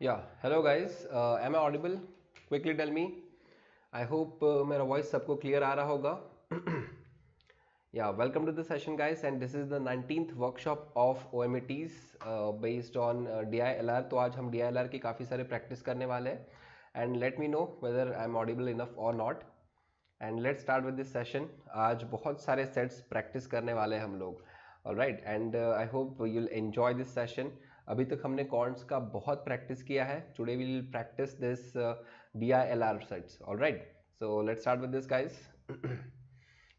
Yeah, hello guys. Am I audible? Quickly tell me. I hope मेरा voice सबको clear आ रहा होगा. Yeah, welcome to the session guys, and this is the 19th workshop of OMETs based on DILR. तो आज हम DILR की काफ़ी सारे practice करने वाले हैं and let me know whether I'm audible enough or not. And let's start with this session. आज बहुत सारे sets practice करने वाले हैं हम लोग. Alright, and I hope you'll enjoy this session. अभी तक हमने कॉन्ट्स का बहुत प्रैक्टिस किया है. Today we will practise this DILR sets. Alright, so let's start with this guys.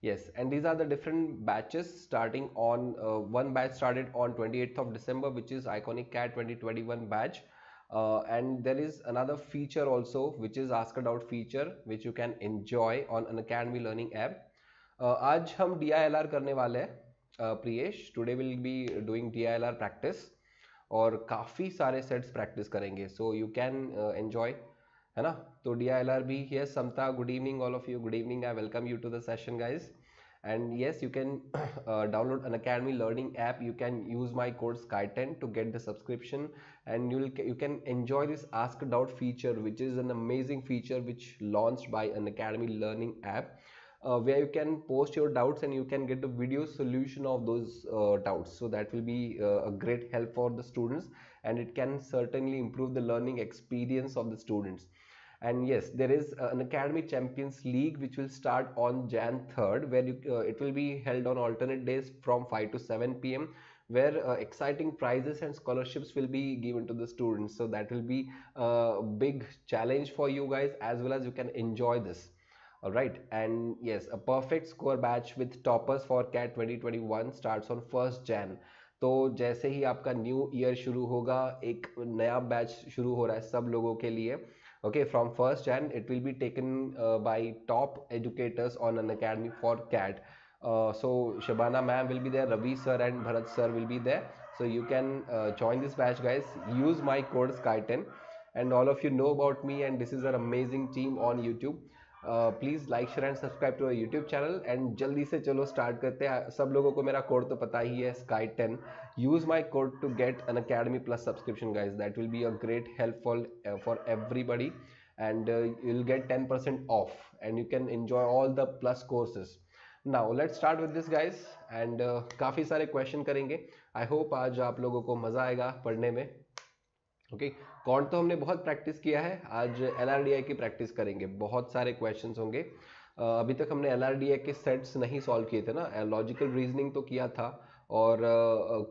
Yes, and these are the different batches starting on one batch started on 28th of December, which is Iconic CAT 2021 batch. And there is another feature also, which is Ask a Doubt feature, which you can enjoy on Unacademy learning app. आज हम DILR करने वाले हैं. Priyesh, today we'll be doing DILR practice और काफ़ी सारे sets practice करेंगे. So you can enjoy, है ना. तो DILR भी. Yes Samta, good evening all of you. Good evening. I welcome you to the session guys. And yes, you can download an Academy learning app. You can use my code SKY10 to get the subscription, and you can enjoy this Ask a Doubt feature, which is an amazing feature which launched by an Academy learning app, where you can post your doubts and you can get the video solution of those doubts. So that will be a great help for the students, and it can certainly improve the learning experience of the students. And yes, there is an Academy Champions League which will start on Jan 3rd, where it will be held on alternate days from 5 to 7 p.m, where exciting prizes and scholarships will be given to the students. So that will be a big challenge for you guys, as well as you can enjoy this. Alright, and yes, a perfect score batch with toppers for CAT 2021 starts on 1st Jan. तो जैसे ही आपका new year शुरू होगा, एक नया batch शुरू हो रहा है सब लोगों के लिए. Okay, from 1st Jan it will be taken by top educators on an academy for CAT. So Shabana ma'am will be there, Ravi sir and Bharat sir will be there. So you can join this batch guys. Use my code SKY10, and all of you know about me, and this is an amazing team on YouTube. Please like share and subscribe to YouTube channel. And जल्दी से चलो start करते हैं. सब लोगों को मेरा code तो पता ही है, SKY10. Use my code to get Unacademy plus subscription guys. That will be a great helpful for everybody, and you'll get 10% off, and you can enjoy all the plus courses. Now let's start with this guys, and काफ़ी सारे question करेंगे. I hope आज आप लोगों को मज़ा आएगा पढ़ने में. ओके, कॉन्ट तो हमने बहुत प्रैक्टिस किया है. आज LRDI की प्रैक्टिस करेंगे. बहुत सारे क्वेश्चंस होंगे. अभी तक हमने LRDI के सेट्स नहीं सॉल्व किए थे ना. लॉजिकल रीजनिंग तो किया था और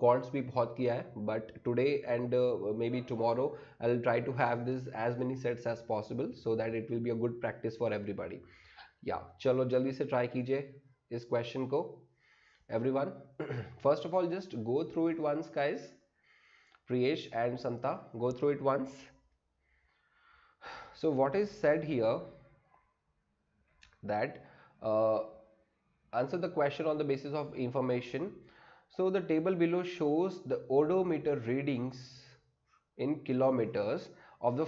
क्वांट्स भी बहुत किया है. But today and maybe tomorrow I will try to have this as many sets as possible, so that it will be a good practice for everybody. या चलो जल्दी से ट्राई कीजिए इस क्वेश्चन को everyone. First of all just go through it once guys. Priyesh and Santa, go through it once. So what is said here, that answer the question on the basis of information. So the table below shows the odometer readings in kilometers of the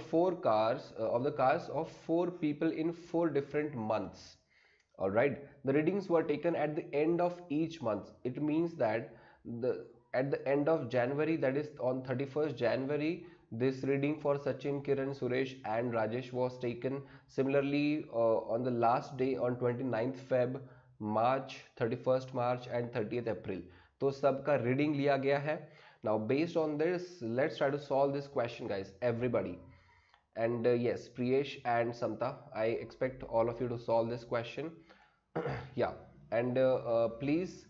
cars of 4 people in 4 different months. All right, the readings were taken at the end of each month. It means that at the end of January, that is on 31st January, this reading for Sachin, Kiran, Suresh and Rajesh was taken. Similarly, on the last day on 29th Feb, March, 31st March and 30th April. तो सबका reading लिया गया है. Now based on this, let's try to solve this question guys, everybody. And yes, Priyesh and Samta, I expect all of you to solve this question. Yeah, and please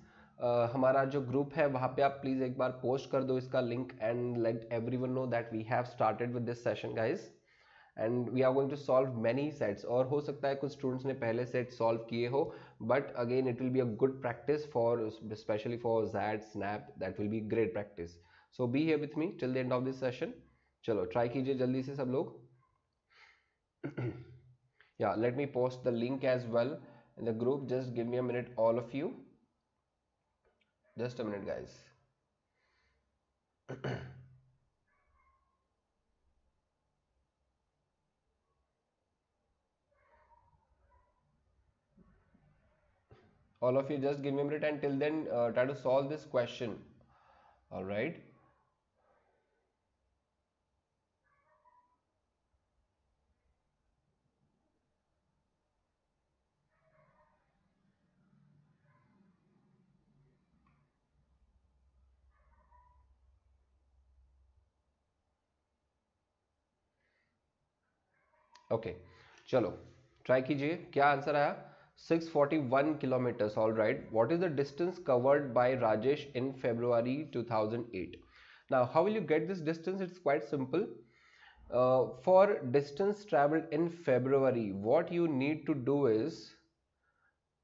हमारा जो group है वहाँ पे आप please एक बार post कर दो इसका link, and let everyone know that we have started with this session guys, and we are going to solve many sets. और हो सकता है कुछ स्टूडेंट्स ने पहले सेट सॉल्व किए हो, but again it will be a good practice for specially for ZAT, SNAP. That will be great practice. So be here with me till the end of this session. चलो ट्राई कीजिए जल्दी से सब लोग. या let me post the link as well in the group. Just give me a minute all of you. Just a minute guys. All of you just give me a minute, and till then try to solve this question. All right. Okay चलो ट्राई कीजिए, क्या answer आया? 641 kilometers. All right, what is the distance covered by Rajesh in February 2008? Now how will you get this distance? It's quite simple. For distance traveled in February, what you need to do is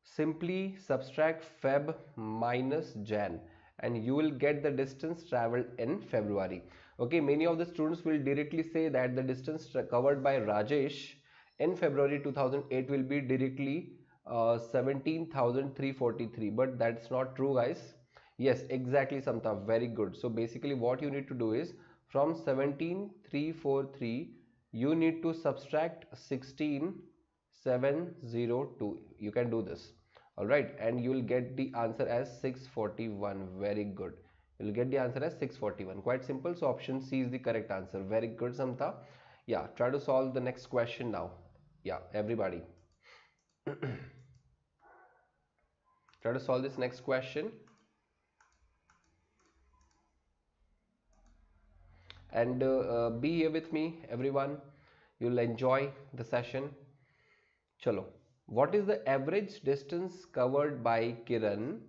simply subtract Feb minus Jan and you will get the distance traveled in February. Okay, many of the students will directly say that the distance covered by Rajesh in February 2008 will be directly 17,343, but that's not true, guys. Yes, exactly, Samta, very good. So basically what you need to do is from 17,343 you need to subtract 16,702. You can do this. All right, and you will get the answer as 641. Very good, you will get the answer as 641. Quite simple. So option C is the correct answer. Very good, Samta. Yeah, try to solve the next question now. Yeah, everybody try to solve this next question and be here with me, everyone. You'll enjoy the session. Chalo, what is the average distance covered by Kiran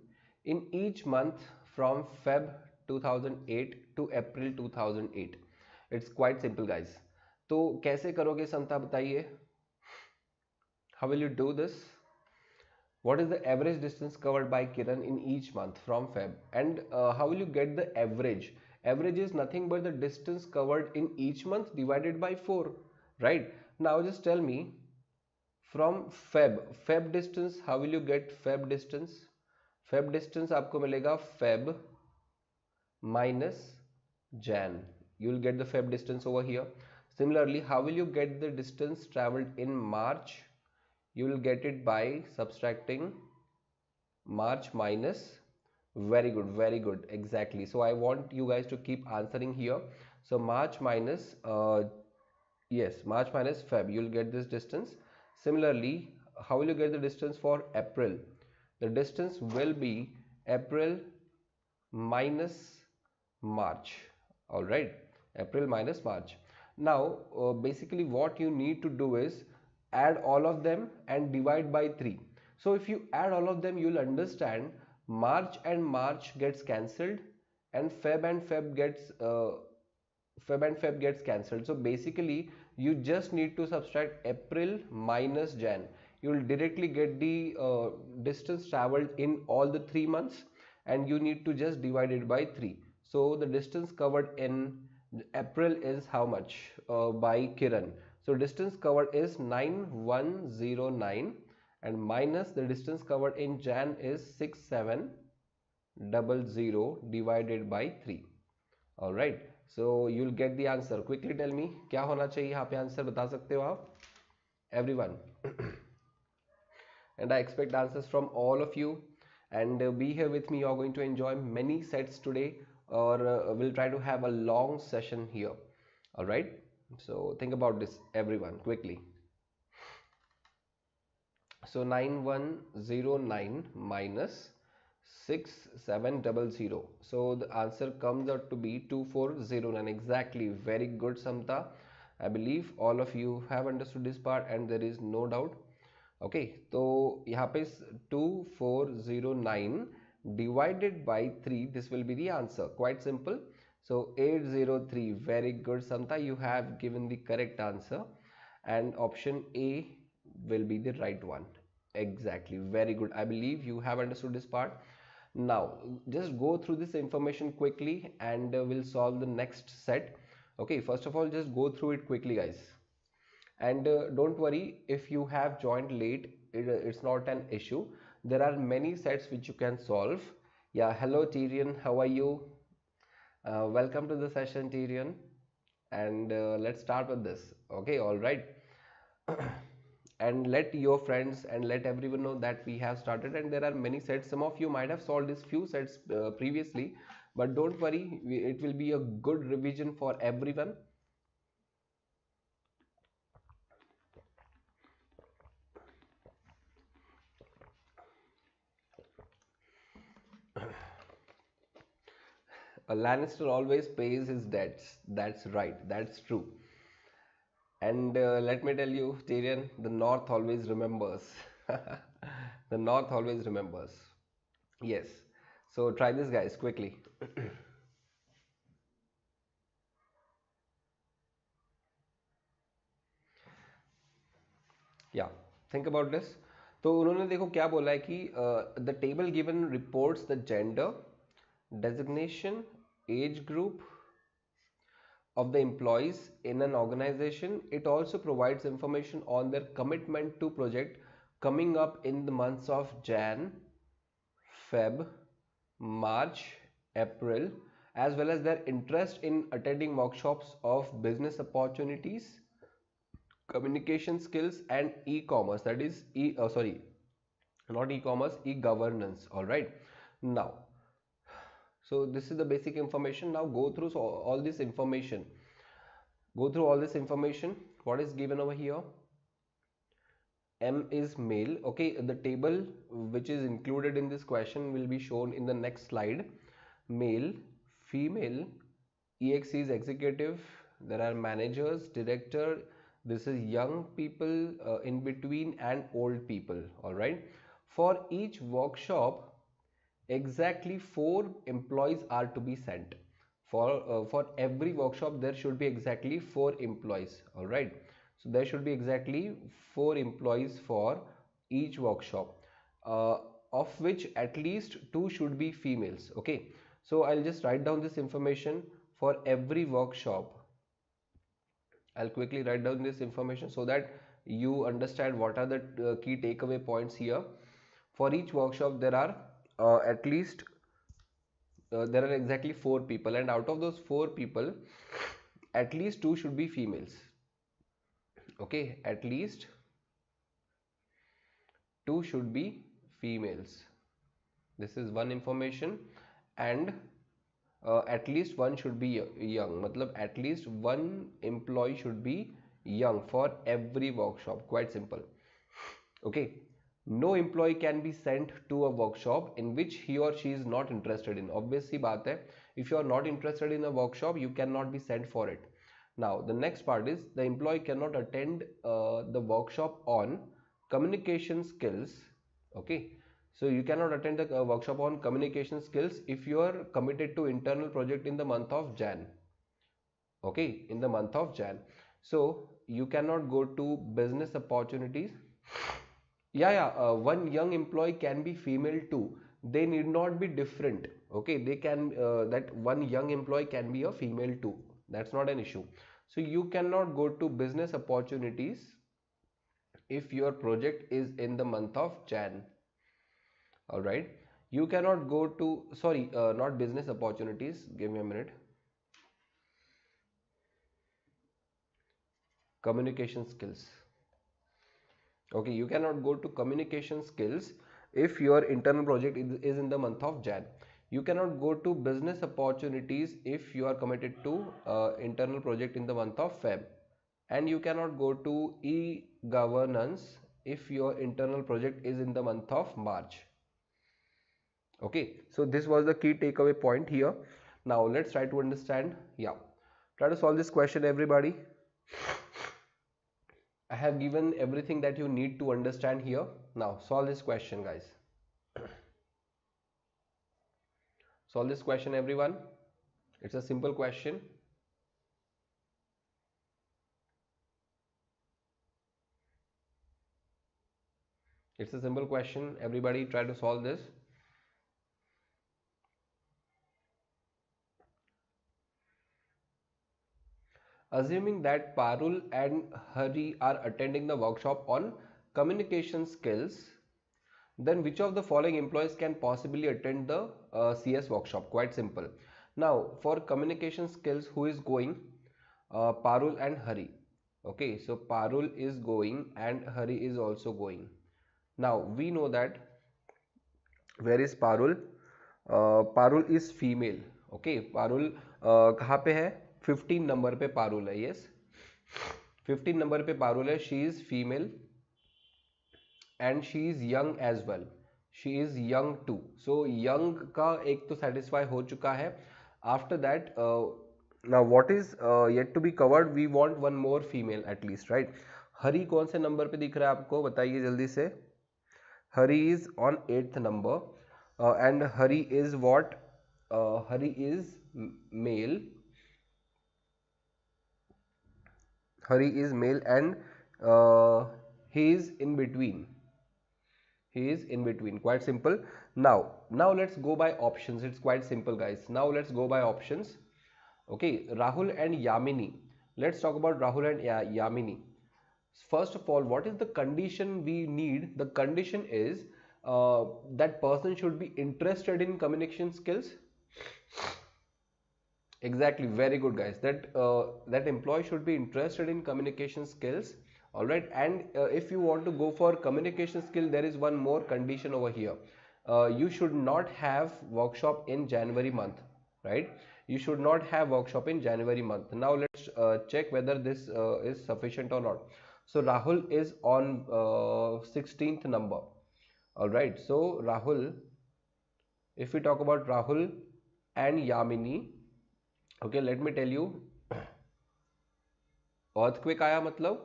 in each month from Feb 2008 to April 2008? It's quite simple, guys. तो कैसे करोगे संता, बताइए? How will you do this? What is the average distance covered by Kiran in each month from Feb? And how will you get the average? Average is nothing but the distance covered in each month divided by 4, right? Now just tell me, from Feb distance, how will you get Feb distance? Feb distance आपको मिलेगा Feb minus Jan. You will get the Feb distance over here. Similarly, how will you get the distance traveled in March? You will get it by subtracting March minus. Very good, very good, exactly. So I want you guys to keep answering here. So March minus yes, March minus Feb, you will get this distance. Similarly, how will you get the distance for April? The distance will be April minus March. All right, April minus March. Now basically what you need to do is add all of them and divide by 3. So if you add all of them, you will understand March and March gets cancelled and Feb and Feb gets cancelled. So basically you just need to subtract April minus Jan. You will directly get the distance traveled in all the 3 months and you need to just divide it by 3. So the distance covered in April is how much by Kiran? So distance covered is 9109 and minus the distance covered in Jan is 6700 divided by 3. All right, so you'll get the answer. Quickly tell me क्या होना चाहिए यहाँ पे, answer बता सकते हो आप everyone? And I expect answers from all of you and be here with me. You are going to enjoy many sets today, or we'll try to have a long session here. All right, so think about this, everyone, quickly. So 9109 minus 6700. So the answer comes out to be 2409. Exactly. Very good, Samta. I believe all of you have understood this part and there is no doubt. Okay, so यहाँ पे 2409 divided by 3, this will be the answer. Quite simple. So 803. Very good, Samta. You have given the correct answer and option A will be the right one. Exactly. Very good. I believe you have understood this part. Now just go through this information quickly and we'll solve the next set. Okay, first of all, just go through it quickly, guys. And don't worry if you have joined late, it's not an issue. There are many sets which you can solve. Yeah, hello Tyrion, how are you? Welcome to the session, Tyrion. And let's start with this. Okay, all right. And let your friends and let everyone know that we have started and there are many sets. Some of you might have solved these few sets previously, but don't worry, it will be a good revision for everyone. A Lannister always pays his debts. That's right, that's true. And let me tell you, Tyrion, the North always remembers. The North always remembers. Yes. So try this, guys, quickly. या think about this. तो उन्होंने देखो क्या बोला है कि the table given reports the gender, designation, age group of the employees in an organization. It also provides information on their commitment to project coming up in the months of Jan, Feb, March, April, as well as their interest in attending workshops of business opportunities, communication skills, and e-commerce. That is not e-commerce, e-governance. All right. Now, so this is the basic information. Now go through all this information. Go through all this information. What is given over here? M is male. Okay, the table which is included in this question will be shown in the next slide. Male, female, EX is executive. There are managers, director. This is young people in between and old people. All right. For each workshop, exactly 4 employees are to be sent. For every workshop there should be exactly 4 employees. All right, so there should be exactly 4 employees for each workshop, of which at least 2 should be females. Okay, so I'll just write down this information for every workshop. I'll quickly write down this information so that you understand what are the key takeaway points here. For each workshop there are at least there are exactly 4 people, and out of those 4 people at least 2 should be females. Okay, at least 2 should be females. This is one information. And at least 1 should be young, matlab at least 1 employee should be young for every workshop. Quite simple. Okay, no employee can be sent to a workshop in which he or she is not interested in. Obviously baat hai, if you are not interested in a workshop, you cannot be sent for it. Now the next part is the employee cannot attend the workshop on communication skills. Okay, so you cannot attend the workshop on communication skills if you are committed to internal project in the month of Jan. Okay, in the month of Jan. So you cannot go to business opportunities. One young employee can be female too. They need not be different. Okay, they can that one young employee can be a female too. That's not an issue. So you cannot go to business opportunities if your project is in the month of Jan. All right, you cannot go to not business opportunities. Give me a minute. Communication skills. Okay, you cannot go to communication skills if your internal project is in the month of Jan. You cannot go to business opportunities if you are committed to internal project in the month of Feb. And you cannot go to e-governance if your internal project is in the month of March. Okay, so this was the key takeaway point here. Now let's try to understand. Yeah, try to solve this question, everybody. I have given everything that you need to understand here. Now solve this question, guys. Solve this question, everyone. It's a simple question. It's a simple question. Everybody try to solve this. Assuming that Parul and Hari are attending the workshop on communication skills, then which of the following employees can possibly attend the CS workshop? Quite simple. Now for communication skills, who is going? Parul and Hari. Okay, so Parul is going and Hari is also going. Now we know that where is Parul? Parul is female. Okay, Parul कहाँ पे है? 15 number पे पारुल है. yes, 15 number पे पारुल है. She is female and she is young as well. She is young too. So young का एक तो satisfy हो चुका है. After that Now what is yet to be covered? We want one more female at least, right? हरी कौन से number पे दिख रहा है आपको, बताइए जल्दी से. हरी is on 8th number, and Hari is what? Hari is male. Hari is male, and he is in between. He is in between. Quite simple. Now let's go by options. It's quite simple, guys. Now let's go by options. Okay, Rahul and Yamini. Let's talk about Rahul and Yamini. First of all, what is the condition we need? The condition is that person should be interested in communication skills. Exactly, very good, guys. That employee should be interested in communication skills. All right, and if you want to go for communication skill, there is one more condition over here. You should not have workshop in January month, right? You should not have workshop in January month. Now let's check whether this is sufficient or not. So Rahul is on 16th number. All right, so Rahul, if we talk about Rahul and Yamini, okay, let me tell you, earthquake आया मतलब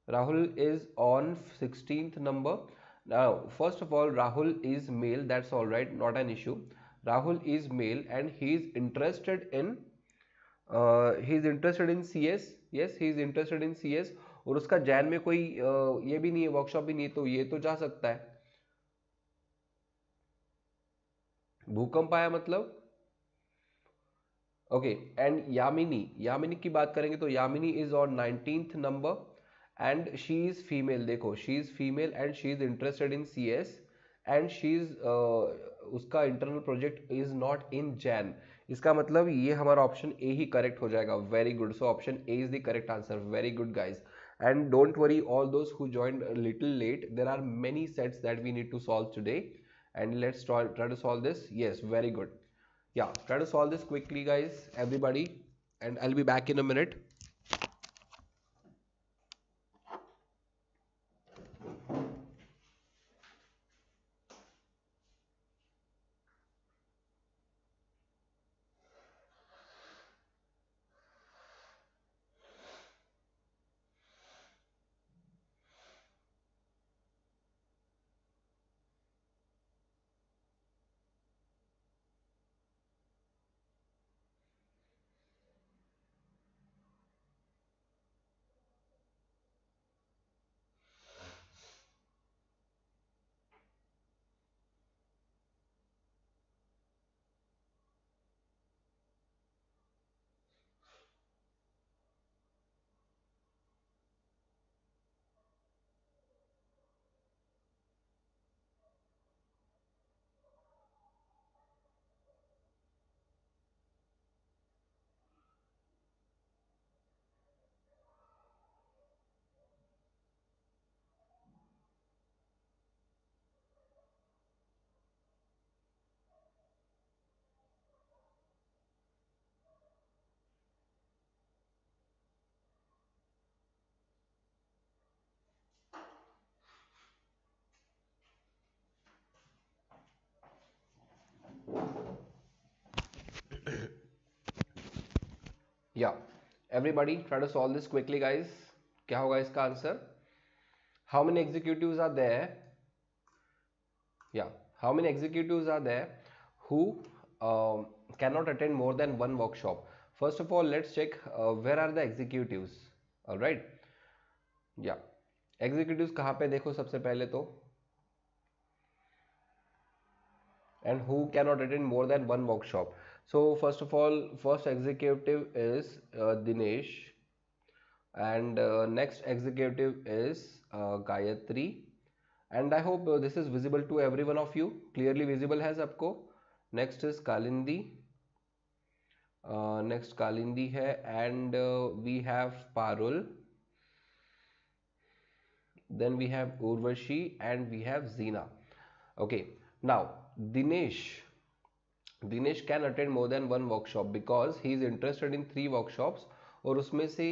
Rahul is on 16th number. Now first of all, Rahul is male, that's all right, not an issue. Rahul is male and he is interested in CS. Yes, he is interested in CS. और उसका जैन में कोई ये भी नहीं है, workshop भी नहीं है, तो ये तो जा सकता है. भूकंप आया मतलब ओके. एंड यामिनी की बात करेंगे तो Yamini is on 19th number and she is female. देखो, she is female and she is interested in CS and she is उसका internal project is not in Jan. इसका मतलब ये हमारा ऑप्शन ए ही करेक्ट हो जाएगा. Very good. So option A is the correct answer. Very good guys. And don't worry all those who joined little late, there are many sets that we need to solve today and let's try to solve this. Yes, very good. Yeah, try to solve this quickly, guys, everybody, and I'll be back in a minute. Yeah, everybody try to solve this quickly, guys. क्या होगा इसका answer? How many executives are there? Yeah, how many executives are there who cannot attend more than one workshop? First of all, let's check where are the executives. All right. Yeah, executives कहाँ पे देखो सबसे पहले तो, and who cannot attend more than one workshop. So first of all, first executive is Dinesh, and next executive is Gayatri, and I hope this is visible to every one of you. Clearly visible है सबको. Next is Kalindi, next Kalindi है, and we have Parul, then we have Urvashi, and we have Zina. Okay, now Dinesh can attend more than one workshop because he is interested in 3 workshops, और उसमें से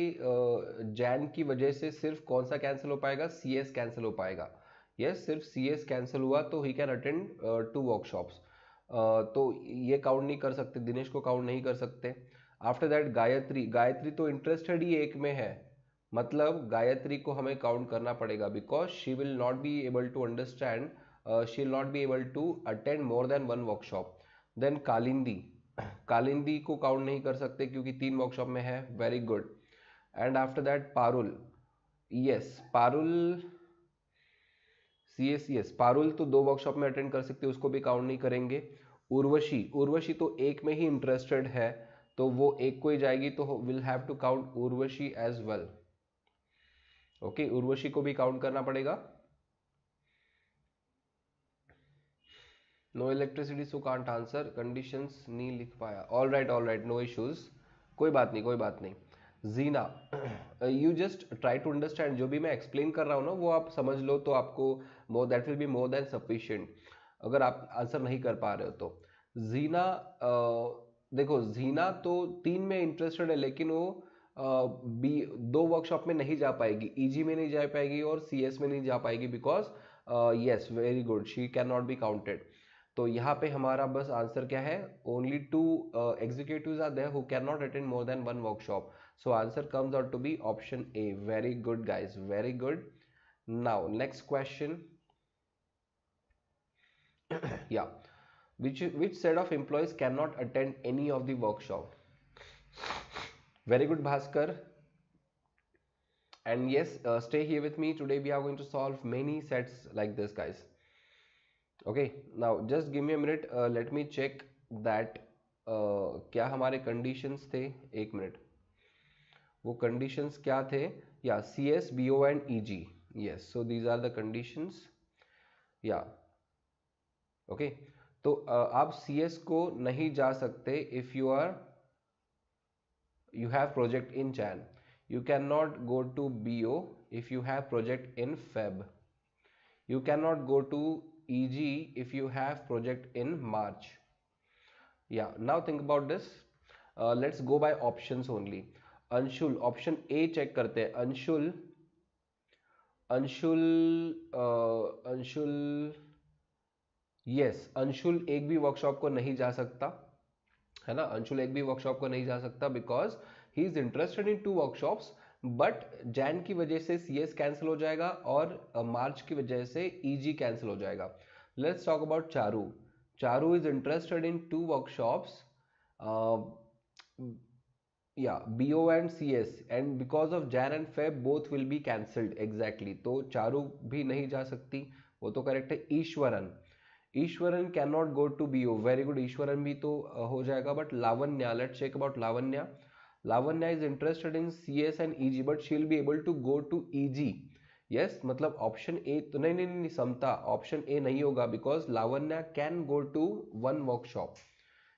जैन की वजह से सिर्फ कौन सा कैंसिल हो पाएगा? CS कैंसिल हो पाएगा. यस, सिर्फ CS कैंसिल हुआ तो ही कैन अटेंड 2 वर्कशॉप्स. तो ये काउंट नहीं कर सकते, दिनेश को काउंट नहीं कर सकते। आफ्टर दैट गायत्री, गायत्री तो इंटरेस्टेड ही एक में है, मतलब गायत्री को हमें काउंट करना पड़ेगा because she will not be able to understand, she will not be able to attend more than one workshop. Then Kalindi, Kalindi को काउंट नहीं कर सकते क्योंकि 3 वर्कशॉप में है, very good. And after that Parul, yes Parul, yes Parul तो 2 वर्कशॉप में अटेंड कर सकते हैं, उसको भी काउंट नहीं करेंगे। उर्वशी, उर्वशी तो एक में ही इंटरेस्टेड है तो वो एक को ही जाएगी, तो will have to count Urvashi as well. Okay, Urvashi को भी काउंट करना पड़ेगा। No electricity so can't answer, conditions नहीं लिख पाया। ऑल राइट, नो इश्यूज, कोई बात नहीं, कोई बात नहीं। Jeena, you just try to understand, जो भी मैं एक्सप्लेन कर रहा हूँ ना वो आप समझ लो तो आपको that will be more than sufficient, अगर आप आंसर नहीं कर पा रहे हो तो। जीना, देखो जीना तो 3 में इंटरेस्टेड है लेकिन वो बी 2 वर्कशॉप में नहीं जा पाएगी, ईजी में नहीं जा पाएगी और सीएस में नहीं जा पाएगी because yes very good, she can not be counted. तो यहाँ पे हमारा बस आंसर क्या है, only 2 executives are there who can not attend more than 1 workshop, so answer comes out to be option A. Very good guys, very good. Now next question. Yeah, which set of employees cannot attend any of the workshop? Very good Bhaskar. And yes, stay here with me, today we are going to solve many sets like this guys. Okay, now just give me a minute, let me check that क्या हमारे conditions थे, एक minute, वो conditions क्या थे, yeah C S B O and E G, yes, so these are the conditions, yeah okay. तो आप C S को नहीं जा सकते if you have project in Jan, you can not go to B O if you have project in Feb, you can not go to E G if you have project in March. Yeah now think about this, let's go by options only. Anshul, option A check करते हैं, Anshul, Anshul, Anshul, yes Anshul एक भी workshop को नहीं जा सकता है ना, अंशुल एक भी वर्कशॉप को नहीं जा सकता because he is interested in 2 workshops, but Jain की वजह से सीएस कैंसिल हो जाएगा और मार्च की वजह से ईजी कैंसिल हो जाएगा। Let's talk about Charu, Charu is interested in 2 workshops, yeah BO and CS and because of Jan and Feb both will be cancelled exactly, तो चारू भी नहीं जा सकती, वो तो करेक्ट है। Eswaran, Eswaran can not go to BO, very good, Eswaran भी तो हो जाएगा। But Lavanya, let's check about Lavanya, Lavanya is interested in CS and EG but she will be able to go to EG, yes, मतलब ऑप्शन ए तो नहीं समता, ऑप्शन ए नहीं होगा because Lavanya can go to 1 workshop,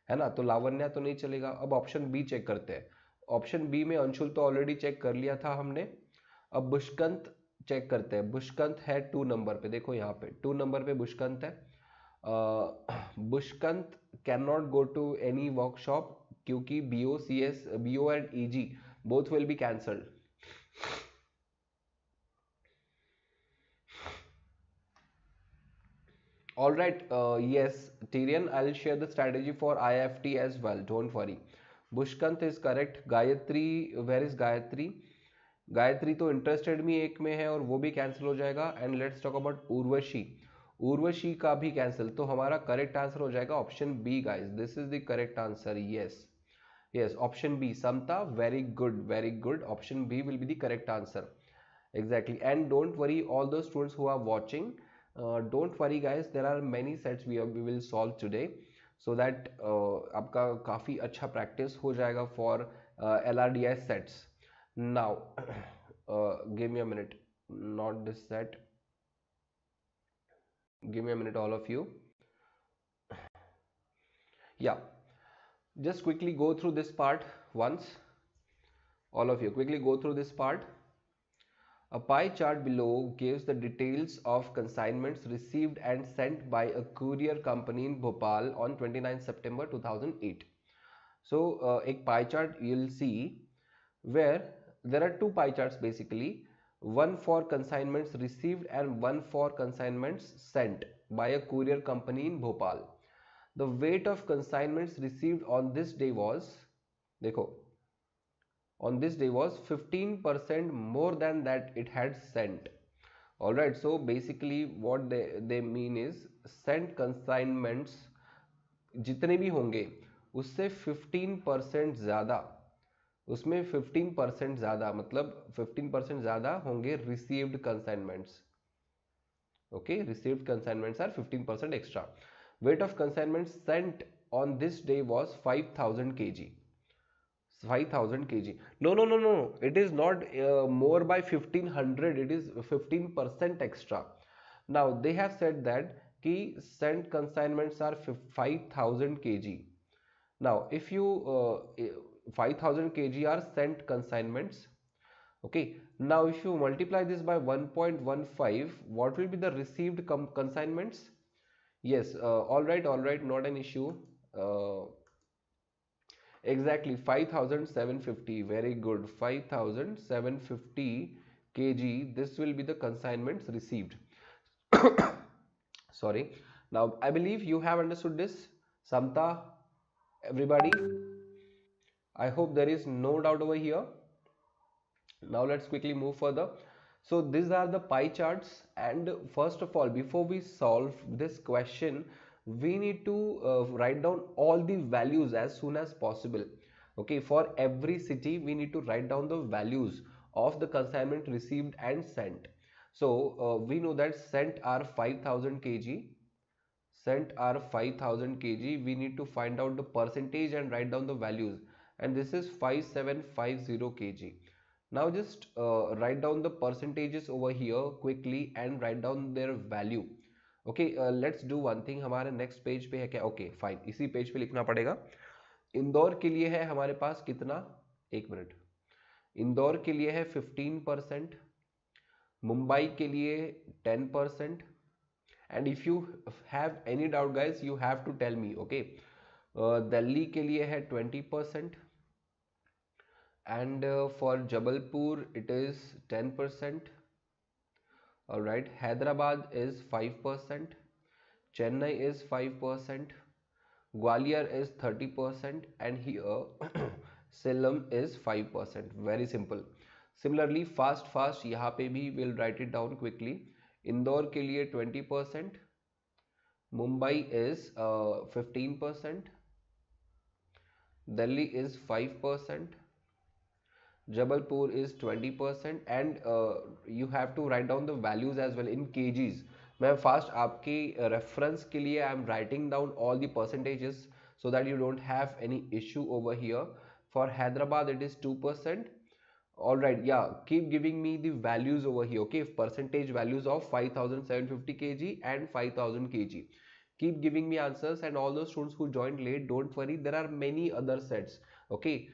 है ना, तो लावण्या तो नहीं चलेगा। अब ऑप्शन बी चेक करते हैं, ऑप्शन बी में अंशुल तो ऑलरेडी चेक कर लिया था हमने, अब बुष्कंत चेक करते हैं, बुष्कंत है 2 नंबर पे, देखो यहाँ पे 2 नंबर पे बुष्कंत है, Bushkant can not go to any workshop क्योंकि BO CS BO and EG both will be cancelled. All right, yes, Tyrion, I'll share the strategy for IIFT as well. Don't worry. Bushkant is correct. Gayatri, where is Gayatri? Gayatri तो interested में एक में है और वो भी cancel हो जाएगा। And let's talk about Urvashi, Urvashi का भी कैंसिल, तो हमारा करेक्ट आंसर हो जाएगा option B guys, this is the correct answer, yes yes option B, Samta, very good, option B will be the correct answer exactly. And don't worry all those students who are watching, don't worry guys, there are many sets we will solve today so that आपका काफ़ी अच्छा practice हो जाएगा for LRDI sets. Now give me a minute, not this set, give me a minute all of you. Yeah, just quickly go through this part once, all of you quickly go through this part. A pie chart below gives the details of consignments received and sent by a courier company in Bhopal on 29 September 2008. So a pie chart you'll see where there are 2 pie charts basically, one for consignments received and one for consignments sent by a courier company in Bhopal. The weight of consignments received on this day was, देखो, on this day was 15% more than that it had sent. Alright, so basically what they mean is sent consignments जितने भी होंगे उससे 15% ज़्यादा, उसमें 15% ज़्यादा मतलब 15% ज़्यादा होंगे received consignments. Okay, received consignments are 15% extra. Weight of consignments sent on this day was 5000 kg. 5000 kg. No, no, no, no. It is not more by 1500. It is 15% extra. Now they have said that ki sent consignments are 5000 kg. Now if you 5000 kg are sent consignments. Okay. Now if you multiply this by 1.15, what will be the received consignments? Yes. All right. Not an issue. Exactly 5750. Very good. 5750 kg. This will be the consignments received. Sorry. Now I believe you have understood this. Samta, everybody. I hope there is no doubt over here. Now let's quickly move further. So these are the pie charts, and first of all, before we solve this question, we need to write down all the values as soon as possible. Okay, for every city we need to write down the values of the consignment received and sent. So we know that sent are 5000 kg, sent are 5000 kg. We need to find out the percentage and write down the values, and this is 5750 kg. Now just write down the percentages over here quickly and write down their value. Okay, let's do one thing. हमारे next page पे है क्या? Okay, fine. इसी page पे लिखना पड़ेगा. इंदौर के लिए है हमारे पास कितना? एक मिनट. इंदौर के लिए है 15%, मुंबई के लिए 10%. And if you have any doubt, guys, you have to tell me. Okay, Delhi के लिए है 20%. And for Jabalpur it is 10%. All right, Hyderabad is 5%, Chennai is 5%, Gwalior is 30%, and here Salem is 5%. Very simple. Similarly, fast यहाँ पे भी we'll write it down quickly. Indore के लिए 20%, Mumbai is 15%, Delhi is 5%, Jabalpur is 20%, and you have to write down the values as well in kgs. मैं fast आपके reference के लिए I am writing down all the percentages so that you don't have any issue over here. For Hyderabad it is 2%. All right, yeah, keep giving me the values over here. Okay, percentage values of 5750 kg and 5000 kg. Keep giving me answers, and all those students who joined late, don't worry, there are many other sets. Okay,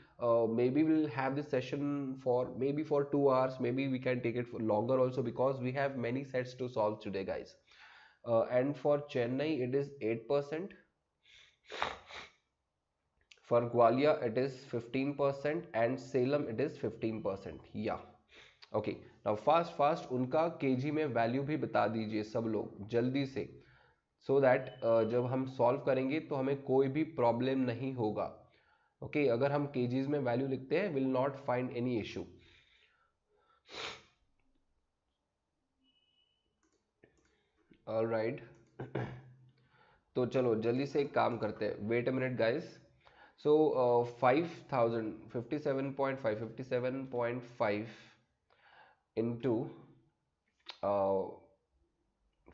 maybe we'll have this session for maybe for 2 hours, maybe we can take it for longer also, because we have many sets to solve today, guys. And for Chennai it is 8%, for Gwalior it is 15%, and Salem it is 15%. Yeah, okay. Now fast उनका kg में value भी बता दीजिए सब लोग जल्दी से, so that जब हम solve करेंगे तो हमें कोई भी problem नहीं होगा. ओके, अगर हम kgs में वैल्यू लिखते हैं, will not find any issue. All right, तो चलो जल्दी से एक काम करते हैं. Wait a minute guys. So 5000 57.5 into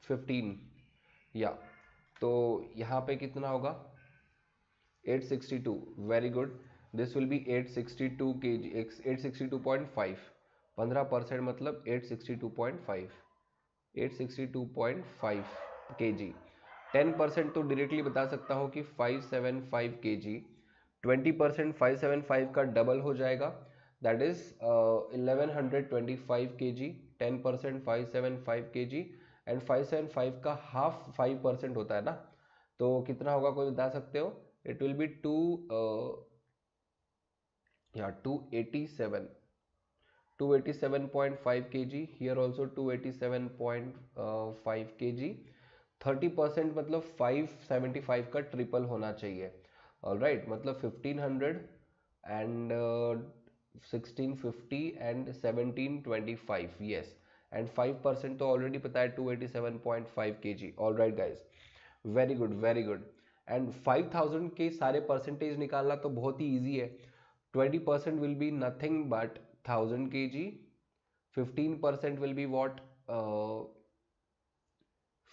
15, या तो यहाँ पे कितना होगा? 862. Very good. This will be 862 kg, 862.5. 15% मतलब 862.5, 862.5 kg. 10% तो डायरेक्टली बता सकता हूँ कि 575 kg. 20% 575 का डबल हो जाएगा, that is 1125 kg. 10% 575 kg, and 575 का हाफ 5% होता है ना, तो कितना होगा कोई बता सकते हो? It will be 287.5 kg. Here also 287.5 kg. 30% मतलब 575 का ट्रिपल होना चाहिए. ऑलराइट, मतलब 1500 एंड 1650 एंड 1725. यस, एंड 5% तो ऑलरेडी पता है 287.5 kg. Alright guys, very good very good. And 5000 के सारे परसेंटेज निकालना तो बहुत ही ईजी है. 20% will be nothing but 1000 kg. 15% will be what,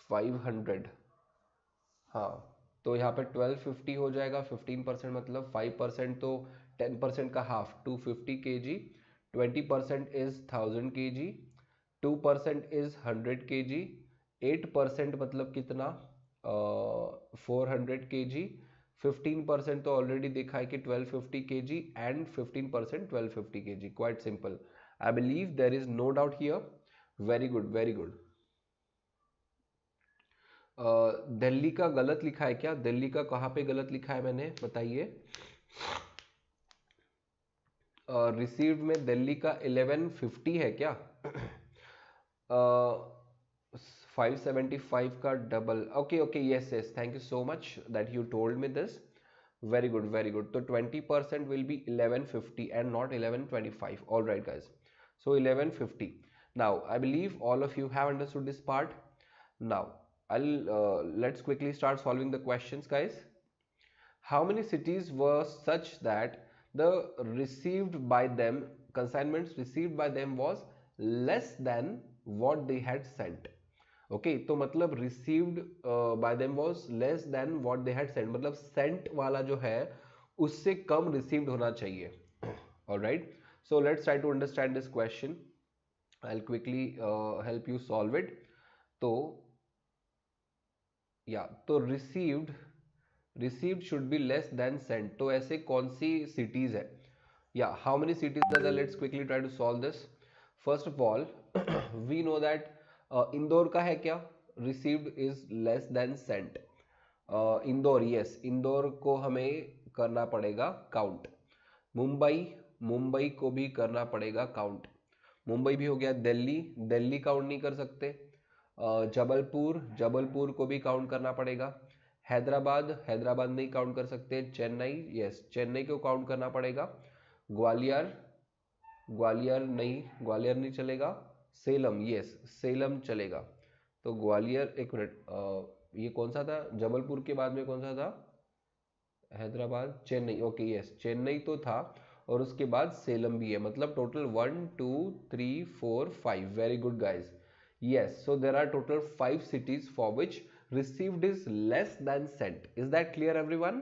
500. हाँ, तो यहाँ पे 1250 हो जाएगा. 15% मतलब 5% तो 10% का half, 250 kg. 20% is 1000 kg. 2% is 100 kg. 8% मतलब कितना, 400 kg. 15% तो ऑलरेडी देखा है कि 1250 kg and 15% 1250 kg. Quite simple. I believe there is no doubt here. Very good very good. Delhi का गलत लिखा है क्या? दिल्ली का कहाँ पे गलत लिखा है मैंने, बताइए. रिसीव्ड में दिल्ली का 1150 है क्या? 575 का double. Okay okay, yes yes, thank you so much that you told me this. Very good very good. तो 20% will be 1150 and not 1125. All right guys, so 1150. Now I believe all of you have understood this part. Now, let's quickly start solving the questions, guys. How many cities were such that the received by them consignments received by them was less than what they had sent? Okay, तो मतलब received by them was less than what they had sent. मतलब sent वाला जो है उससे कम received होना चाहिए. All right. So let's try to understand this question. I'll quickly help you solve it. तो या तो received should be less than cent. तो ऐसे कौन सी सिटीज है, या how many cities are there? Let's quickly try to solve this. First of all we know that Indore का है क्या, received is less than cent. Indore, yes, Indore को हमें करना पड़ेगा काउंट. मुंबई को भी करना पड़ेगा काउंट. मुंबई भी हो गया. दिल्ली काउंट नहीं कर सकते. जबलपुर को भी काउंट करना पड़ेगा. हैदराबाद नहीं काउंट कर सकते. चेन्नई, यस, चेन्नई को काउंट करना पड़ेगा. ग्वालियर नहीं चलेगा. सेलम, यस, सेलम चलेगा. तो ग्वालियर, एक मिनट, ये कौन सा था? जबलपुर के बाद में कौन सा था? हैदराबाद, चेन्नई. ओके, यस, चेन्नई तो था और उसके बाद सेलम भी है. मतलब total 1 2 3 4 5. Very good guys. Yes, so there are total 5 cities for which received is less than sent. Is that clear, everyone?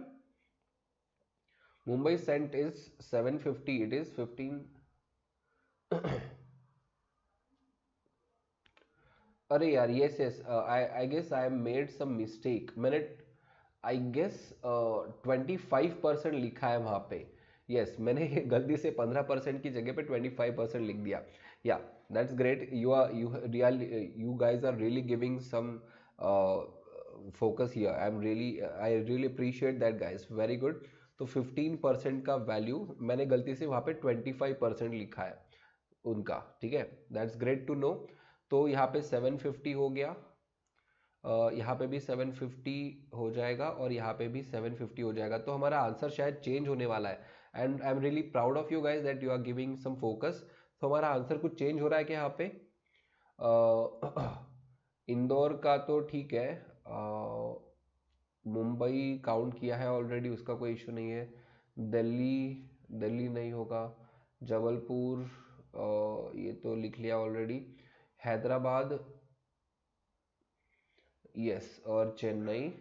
Mumbai sent is 750. It is 15. अरे यार, yes yes, I guess I made some mistake. मैंने I guess 25% लिखा है वहाँ पे. Yes, मैंने गलती से 15% की जगह पे 25% लिख दिया. Yeah, that's great. You guys are really giving some focus here. I really appreciate that, guys. Very good. तो 15% का वैल्यू मैंने गलती से वहाँ पे 25% लिखा है उनका. ठीक है, that's great to know. तो यहाँ पे 750 हो गया, यहाँ पे भी 750 हो जाएगा और यहाँ पे भी 750 हो जाएगा. तो हमारा आंसर शायद चेंज होने वाला है. And I am really proud of you guys that you are giving some focus. तो हमारा आंसर कुछ चेंज हो रहा है क्या यहाँ पे? इंदौर का तो ठीक है, मुंबई काउंट किया है ऑलरेडी, उसका कोई इशू नहीं है. दिल्ली नहीं होगा. जबलपुर ये तो लिख लिया ऑलरेडी. हैदराबाद, यस, और चेन्नई,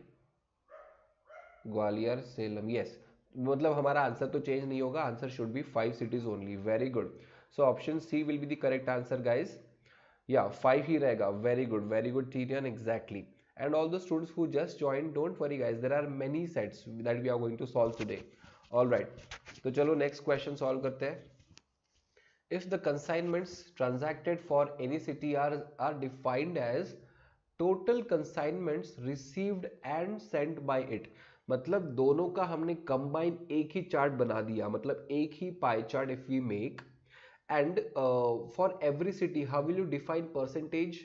ग्वालियर, सेलम, यस. मतलब हमारा आंसर तो चेंज नहीं होगा. Answer should be 5 cities only. Very good. So option C will be the correct answer guys. या 5 ही रहेगा. वेरी गुड टीरियन, exactly. And all the students who just join, don't worry guys, there are many sets that we are going to solve today. All right, तो चलो next question solve करते हैं. If the consignments transacted for any city are defined as total consignments received and sent by it. मतलब दोनों का हमने combine एक ही chart बना दिया. मतलब एक ही pie chart if we make, and for every city how will you define percentage?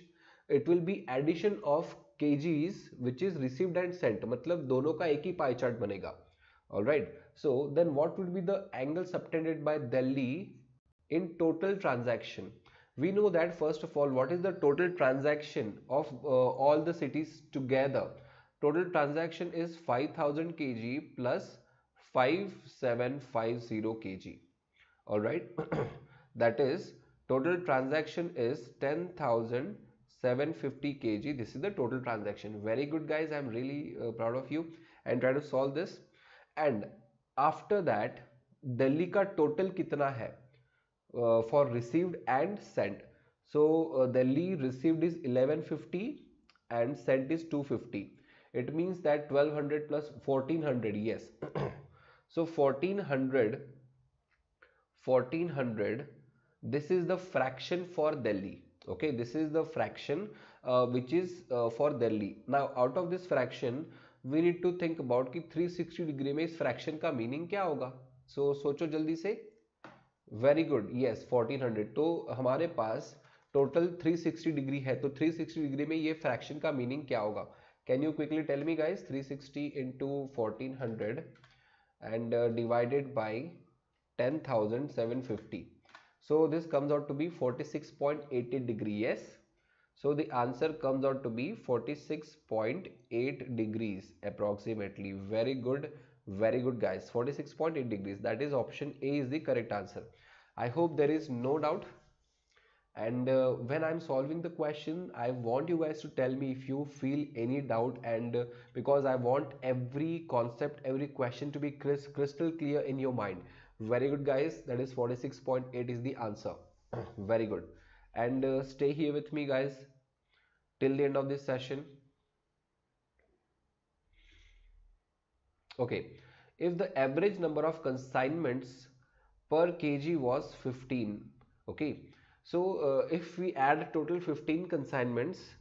It will be addition of kgs which is received and sent, मतलब दोनों का एक ही pie chart बनेगा. Alright, so then what would be the angle subtended by Delhi in total transaction? We know that first of all, what is the total transaction of all the cities together? Total transaction is 5000 kg plus 5750 kg. All right. That is, total transaction is 10,750 kg. This is the total transaction. Very good, guys. I'm really proud of you, and try to solve this. And after that, Delhi ka total kitna hai for received and sent? So Delhi received is 1150 and sent is 250. It means that 1200 plus 1400. Yes. So 1400, this is the fraction for Delhi. Okay, this is the fraction which is for Delhi. Now out of this fraction we need to think about कि 360 degree में इस fraction का meaning क्या होगा. सो सोचो जल्दी से. Very good, yes 1400. तो हमारे पास टोटल 360 डिग्री है, तो 360 डिग्री में ये फ्रैक्शन का मीनिंग क्या होगा? Can you quickly tell me guys? 360 into 1400 and divided by 10,750. So this comes out to be 46.88 degree. Yes. So the answer comes out to be 46.8 degrees approximately. Very good guys. 46.8 degrees. That is option A is the correct answer. I hope there is no doubt. And when I'm solving the question, I want you guys to tell me if you feel any doubt, and because I want every concept, every question to be crystal clear in your mind. Very good guys, that is 46.8 is the answer. Very good. And stay here with me guys till the end of this session. Okay, if the average number of consignments per kg was 15, okay, so if we add total 15 consignments,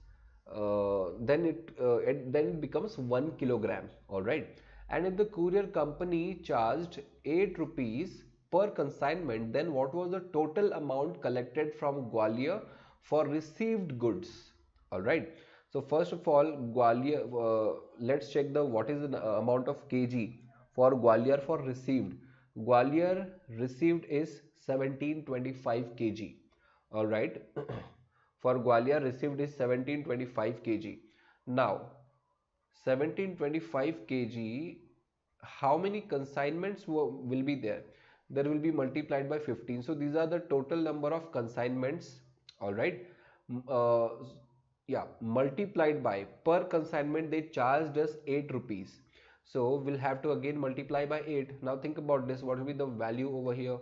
then it becomes 1 kilogram. All right. And if the courier company charged 8 rupees per consignment, then what was the total amount collected from Gwalior for received goods? All right. So first of all, Gwalior, let's check the what is the amount of kg for Gwalior for received. Gwalior received is 1725 kg. All right. For Gwalior received is 1725 kg. Now 1725 kg, how many consignments will be there? There will be multiplied by 15. So these are the total number of consignments. All right. Yeah, multiplied by, per consignment they charged us 8 rupees. So we'll have to again multiply by 8. Now think about this. What will be the value over here?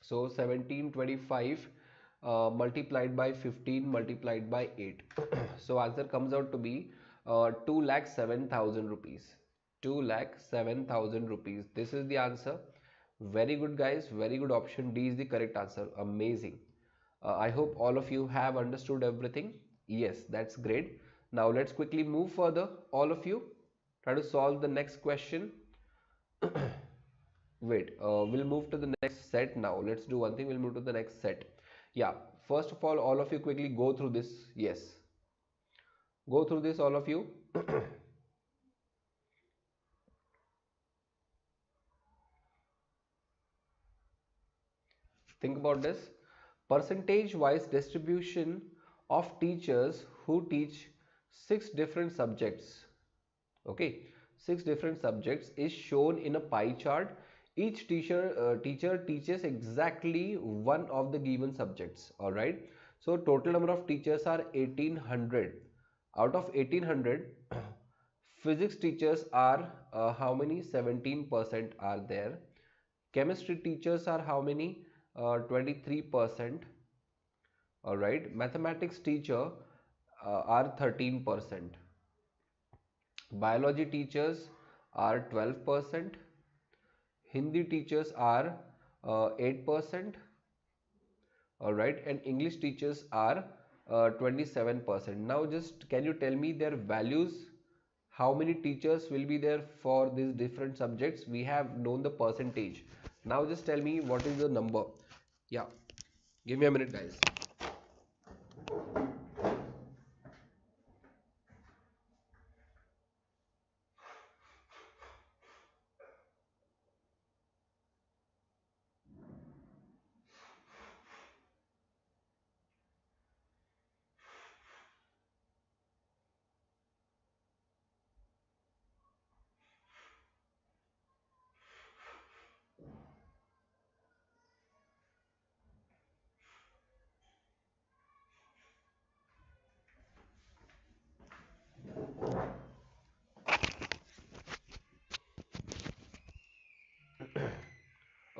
So 1725 multiplied by 15 multiplied by 8. So answer comes out to be 2,07,000 rupees. 2,07,000 rupees. This is the answer. Very good guys. Very good. Option D is the correct answer. Amazing. I hope all of you have understood everything. Yes, that's great. Now let's quickly move further. All of you try to solve the next question. Wait, we'll move to the next set now. Let's do one thing. We'll move to the next set. Yeah, first of all of you quickly go through this. Yes, go through this, all of you. Think about this. Percentage wise distribution of teachers who teach 6 different subjects. Okay, 6 different subjects is shown in a pie chart. Each teacher teaches exactly one of the given subjects. All right. So total number of teachers are 1800. Out of 1800, physics teachers are how many? 17% are there. Chemistry teachers are how many? 23%. All right. Mathematics teacher are 13%. Biology teachers are 12%. Hindi teachers are 8%. All right. And English teachers are 27%. Now just can you tell me their values? How many teachers will be there for these different subjects? We have known the percentage. Now just tell me what is the number. Yeah, give me a minute guys.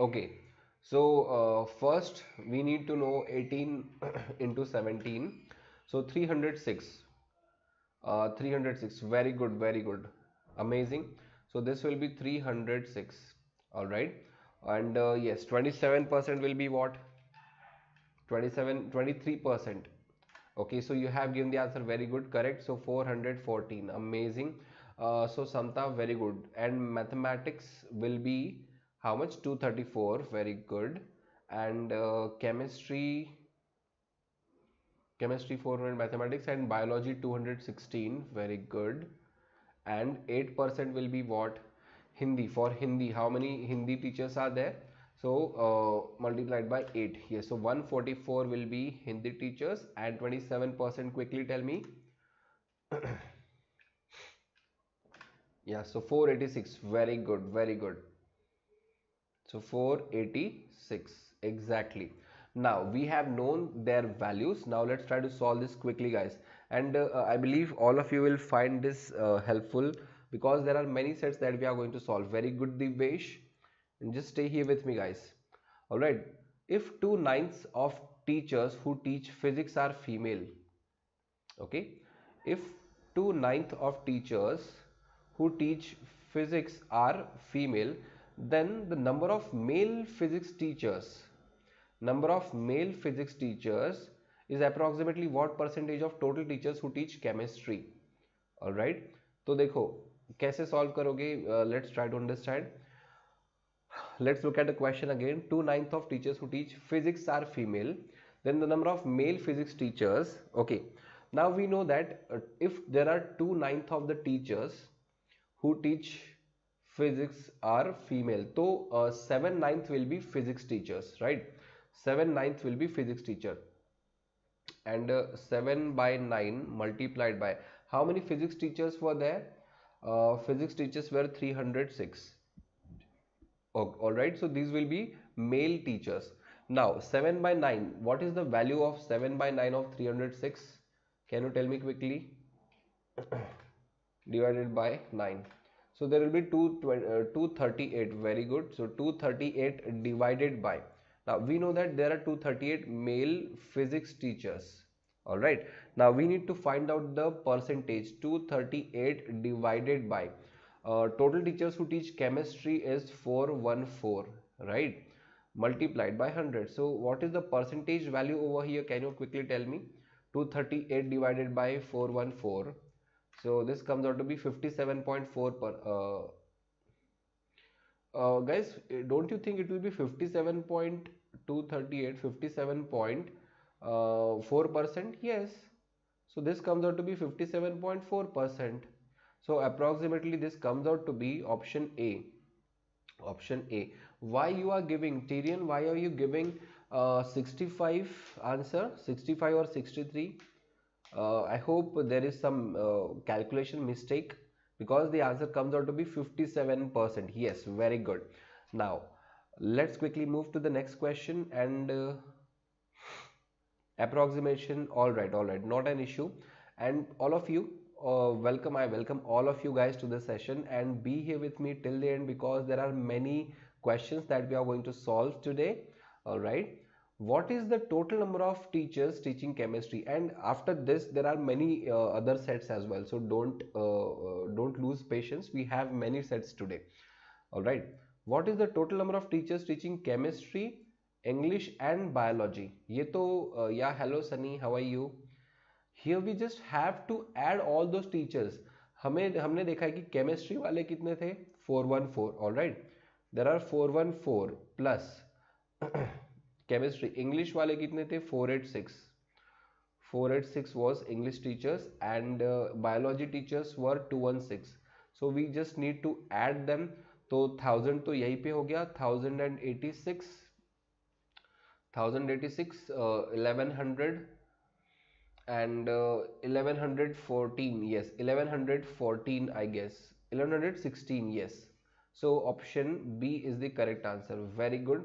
Okay, so first we need to know 18 into 17, so 306. 306, very good, very good, amazing. So this will be 306. All right, and yes, 27% will be what? 23%. Okay, so you have given the answer, very good, correct. So 414, amazing. So Samta, very good. And mathematics will be how much? 234, very good. And chemistry 400, mathematics and biology 216, very good. And 8% will be what? Hindi. For Hindi, how many Hindi teachers are there? So multiplied by 8. Yes, so 144 will be Hindi teachers, and 27%, quickly tell me. Yeah, so 486, very good, very good. So 486, exactly. Now we have known their values. Now let's try to solve this quickly, guys. And I believe all of you will find this helpful, because there are many sets that we are going to solve. Very good, Divesh. And just stay here with me, guys. All right. If 2/9 of teachers who teach physics are female, okay, if 2/9 of teachers who teach physics are female, then the number of male physics teachers is approximately what percentage of total teachers who teach chemistry? All right, तो देखो कैसे solve करोगे? Let's try to understand. Let's look at the question again. 2/9 of teachers who teach physics are female, then the number of male physics teachers. Okay, now we know that if there are 2/9 of the teachers who teach physics are female, so 7/9 will be physics teachers, right? 7/9 will be physics teacher, and 7 by 9 multiplied by how many physics teachers were there? Physics teachers were 306. All right, so these will be male teachers. Now 7 by 9, what is the value of 7 by 9 of 306? Can you tell me quickly? Divided by 9, so there will be 238, very good. So 238 divided by, now we know that there are 238 male physics teachers. All right, now we need to find out the percentage. 238 divided by total teachers who teach chemistry is 414, right? Multiplied by 100. So what is the percentage value over here? Can you quickly tell me? 238 divided by 414, so this comes out to be 57.4 per guys, don't you think it will be 57.238, 57.4%? Yes, so this comes out to be 57.4%. so approximately this comes out to be option A. Option A. Why you are giving, Tyrion, why are you giving 65 answer, 65 or 63? I hope there is some calculation mistake, because the answer comes out to be 57%. Yes, very good. Now let's quickly move to the next question, and approximation. All right, not an issue. And all of you, welcome. I welcome all of you guys to the session, and be here with me till the end, because there are many questions that we are going to solve today. All right, what is the total number of teachers teaching chemistry? And after this there are many other sets as well, so don't lose patience, we have many sets today. All right, what is the total number of teachers teaching chemistry, English and biology? Ye to yeah, hello Sunny, how are you? Here we just have to add all those teachers. हमने देखा है कि chemistry वाले कितने थे? 414. all right, there are 414 plus chemistry. English वाले कितने थे? 486. 486 was English teachers, and biology teachers were 216. so we just need to add them. तो 1000 तो यहीं पे हो गया, 1086, 1100 and 1114. yes, 1114, I guess 1116. yes, so option B is the correct answer. Very good.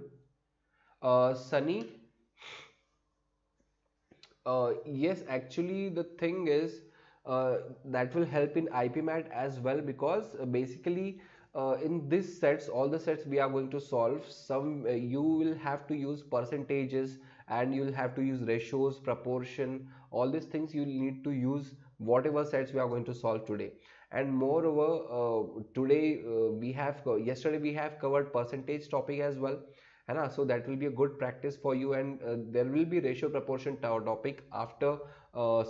Sunny, yes, actually the thing is that will help in IPMAT as well, because basically in this sets, all the sets we are going to solve, some you will have to use percentages, and you'll have to use ratios, proportion, all these things you need to use whatever sets we are going to solve today. And moreover, today yesterday we have covered percentage topic as well, है ना? So that will be a good practice for you, and there will be ratio proportion topic after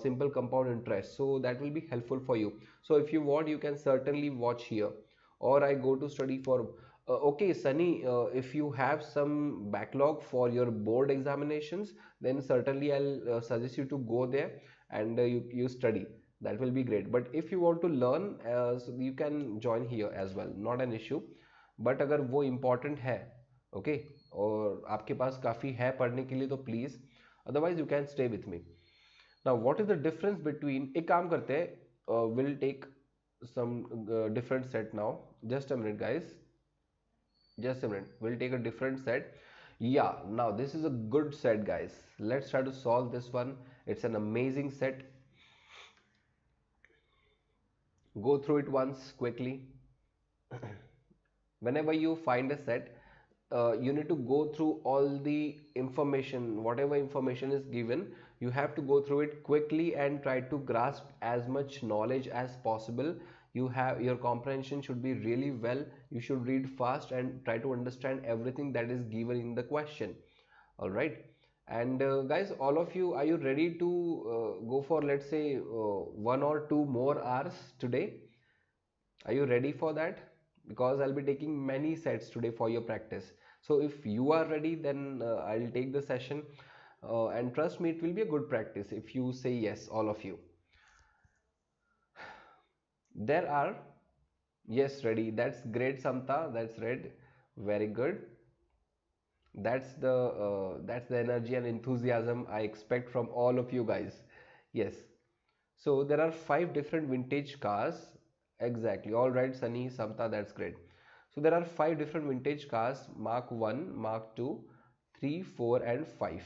simple compound interest, so that will be helpful for you. So if you want, you can certainly watch here, or I go to study for okay Sunny, if you have some backlog for your board examinations, then certainly I'll suggest you to go there, and you study. That will be great. But if you want to learn, so you can join here as well, not an issue. But अगर वो important है, okay, और आपके पास काफ़ी है पढ़ने के लिए, तो please, otherwise you can stay with me. Now what is the difference between, एक काम करते हैं, we'll take some different set now. Just a minute guys, just a minute, we'll take a different set. Yeah, now this is a good set guys. Let's try to solve this one. It's an amazing set. Go through it once quickly. Whenever you find a set, you need to go through all the information, whatever information is given, you have to go through it quickly and try to grasp as much knowledge as possible. Your comprehension should be really well. You should read fast and try to understand everything that is given in the question. All right. And guys, all of you, are you ready to go for, let's say, 1 or 2 more hours today? Are you ready for that? Because I'll be taking many sets today for your practice. So if you are ready, then I'll take the session, and trust me, it will be a good practice if you say yes, all of you. There are, yes, ready. That's great, Samta. That's red. Very good. That's the energy and enthusiasm I expect from all of you guys. Yes. So there are 5 different vintage cars. Exactly. All right, Sunny, Samta, that's great. So there are 5 different vintage cars, Mark 1, Mark 2, 3, 4 and 5.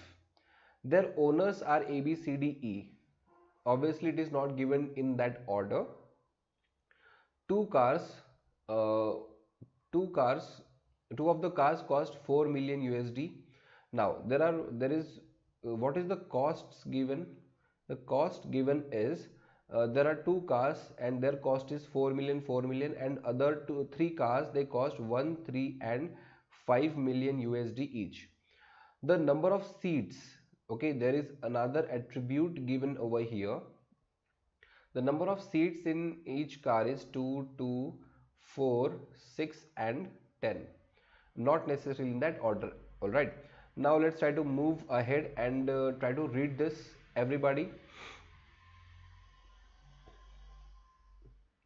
Their owners are A, B, C, D, E. Obviously it is not given in that order. Two of the cars cost 4 million USD. Now there is what is the costs given? The cost given is there are 2 cars and their cost is 4 million, and other 3 cars, they cost 1, 3 and 5 million USD each. The number of seats, okay, there is another attribute given over here. The number of seats in each car is 2, 2, 4, 6 and 10. Not necessarily in that order. Alright. Now let's try to move ahead and try to read this, everybody.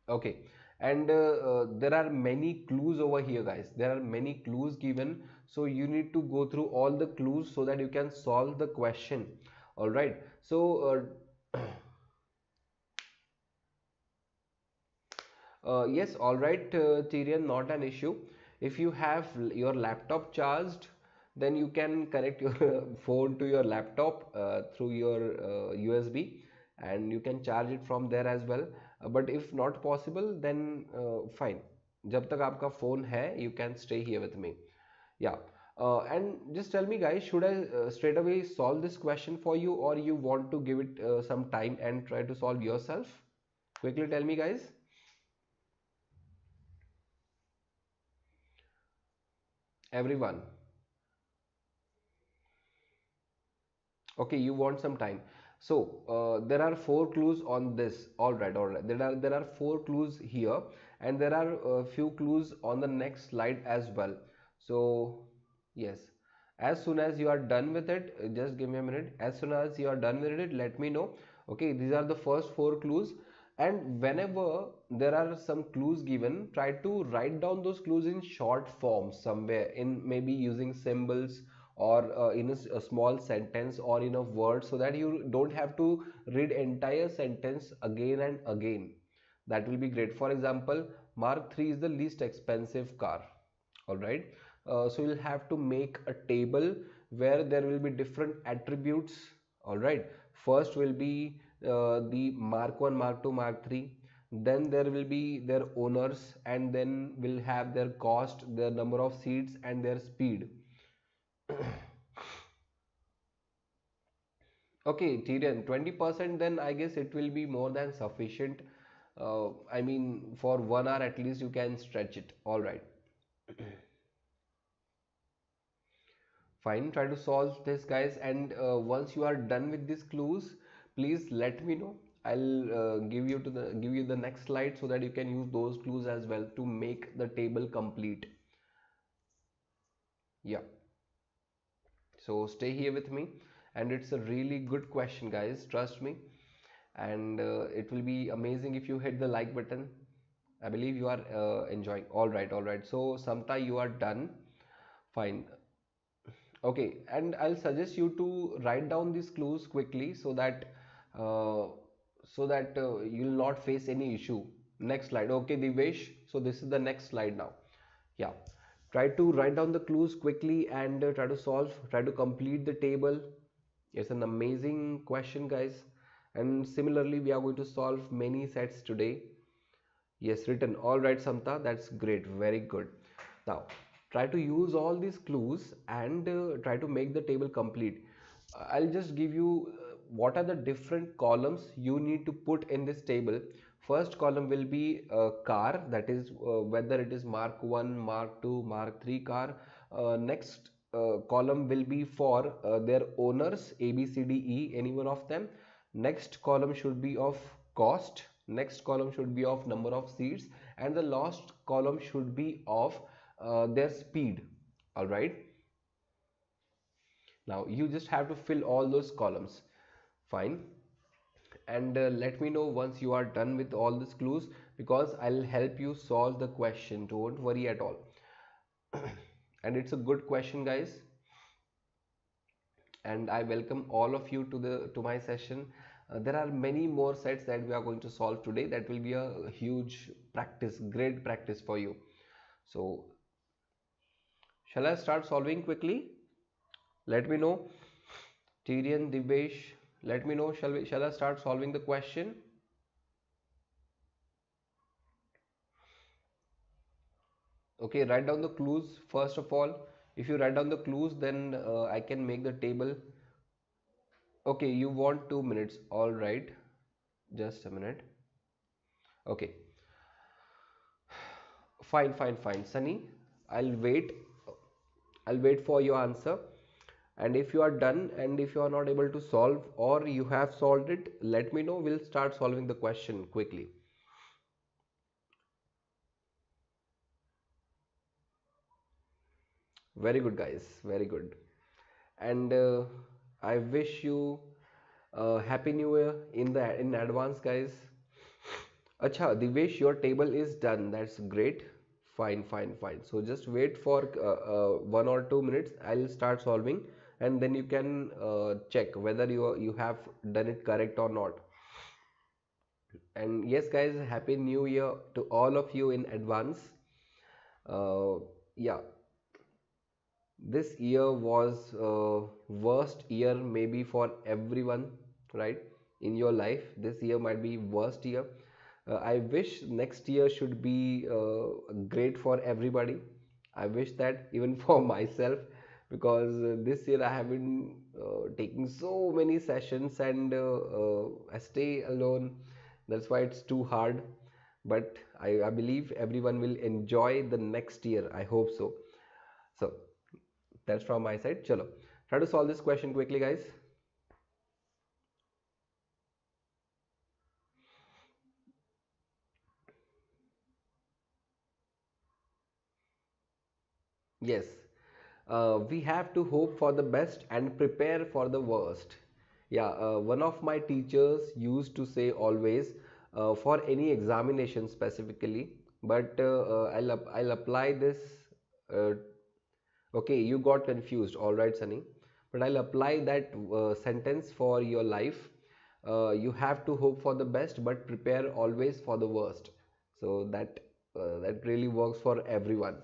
Okay. And there are many clues over here guys. There are many clues given. So you need to go through all the clues so that you can solve the question. Alright. So yes, all right, Tyrion, not an issue. If you have your laptop charged, then you can connect your phone to your laptop through your USB, and you can charge it from there as well. But if not possible, then fine. जब तक आपका phone है, you can stay here with me. Yeah. And just tell me guys, should I straight away solve this question for you, or you want to give it some time and try to solve yourself? Quickly tell me guys. Everyone. Okay, you want some time. So there are 4 clues on this. All right. There are 4 clues here, and there are a few clues on the next slide as well. So yes, as soon as you are done with it, just give me a minute. As soon as you are done with it, let me know. Okay, these are the first 4 clues. And whenever there are some clues given, try to write down those clues in short form somewhere, in maybe using symbols, or in a small sentence, or in a word, so that you don't have to read entire sentence again and again. That will be great. For example, Mark 3 is the least expensive car. All right. So you'll have to make a table where there will be different attributes. All right. First will be the Mark 1, Mark 2, Mark 3. then there will be their owners, and then will have their cost, their number of seats, and their speed. Okay, Tyrion, 20%, then I guess it will be more than sufficient. I mean, for 1 hour at least you can stretch it. All right. Fine, try to solve this, guys. And once you are done with these clues, please let me know. I'll give you the next slide so that you can use those clues as well to make the table complete. Yeah. So stay here with me, and it's a really good question, guys. Trust me, and it will be amazing if you hit the like button. I believe you are enjoying. All right, all right. So Samta, you are done. Fine. Okay, and I'll suggest you to write down these clues quickly uh, you'll not face any issue. Next slide. Okay, Divesh. So this is the next slide now. Yeah. Try to write down the clues quickly and try to complete the table. It's an amazing question, guys. And similarly, we are going to solve many sets today. Yes, written. All right, Samta. That's great. Very good. Now, try to use all these clues and try to make the table complete. I'll just give you what are the different columns you need to put in this table. First column will be car, that is whether it is Mark 1, Mark 2, Mark 3 car. Next column will be for their owners, A, B, C, D, E, any one of them. Next column should be of cost. Next column should be of number of seats, and the last column should be of their speed. All right. Now you just have to fill all those columns. Fine. And let me know once you are done with all these clues, because I'll help you solve the question. Don't worry at all. And it's a good question, guys. And I welcome all of you to my session. There are many more sets that we are going to solve today. That will be a huge practice, great practice for you. So shall I start solving quickly? Let me know. Tyrion, Divesh, let me know. Shall I start solving the question? Okay, write down the clues first of all. If you write down the clues, then I can make the table. Okay, you want 2 minutes. All right, just a minute. Okay, fine, fine, fine. Sunny, I'll wait. I'll wait for your answer. And if you are done and if you are not able to solve or you have solved it, let me know. We'll start solving the question quickly. Very good, guys. Very good. And I wish you happy new year in advance, guys. Acha, Divesh, your table is done. That's great. Fine, fine, fine. So just wait for 1 or 2 minutes. I'll start solving, and then you can check whether you have done it correct or not. And yes, guys, happy new year to all of you in advance. Yeah, this year was worst year maybe for everyone, right? In your life, this year might be worst year. I wish next year should be great for everybody. I wish that even for myself, because this year I have been taking so many sessions, and I stay alone. That's why it's too hard. But I believe everyone will enjoy the next year. I hope so. So that's from my side. Chalo, try to solve this question quickly, guys. Yes, we have to hope for the best and prepare for the worst. Yeah, one of my teachers used to say always, for any examination specifically, but I'll apply this. Uh, okay, you got confused. All right, Sunny, but I'll apply that sentence for your life. You have to hope for the best, but prepare always for the worst. So that really works for everyone.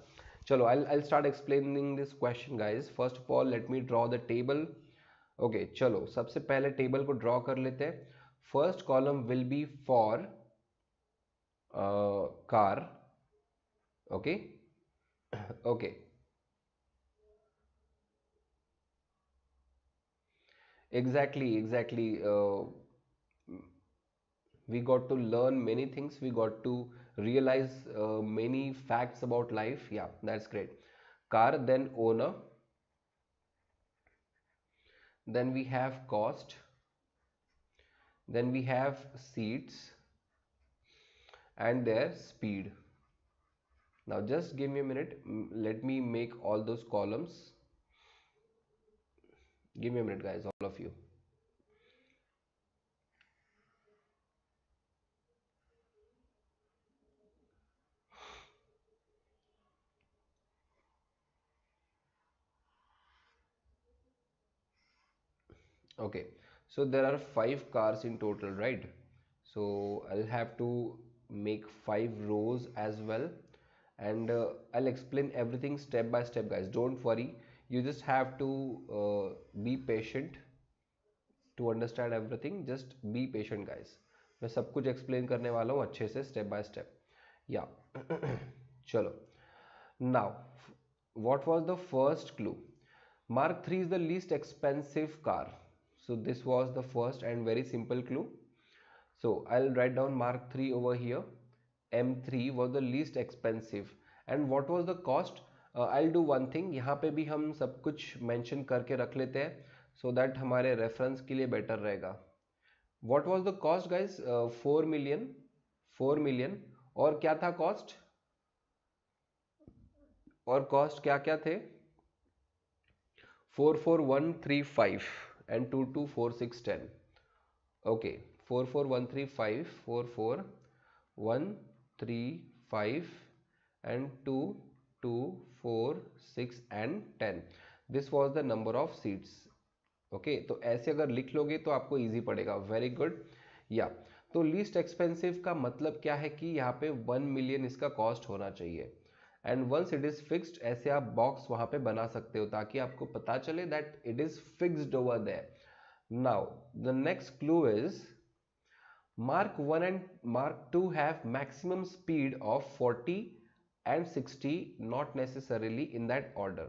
Chalo, I'll start explaining this question, guys. First of all, let me draw the table. Okay, चलो सबसे पहले table को draw कर लेते हैं. First column will be for car. Okay. Okay, exactly. We got to learn many things, we got to realize many facts about life. Yeah, that's great. Car, then owner, then we have cost, then we have seats and their speed. Now just give me a minute. Let me make all those columns. Give me a minute, guys, all of you. Okay, so there are 5 cars in total, right? So I'll have to make 5 rows as well, and I'll explain everything step by step, guys. Don't worry, you just have to be patient to understand everything. Just be patient, guys. मैं सब कुछ explain करने वाला हूँ अच्छे से, step by step. Yeah. चलो. Now, what was the first clue? Mark 3 is the least expensive car. So this was the first and very simple clue. So I'll write down Mark 3 over here. M3 was the least expensive. And what was the cost? I'll do one thing. यहाँ पे भी हम सब कुछ mention करके रख लेते हैं, so that हमारे reference के लिए better रहेगा. What was the cost, guys? 4 million. 4 million. और क्या था cost? और cost क्या क्या थे? 44135 and 224610. Okay, 44135, 44135 and 2246 and 10. This was the number of seats. Okay, तो ऐसे अगर लिख लोगे तो आपको इजी पड़ेगा. Very good. या तो लीस्ट एक्सपेंसिव का मतलब क्या है कि यहाँ पे 1 मिलियन इसका कॉस्ट होना चाहिए. And once it is fixed, ऐसे आप बॉक्स वहां पे बना सकते हो ताकि आपको पता चले that it is fixed over there. Now the next clue is Mark 1 and Mark 2 have maximum speed of 40 and 60, not necessarily in that order.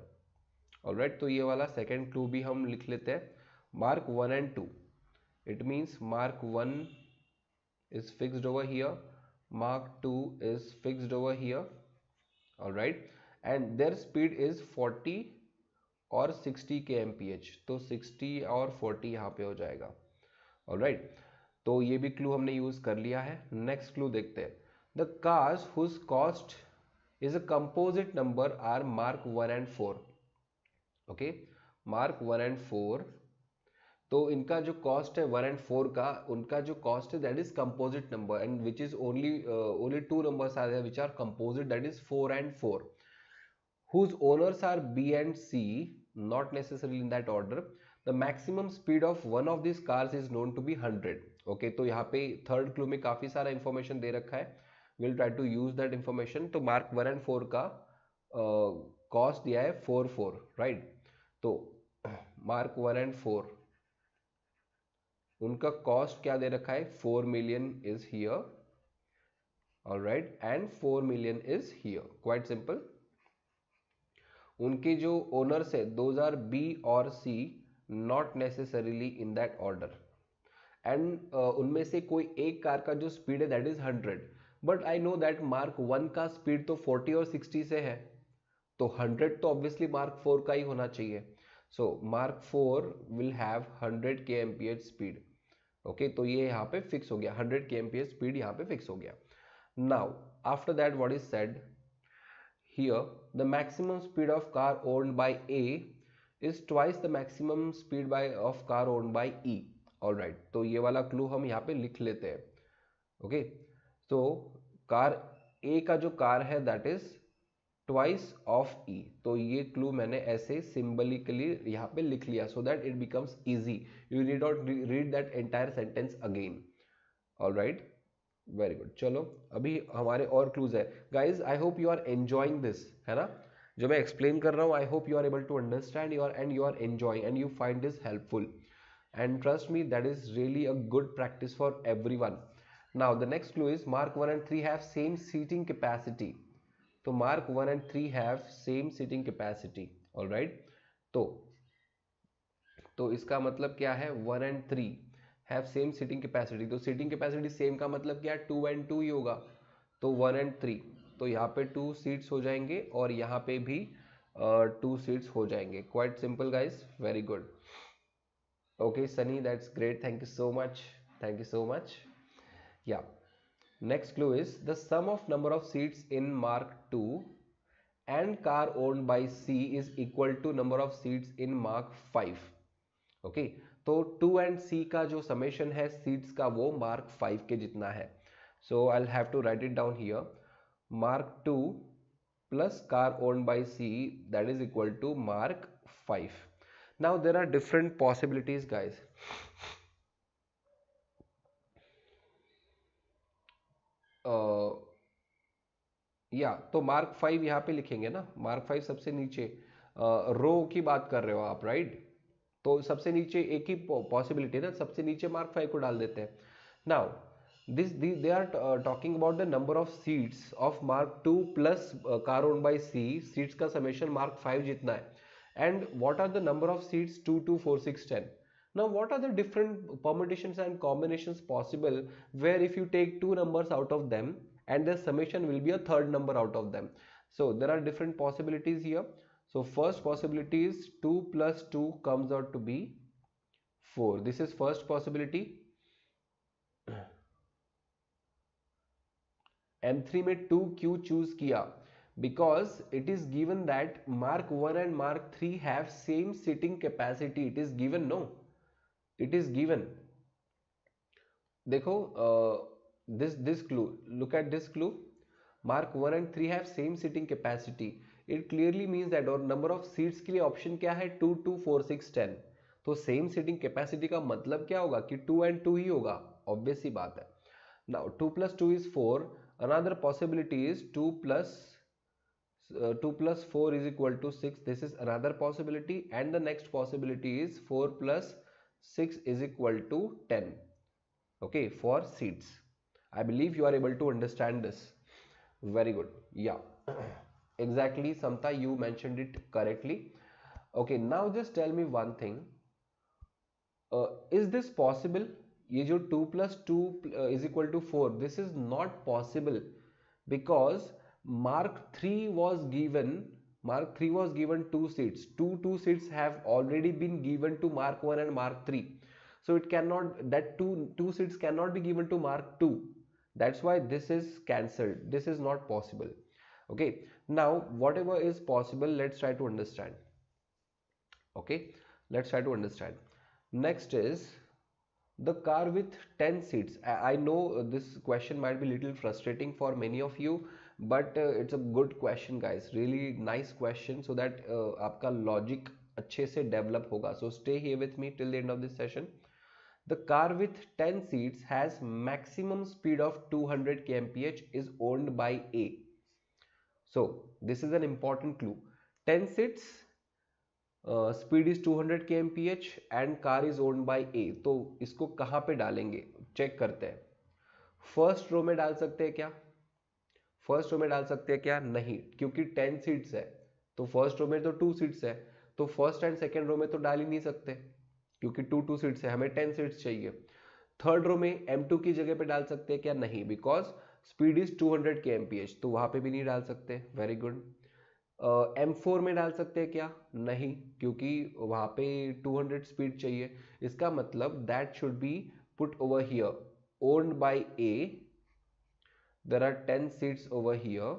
Alright, तो ये वाला second clue भी हम लिख लेते हैं. Mark 1 and 2. It means Mark 1 is fixed over here. Mark 2 is fixed over here. Alright, and their speed is 40 और 60 kmph. तो 60 और 40 यहाँ पे हो जाएगा. Alright, तो ये भी क्लू हमने यूज कर लिया है. नेक्स्ट क्लू देखते हैं. The cars whose cost is a composite number are mark 1 and 4. Okay, mark 1 and 4. तो इनका जो कॉस्ट है 1 and 4 का, उनका जो कॉस्ट है that is composite number, and which is only 2 numbers are there which are composite, that is 4 and 4. whose owners are B and C, not necessarily in that order. The maximum speed of one of these cars is known to be 100. Okay, तो यहाँ पे third clue में काफी सारा information दे रखा है. Will try to use that information. तो मार्क 1 and 4 का कॉस्ट दिया है 44, राइट? तो मार्क 1 and 4 उनका कॉस्ट क्या दे रखा है? 4 million is here, alright, and 4 million is here. Quite simple. उनके जो ओनर्स है दोज आर बी और C, not necessarily in that order. And उनमें से कोई एक कार का जो स्पीड है that is 100. But I know that mark 1 का स्पीड तो 40 और 60 से है, तो 100 तो ऑब्वियसली मार्क 4 का ही होना चाहिए. So mark 4 will have 100 kmph speed. Okay, तो ये यहाँ पे फिक्स हो गया. 100 kmph स्पीड यहाँ पे फिक्स हो गया. Now after that what is said here, the maximum speed of car owned by A is twice the maximum speed of car owned by E. Alright, तो ये वाला क्लू हम यहाँ पे लिख लेते हैं. ओके, तो कार A का जो कार है that is twice of E. तो ये क्लू मैंने ऐसे सिंबलिकली यहाँ पे लिख लिया so that it becomes easy. You need not read that entire sentence again. Alright, very good. चलो अभी हमारे और क्लूज है. Guys I hope you are enjoying this, है ना? जो मैं एक्सप्लेन कर रहा हूँ, I hope you are able to understand and you are enjoying and you find this helpful. And trust me, that is really a good practice for everyone. Now the next clue is mark 1 and 3 have same seating capacity. तो mark 1 and 3 have same seating capacity. All right. तो इसका मतलब क्या है, 1 and 3 have same seating capacity. तो seating capacity same का मतलब क्या है, 2 and 2 ही होगा. तो 1 and 3, तो यहाँ पे 2 सीट्स हो जाएंगे और यहाँ पे भी 2 सीट्स हो जाएंगे. Quite simple guys, very good. Okay Sunny, that's great, thank you so much, thank you so much. Yeah next clue is the sum of number of seats in mark 2 and car owned by C is equal to number of seats in mark 5. Okay तो 2 and C का जो summation है seats का वो mark 5 के जितना है. So I have to write it down here. Mark 2 plus car owned by C that is equal to mark 5. Now there are different possibilities guys. या तो मार्क 5 यहाँ पे लिखेंगे ना, मार्क 5 सबसे नीचे रो की बात कर रहे हो आप, राइट. तो सबसे नीचे एक ही पॉसिबिलिटी है ना, सबसे नीचे मार्क 5 को डाल देते हैं. Now this they are talking about the number of seats of mark 2 plus car owned by C. Seats का समेशन मार्क 5 जितना है. And what are the number of seats 2, 2, 4, 6, 10. Now what are the different permutations and combinations possible where if you take two numbers out of them and the summation will be a third number out of them. So there are different possibilities here. So first possibility is 2 plus 2 comes out to be 4. This is first possibility. M3 में 2 क्यों choose किया? Because it is given that mark 1 and mark 3 have same sitting capacity. It is given, no? It is given. देखो this clue, look at this clue. Mark 1 and 3 have same sitting capacity. It clearly means that और number of seats के लिए option क्या है, 2, 2, 4, 6, 10. तो same sitting capacity का मतलब क्या होगा कि 2 and 2 ही होगा, obvious सी बात है. Now 2 plus 2 is 4. Another possibility is 2 plus 4 is equal to 6. This is another possibility. And the next possibility is 4 plus 6 is equal to 10. Okay, for seats. I believe you are able to understand this. Very good. Yeah, exactly, Samta, you mentioned it correctly. Okay, now just tell me one thing. Is this possible? ये जो 2 plus 2 is equal to 4, this is not possible because mark 3 was given 2 seats. Two seats have already been given to mark 1 and mark 3. So it cannot, that two seats cannot be given to mark 2. That's why this is cancelled. This is not possible. Okay, now whatever is possible, let's try to understand. Okay, let's try to understand. Next is the car with 10 seats. I know this question might be little frustrating for many of you, but it's a good question guys, really nice question, so that आपका logic अच्छे से develop होगा. So stay here with me till the end of this session. The car with 10 seats has maximum speed of 200 kmph is owned by A. So this is an important clue. 10 seats, speed is 200 kmph and car is owned by A. तो इसको कहाँ पे डालेंगे, check करते हैं. First row में डाल सकते हैं क्या? फर्स्ट रो में डाल सकते हैं क्या? नहीं, क्योंकि 10 सीट्स है. तो फर्स्ट रो में तो 2 सीट्स है, तो फर्स्ट एंड सेकेंड रो में तो डाल ही नहीं सकते क्योंकि 2 सीट्स है, हमें 10 सीट्स चाहिए. थर्ड रो में M2 की जगह पे डाल सकते हैं क्या? नहीं, बिकॉज स्पीड इज 200 kmph, तो वहां पे भी नहीं डाल सकते. Very good. M4 में डाल सकते हैं क्या? नहीं, क्योंकि वहां पे 200 स्पीड चाहिए. इसका मतलब that should be put over here, owned by A. There are 10 seats over here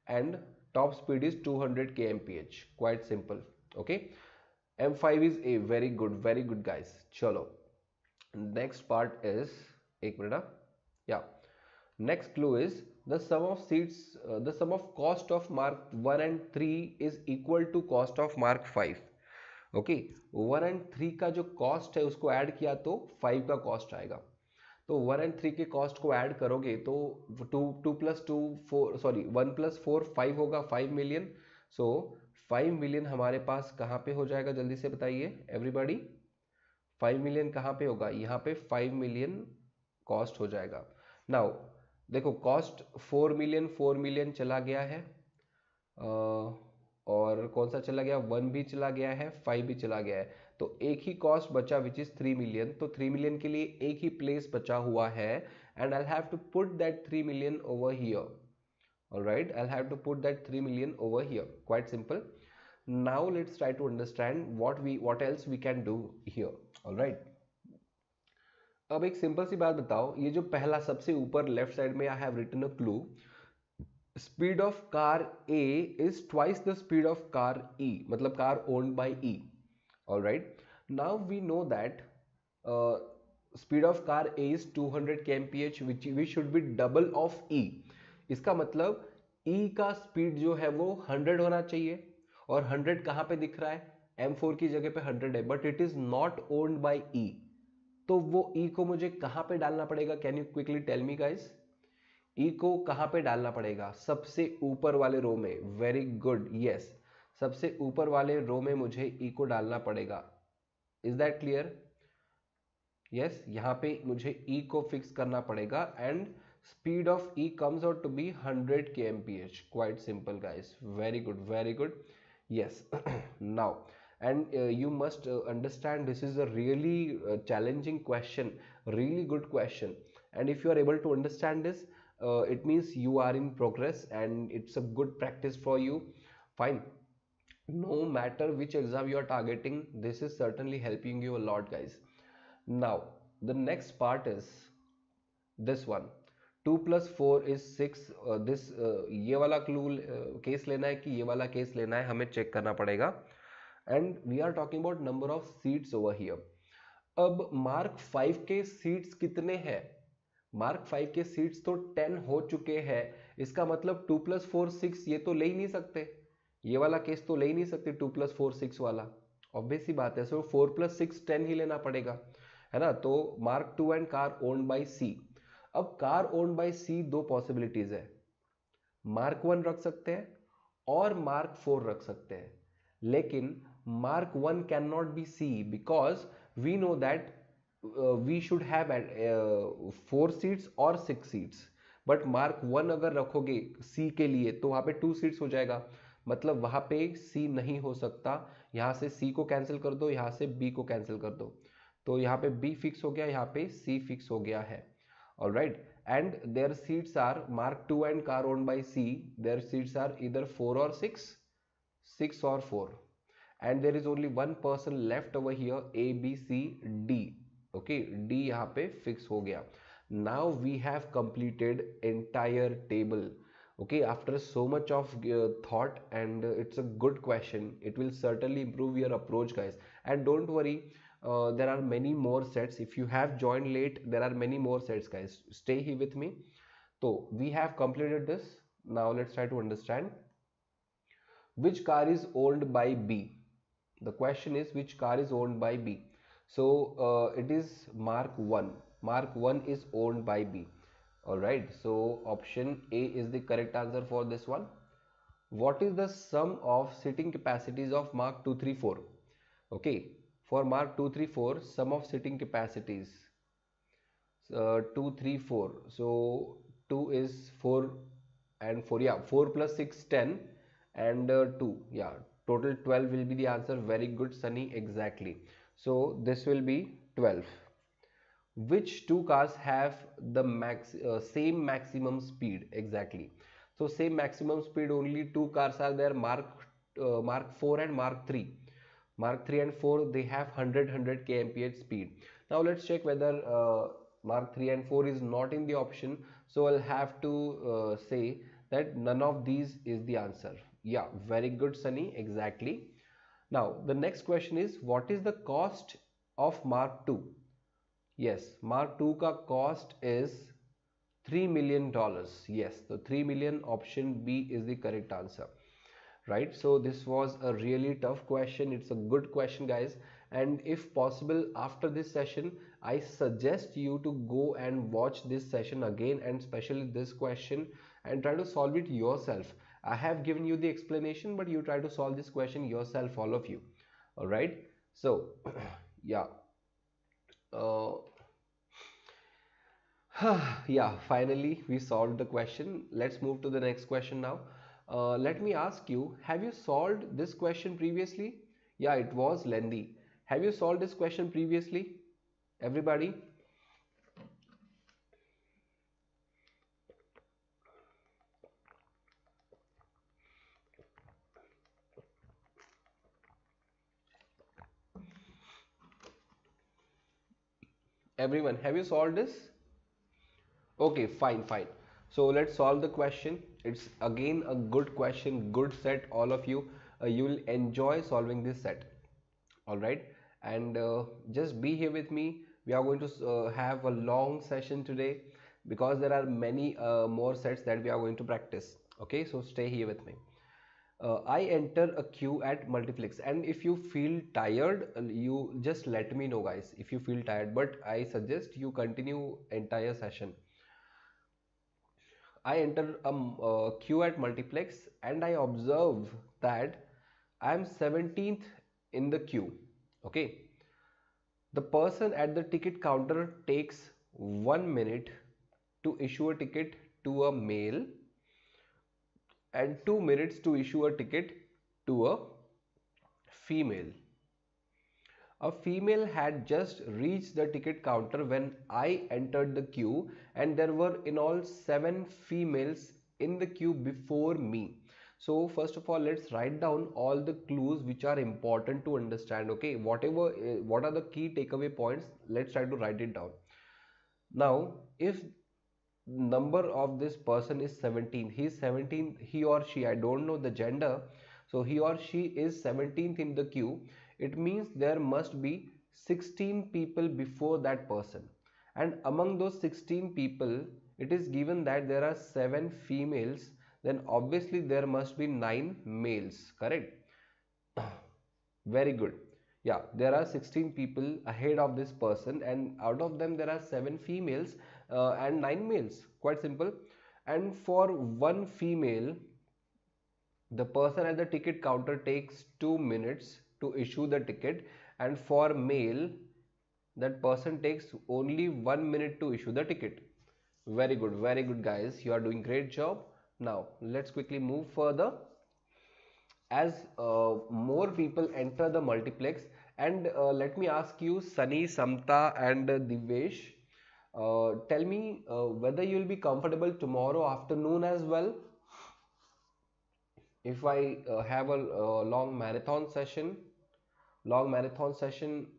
and top speed is 200 kmph. Quite simple. Okay, M5 is A. Very good guys. Chalo, next part is एक minute. Yeah, next clue is the sum of seats, the sum of cost of mark 1 and 3 is equal to cost of mark 5. Okay, 1 and 3 का जो cost है उसको add किया तो 5 का cost आएगा. तो 1 and 3 के कॉस्ट को ऐड करोगे तो 2 plus 2 4, सॉरी 1 plus 4 5 होगा, 5 मिलियन. सो 5 मिलियन हमारे पास कहाँ पे हो जाएगा, जल्दी से बताइए एवरीबॉडी. 5 मिलियन कहाँ पे होगा? यहाँ पे 5 मिलियन कॉस्ट हो जाएगा. नाउ देखो कॉस्ट 4 मिलियन चला गया है, और कौन सा चला गया, 1 भी चला गया है, 5 भी चला गया है, तो एक ही कॉस्ट बचा विच इज 3 मिलियन। तो 3 मिलियन के लिए एक ही प्लेस बचा हुआ है and I have to put that 3 million over here. Alright, I'll have to put that 3 million over here. Quite simple. Now let's try to understand what else we can do here. Alright. अब एक simple सी बात बताओ, ये जो पहला सबसे ऊपर left side में I have written a clue, speed of car A is twice the speed of car E, मतलब car owned by E. Alright. Now we know that speed of car A is 200 kmph, which should be double of E. इसका मतलब E का speed जो है वो 100 होना चाहिए, और 100 कहाँ पे दिख रहा है, M4 की जगह पे 100 है, but it is not owned by E। तो वो E को मुझे कहाँ पे डालना पड़ेगा, can you quickly tell me guys? E को कहाँ पे डालना पड़ेगा? सबसे ऊपर वाले रो में। वेरी गुड, यस, सबसे ऊपर वाले रो में मुझे E को डालना पड़ेगा। Is that clear? यस, यहाँ पे मुझे E को फिक्स करना पड़ेगा and speed of E comes out to be 100 kmph. Quite simple guys, very good, very good. Yes. Now and you must understand this is a really challenging question, really good question, and if you are able to understand this, it means you are in progress and it's a good practice for you. Fine, no matter which exam you are targeting, this is certainly helping you a lot guys. Now the next part is this one, 2 + 4 is 6. ये वाला clue case लेना है कि ये वाला case लेना है, हमें चेक करना पड़ेगा। And we are talking about number of seats over here. अब मार्क 5 के सीट्स कितने हैं? मार्क 5 के सीट्स तो 10 हो चुके हैं, इसका मतलब 2 + 4 6, ये तो ले ही नहीं सकते, ये वाला केस तो ले ही नहीं सकते 2 + 4 6 वाला, ऑब्वियस सी बात है। सो 4 + 6 10 ही लेना पड़ेगा, है ना। तो mark 2 and car owned by C. अब कार ओन्ड बाय सी दो पॉसिबिलिटीज है, मार्क 1 रख सकते हैं और मार्क 4 रख सकते हैं, लेकिन mark 1 can not be C because we know that we should have 4 seats और 6 सीट्स, बट मार्क 1 अगर रखोगे सी के लिए तो वहां पे 2 सीट्स हो जाएगा, मतलब वहां पे सी नहीं हो सकता। यहां से सी को कैंसिल कर दो, यहां से बी को कैंसिल कर दो, तो यहाँ पे बी फिक्स हो गया, यहाँ पे सी फिक्स हो गया है। Alright, and their seats are mark 2 and car owned by C, their seats are either 4 or 6, 6 or 4, and there is only one person left over here, A, B, C, D. Okay, D यहाँ पे fix हो गया। Now we have completed entire table. Okay, after so much of thought, and it's a good question, it will certainly improve your approach guys, and don't worry, there are many more sets. If you have joined late, there are many more sets guys, stay here with me. So we have completed this. Now let's try to understand which car is owned by B. The question is which car is owned by B. So it is mark 1. Mark 1 is owned by B. All right, so option A is the correct answer for this one. What is the sum of sitting capacities of mark 2 3 4? Okay, for mark 2 3 4, sum of sitting capacities 2 3 4, so 2 is 4 and 4, yeah, 4 + 6 10 and 2, yeah, total 12 will be the answer. Very good Sunny, exactly. So this will be 12. Which two cars have the same maximum speed? Exactly, so same maximum speed, only two cars are there, mark 4 and mark 3. Mark 3 and 4, they have 100 kmph speed. Now let's check whether mark 3 and 4 is not in the option, so I'll have to say that none of these is the answer. Yeah, very good Sunny, exactly. Now the next question is, what is the cost of mark 2? Yes, mark 2 ka cost is $3 million. Yes, so 3 million, option B is the correct answer. Right, so this was a really tough question. It's a good question guys, and if possible after this session I suggest you to go and watch this session again, and especially this question, and try to solve it yourself. I have given you the explanation, but you try to solve this question yourself, all of you. All right, so yeah, Yeah, finally we solved the question. Let's move to the next question now. Let me ask you, have you solved this question previously? Yeah, it was lengthy. Have you solved this question previously? Everybody? Everyone, have you solved this? Okay, fine, fine. So let's solve the question. It's again a good question, good set, all of you. You will enjoy solving this set. All right, and just be here with me. We are going to have a long session today because there are many more sets that we are going to practice. Okay, so stay here with me. I enter a queue at multiplex, and if you feel tired, you just let me know, guys, if you feel tired, but I suggest you continue entire session. I enter a queue at multiplex and I observe that I am 17th in the queue. Okay, the person at the ticket counter takes 1 minute to issue a ticket to a male and 2 minutes to issue a ticket to a female. A female had just reached the ticket counter when I entered the queue, and there were in all 7 females in the queue before me. So first of all, let's write down all the clues which are important to understand. Okay, what are the key takeaway points? Let's try to write it down. Now, if number of this person is 17, he is 17, he or she, I don't know the gender, so he or she is 17th in the queue. It means there must be 16 people before that person, and among those 16 people it is given that there are 7 females, then obviously there must be 9 males, correct? Very good. Yeah, there are 16 people ahead of this person, and out of them there are 7 females and 9 males. Quite simple. And for one female, the person at the ticket counter takes 2 minutes to issue the ticket, and for male, that person takes only 1 minute to issue the ticket. Very good, guys. You are doing great job. Now let's quickly move further. As more people enter the multiplex, and let me ask you, Sunny, Samta and Divesh, tell me whether you will be comfortable tomorrow afternoon as well if I have a long marathon session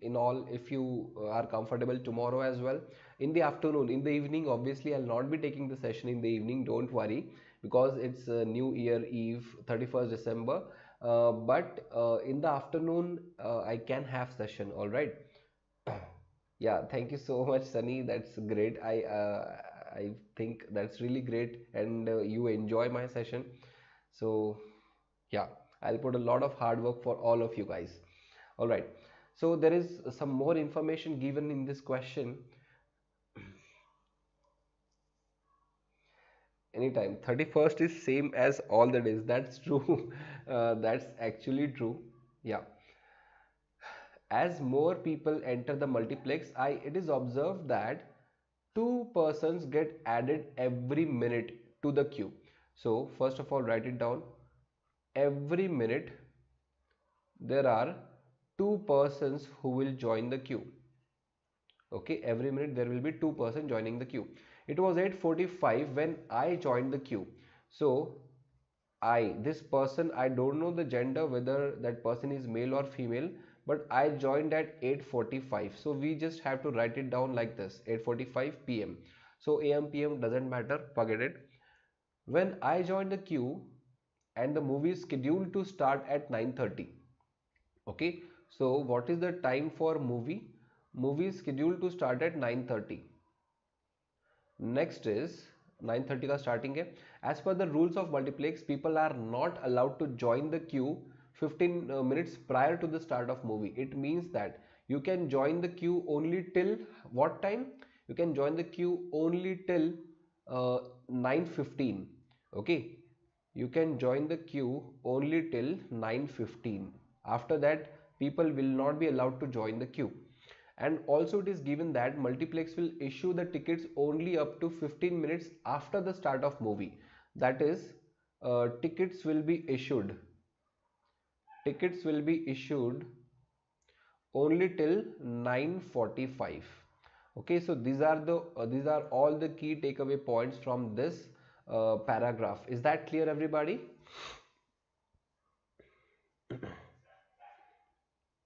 in all, if you are comfortable tomorrow as well in the afternoon. In the evening, obviously I'll not be taking the session in the evening, don't worry, because it's New Year Eve, 31st December, but in the afternoon I can have session. All right. Yeah, thank you so much, Sunny. That's great. I think that's really great, and you enjoy my session. So yeah, I'll put a lot of hard work for all of you guys. All right. So there is some more information given in this question. Anytime 31st is same as all the days. That's true. That's actually true. Yeah. As more people enter the multiplex, it is observed that 2 persons get added every minute to the queue. So first of all, write it down. Every minute there are 2 persons who will join the queue. Okay, every minute there will be 2 persons joining the queue. It was 8:45 when I joined the queue. So this person, I don't know the gender, whether that person is male or female, but I joined at 8:45. So we just have to write it down like this: 8:45 p.m. So AM PM doesn't matter, forget it. When I joined the queue and the movie is scheduled to start at 9:30. Okay, so what is the time for movie? Movie is scheduled to start at 9:30. Next is 9:30 का starting है. As per the rules of multiplex, people are not allowed to join the queue 15 minutes prior to the start of movie. It means that you can join the queue only till what time? You can join the queue only till 9:15. Okay, you can join the queue only till 9:15. After that, people will not be allowed to join the queue. And also it is given that multiplex will issue the tickets only up to 15 minutes after the start of movie. That is, tickets will be issued only till 9:45. Okay, so these are all the key takeaway points from this paragraph. Is that clear, everybody?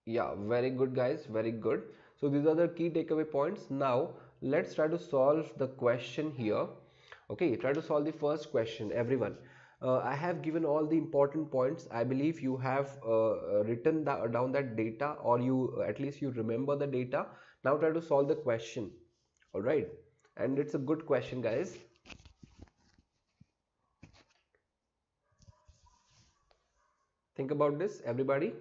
Yeah, very good guys, very good. So these are the key takeaway points. Now let's try to solve the question here. Okay, try to solve the first question, everyone. I have given all the important points. I believe you have written down that data, or you at least you remember the data. Now try to solve the question. All right, and it's a good question, guys. Think about this, everybody.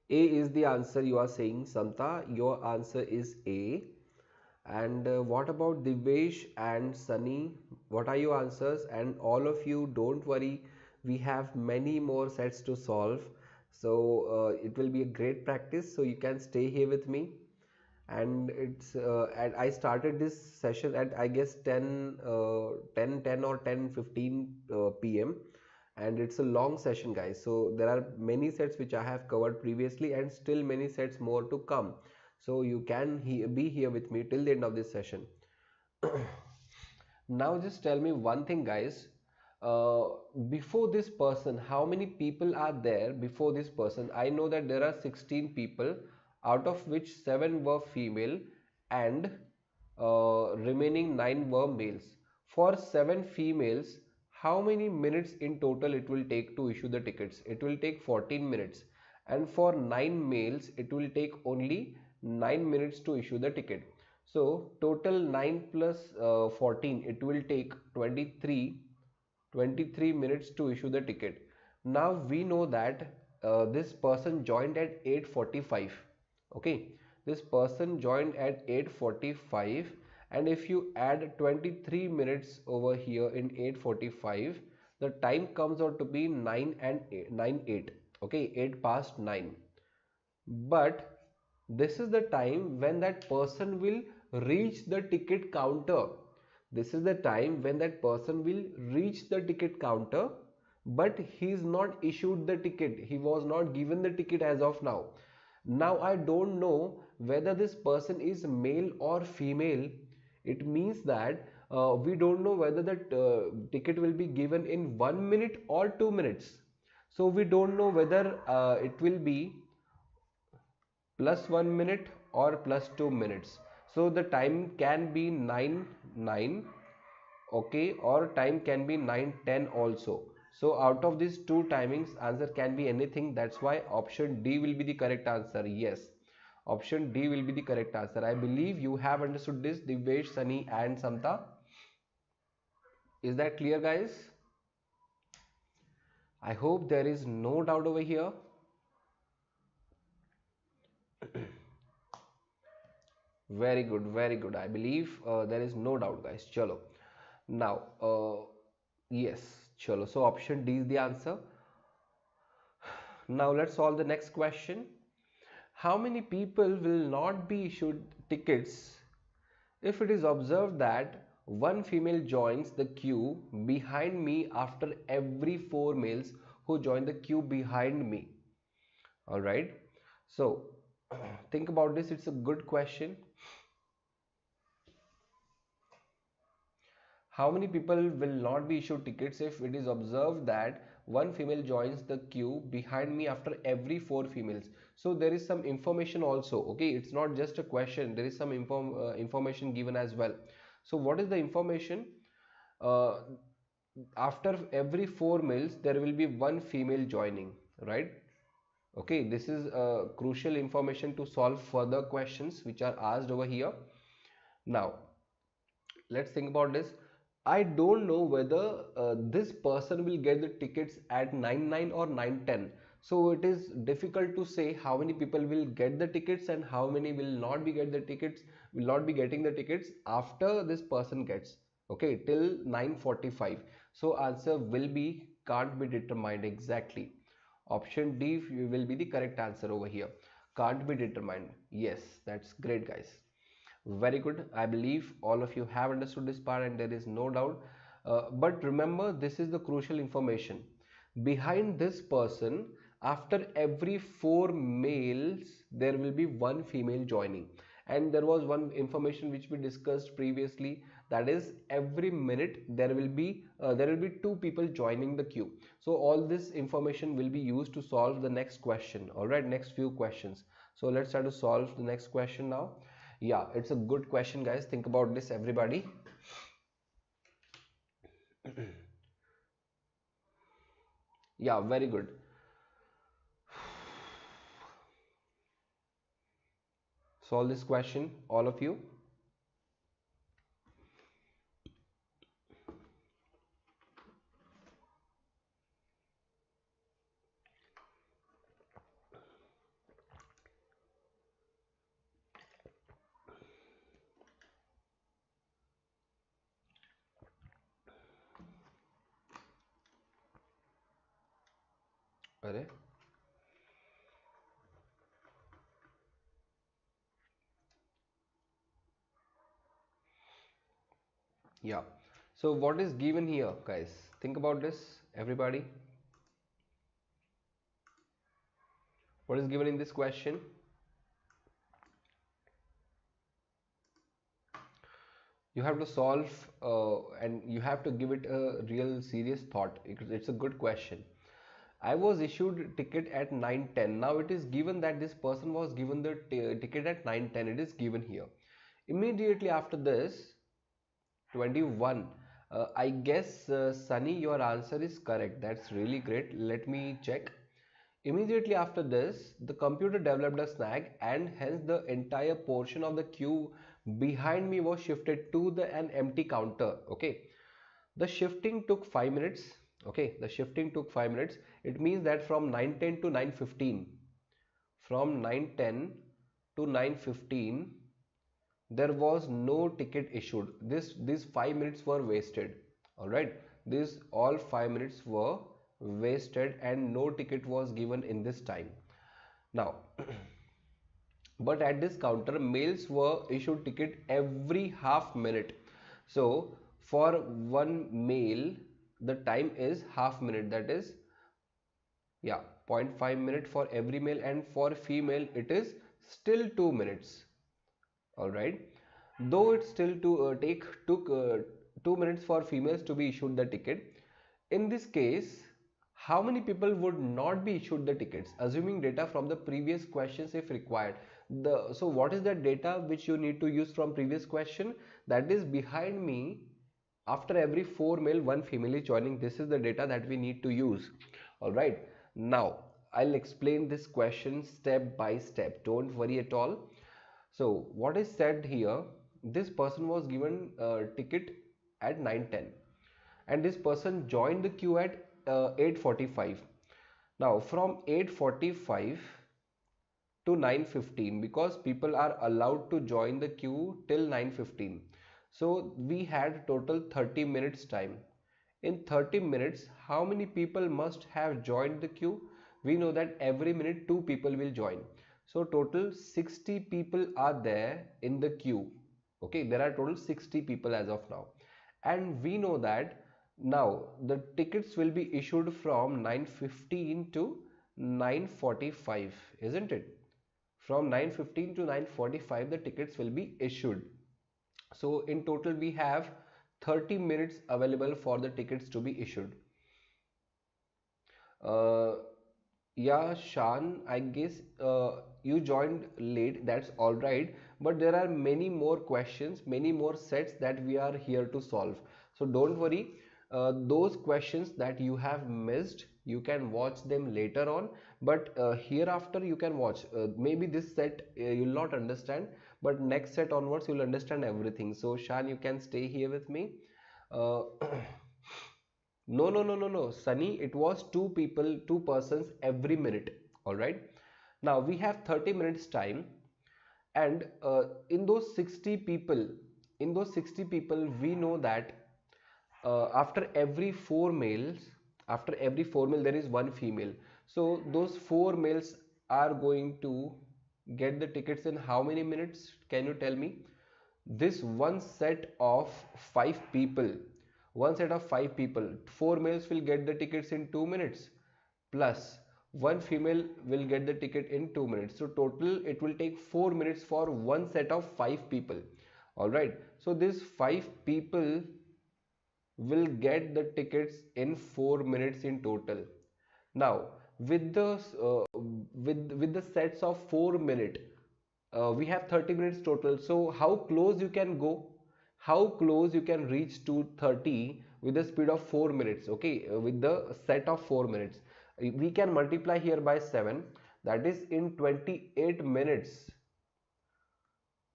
A is the answer, you are saying, Samta. Your answer is A. And what about Divesh and Sunny? What are your answers? And all of you, don't worry, we have many more sets to solve. So it will be a great practice. So you can stay here with me. And and I started this session at, I guess, 10 or 10:15 p.m. And it's a long session, guys. So there are many sets which I have covered previously, and still many sets more to come. So you can be here with me till the end of this session. Now just tell me one thing, guys. uh, Before this person, how many people are there before this person? I know that there are 16 people, out of which 7 were female, and remaining 9 were males. For 7 females, how many minutes in total it will take to issue the tickets? It will take 14 minutes. And for 9 males, it will take only 9 minutes to issue the ticket. So total 9 plus 14, it will take 23 minutes to issue the ticket. Now we know that this person joined at 8:45. Okay, this person joined at 8:45, and if you add 23 minutes over here in 8:45, the time comes out to be 9 and 8, 9 8. Okay, 8 past 9. But this is the time when that person will reach the ticket counter. This is the time when that person will reach the ticket counter, but he is not issued the ticket. He was not given the ticket as of now. Now I don't know whether this person is male or female. It means that we don't know whether the ticket will be given in 1 minute or 2 minutes. So we don't know whether it will be plus 1 minute or plus 2 minutes. So the time can be 9:09, okay, or time can be 9:10 also. So out of these two timings, answer can be anything. That's why option D will be the correct answer. Yes, option D will be the correct answer. I believe you have understood this, Divyesh, Sunny and Samta. Is that clear, guys? I hope there is no doubt over here. Very good, very good. I believe there is no doubt, guys. Chalo. Now, yes, chalo. So option D is the answer. Now let's solve the next question. How many people will not be issued tickets if it is observed that one female joins the queue behind me after every 4 males who join the queue behind me? All right. So think about this. It's a good question. How many people will not be issued tickets if it is observed that one female joins the queue behind me after every 4 females? So there is some information also. Okay, it's not just a question. There is some information given as well. So what is the information? After every 4 males, there will be one female joining, right? Okay, this is crucial information to solve further questions which are asked over here. Now, let's think about this. I don't know whether this person will get the tickets at 9:09 or 9:10. So it is difficult to say how many people will get the tickets and how many will not be getting the tickets after this person gets. okay, till 9:45. So answer will be can't be determined. Exactly, option D will be the correct answer over here. Can't be determined. Yes, that's great, guys. Very good. I believe all of you have understood this part and there is no doubt. But remember, this is the crucial information. Behind this person, after every 4 males, there will be one female joining. And there was one information which we discussed previously, that is every minute there will be two people joining the queue. So all this information will be used to solve the next question. All right, next few questions. So let's try to solve the next question now. Yeah, it's a good question, guys. Think about this, everybody. Yeah, very good. Solve this question, all of you. Arey. Yeah. So what is given here, guys? Think about this, everybody. What is given in this question? You have to solve and you have to give it a real serious thought because it's a good question. I was issued ticket at 9:10. Now it is given that this person was given the ticket at 9:10. It is given here. Immediately after this, 21. I guess Sunny, your answer is correct. That's really great. Let me check. Immediately after this, the computer developed a snag and hence the entire portion of the queue behind me was shifted to an empty counter. Okay. The shifting took 5 minutes. Okay. The shifting took 5 minutes. It means that from 9:10 to 9:15, from 9:10 to 9:15, there was no ticket issued. These 5 minutes were wasted. All right, these all 5 minutes were wasted and no ticket was given in this time. Now but at this counter, males were issued ticket every half minute. So for one male the time is half minute, that is, yeah, 0.5 minute for every male, and for female it is still 2 minutes. All right, though it still took 2 minutes for females to be issued the ticket. In this case, how many people would not be issued the tickets, assuming data from the previous questions if required? So what is that data which you need to use from previous question? That is, behind me, after every 4 male, 1 female is joining. This is the data that we need to use. All right, now I'll explain this question step by step. Don't worry at all. So what is said here, this person was given a ticket at 9:10 and this person joined the queue at 8:45. Now from 8:45 to 9:15, because people are allowed to join the queue till 9:15. So we had total 30 minutes time. In 30 minutes, how many people must have joined the queue? We know that every minute 2 people will join. So total 60 people are there in the queue. Okay, there are total 60 people as of now. And we know that now the tickets will be issued from 9:15 to 9:45, isn't it? From 9:15 to 9:45 the tickets will be issued. So in total we have 30 minutes available for the tickets to be issued. Yeah, Shan, I guess you joined late, that's all right, but there are many more questions, many more sets that we are here to solve. So don't worry, those questions that you have missed, you can watch them later on, but hereafter you can watch. Maybe this set you'll not understand, but next set onwards you'll understand everything. So Shan, you can stay here with me. Uh, no, Sunny, it was 2 persons every minute. All right. Now we have 30 minutes time, and in those 60 people, in those 60 people, we know that after every four males, after every four male, there is one female. So those four males are going to get the tickets in how many minutes? Can you tell me? This one set of five people, four males will get the tickets in 2 minutes, plus one female will get the ticket in 2 minutes. So total it will take 4 minutes for one set of five people. All right. So these five people will get the tickets in 4 minutes in total. Now, with the with the sets of 4 minute, we have 30 minutes total. So how close you can go? How close you can reach to 30 with the speed of 4 minutes? Okay, with the set of 4 minutes, we can multiply here by 7. That is in 28 minutes.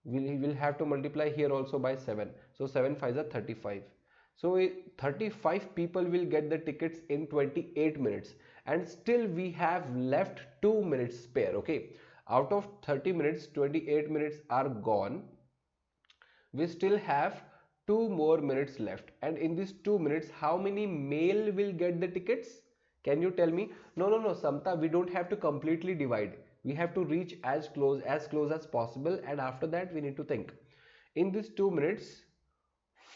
We will have to multiply here also by 7. So 7 5s are 35. So 35 people will get the tickets in 28 minutes, and still we have left 2 minutes spare. Okay, out of 30 minutes, 28 minutes are gone. We still have 2 more minutes left, and in these 2 minutes, how many male will get the tickets? Can you tell me? No, Samta, we don't have to completely divide. We have to reach as close as possible, and after that we need to think. In these 2 minutes,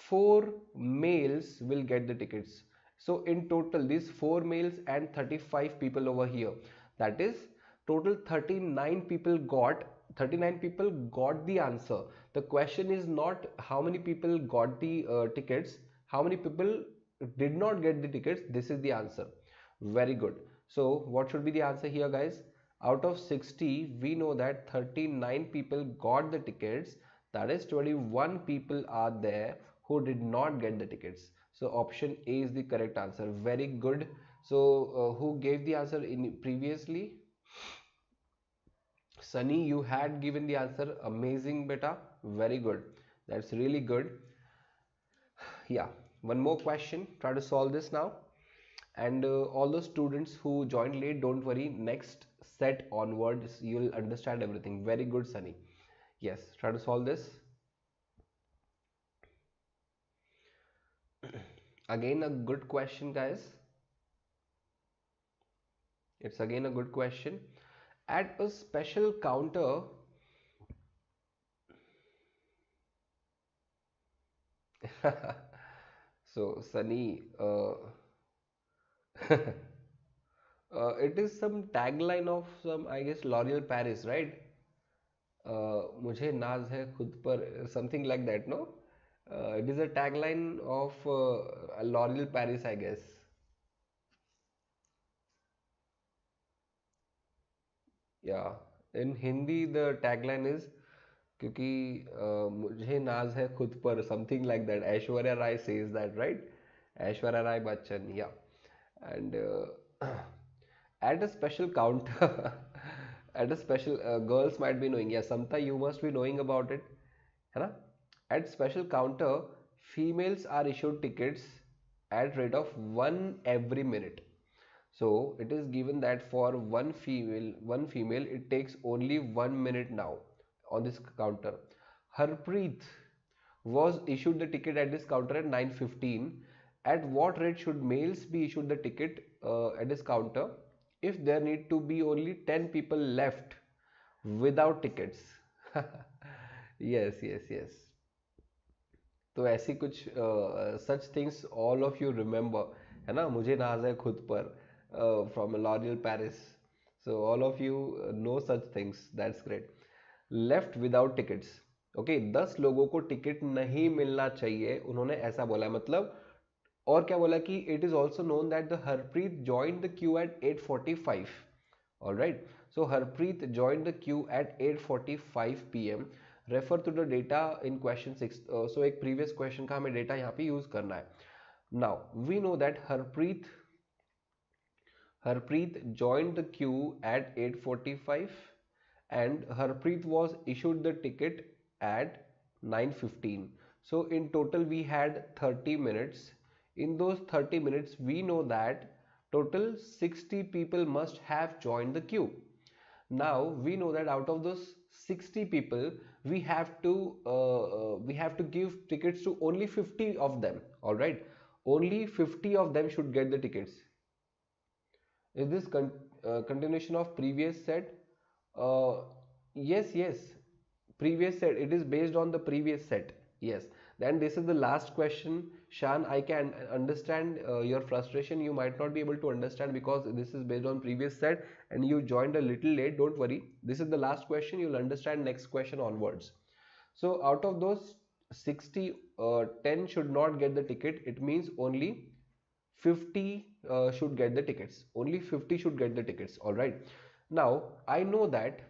4 males will get the tickets. So in total, these 4 males and 35 people over here, that is total 39 people got the answer. The question is not how many people got the tickets, how many people did not get the tickets. This is the answer. Very good. So what should be the answer here, guys? Out of 60, we know that 39 people got the tickets. That is 21 people are there who did not get the tickets. So option A is the correct answer. Very good. So who gave the answer in previously? Sunny, you had given the answer. Amazing, beta. Very good. That's really good. Yeah, one more question. Try to solve this now. And all those students who joined late, don't worry. Next set onwards, you'll understand everything. Very good, Sunny. Yes, try to solve this. Again, a good question, guys. It's again a good question. At a special counter, so Sunny, it is some tagline of some, I guess, L'Oreal Paris, right? मुझे नाज है खुद पर, something like that, no? It is a tagline of L'Oreal Paris, I guess. Yeah, in Hindi the tagline is क्योंकि मुझे नाज है खुद पर, something like that. Aishwarya Rai says that, right? Aishwarya Rai Bachchan, yeah. And at a special counter, at a special, girls might be knowing. Yeah, Samta, you must be knowing about it. है ना? At special counter, females are issued tickets at rate of 1 every minute. So it is given that for one female, it takes only 1 minute now on this counter. Harpreet was issued the ticket at this counter at 9:15. At what rate should males be issued the ticket at this counter if there need to be only 10 people left without tickets? Yes. तो ऐसी कुछ such things all of you remember, है ना? मुझे नाज है खुद पर, from L'Oreal Paris. So all of you know such things. That's great. Left without tickets. Okay, 10 लोगों को टिकट नहीं मिलना चाहिए, उन्होंने ऐसा बोला. मतलब और क्या बोला कि it is also known that the Harpreet joined the queue at 8:45. All right. So Harpreet joined the queue at 8:45 p.m. Refer to the data in question 6. So एक previous question का हमें data यहाँ पे use करना है. Now we know that Harpreet joined the queue at 8:45 and Harpreet was issued the ticket at 9:15. So in total we had 30 minutes. In those 30 minutes we know that total 60 people must have joined the queue. Now we know that out of those 60 people, we have to give tickets to only 50 of them. All right, only 50 of them should get the tickets. Is this continuation of previous set? Uh, yes, yes. Previous set. It is based on the previous set. Yes. Then this is the last question. Shan, I can understand your frustration. You might not be able to understand because this is based on previous set and you joined a little late. Don't worry. This is the last question. You'll understand next question onwards. So out of those 60, 10 should not get the ticket. It means only 50 should get the tickets. Only 50 should get the tickets. All right. Now I know that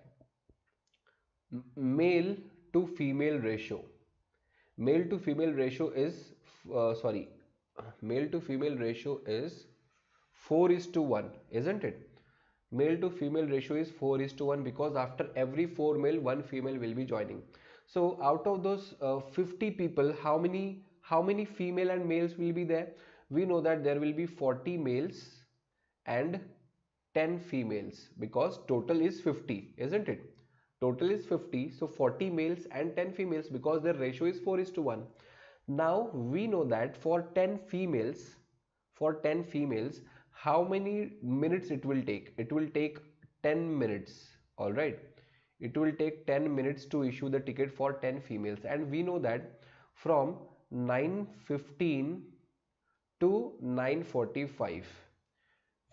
male to female ratio, male to female ratio is sorry, male to female ratio is 4 is to 1, isn't it? Male to female ratio is 4 is to 1 because after every 4 male, 1 female will be joining. So out of those 50 people, how many female and males will be there? We know that there will be 40 males and 10 females because total is 50, isn't it? Total is 50, so 40 males and 10 females because their ratio is 4 is to 1. Now we know that for 10 females, how many minutes it will take? It will take 10 minutes. All right, it will take 10 minutes to issue the ticket for 10 females, and we know that from 9:15 to 9:45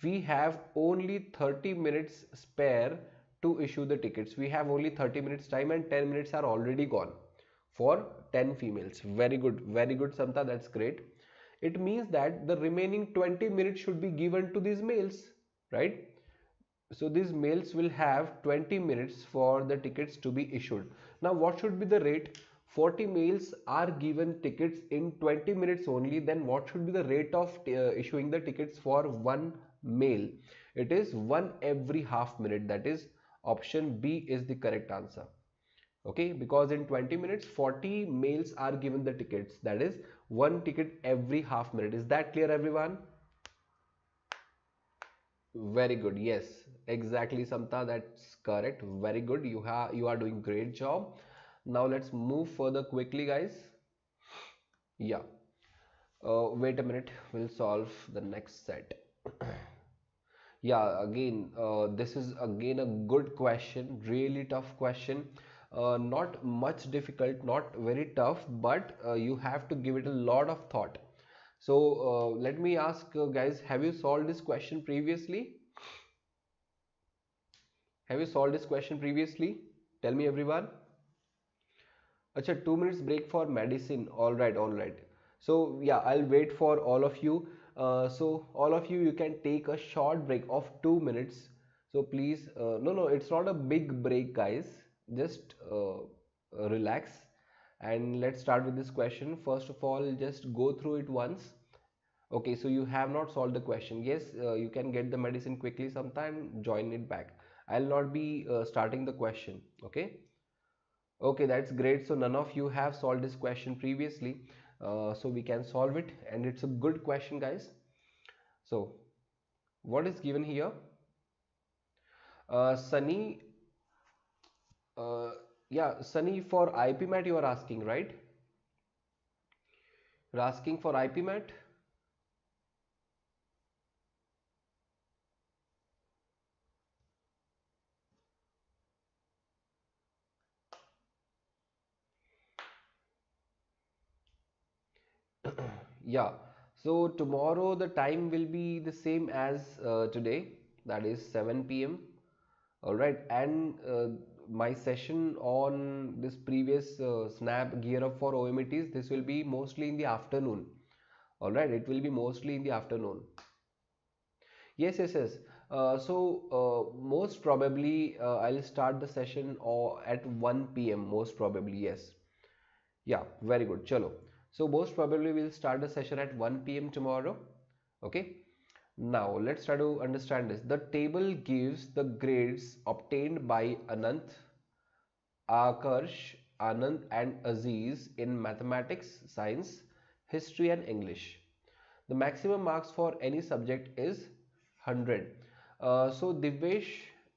we have only 30 minutes spare to issue the tickets. We have only 30 minutes time and 10 minutes are already gone for 10 females. Very good, Samta, that's great. It means that the remaining 20 minutes should be given to these males, right? So these males will have 20 minutes for the tickets to be issued. Now what should be the rate? 40 males are given tickets in 20 minutes only, then what should be the rate of issuing the tickets for one male? It is 1 every half minute. That is option B is the correct answer. Okay, because in 20 minutes 40 males are given the tickets, that is 1 ticket every half minute. Is that clear, everyone? Very good. Yes, exactly, Samta, that's correct. Very good. You are doing great job. Now let's move further quickly, guys. Yeah, wait a minute, we'll solve the next set. Yeah, again, this is again a good question, really tough question. Not much difficult, not very tough, but you have to give it a lot of thought. So let me ask guys, have you solved this question previously? Have you solved this question previously? Tell me, everyone. Acha, 2 minutes break for medicine. All right, all right. So yeah, I'll wait for all of you. So all of you, you can take a short break of 2 minutes. So please, no, it's not a big break, guys. Just relax and let's start with this question. First of all, just go through it once. Okay, so you have not solved the question. Yes, you can get the medicine quickly sometime, join it back. I'll not be starting the question. Okay. Okay, that's great. So none of you have solved this question previously. So we can solve it, and it's a good question, guys. So what is given here? Sunny, yeah, Sunny, for IPMAT you are asking, right? You're asking for IPMAT? Yeah, so tomorrow the time will be the same as today, that is 7 p.m. All right, and my session on this previous snap gear up for OMETs, this will be mostly in the afternoon. All right, it will be mostly in the afternoon. Yes, yes, yes. So most probably I'll start the session or at 1 p.m. most probably. Yes. Yeah, very good. Chalo. So most probably we'll start the session at 1 p.m. tomorrow. Okay. Now let's try to understand this. The table gives the grades obtained by Anant, Akash, Anand and Aziz in mathematics, science, history and English. The maximum marks for any subject is 100. So Divyesh,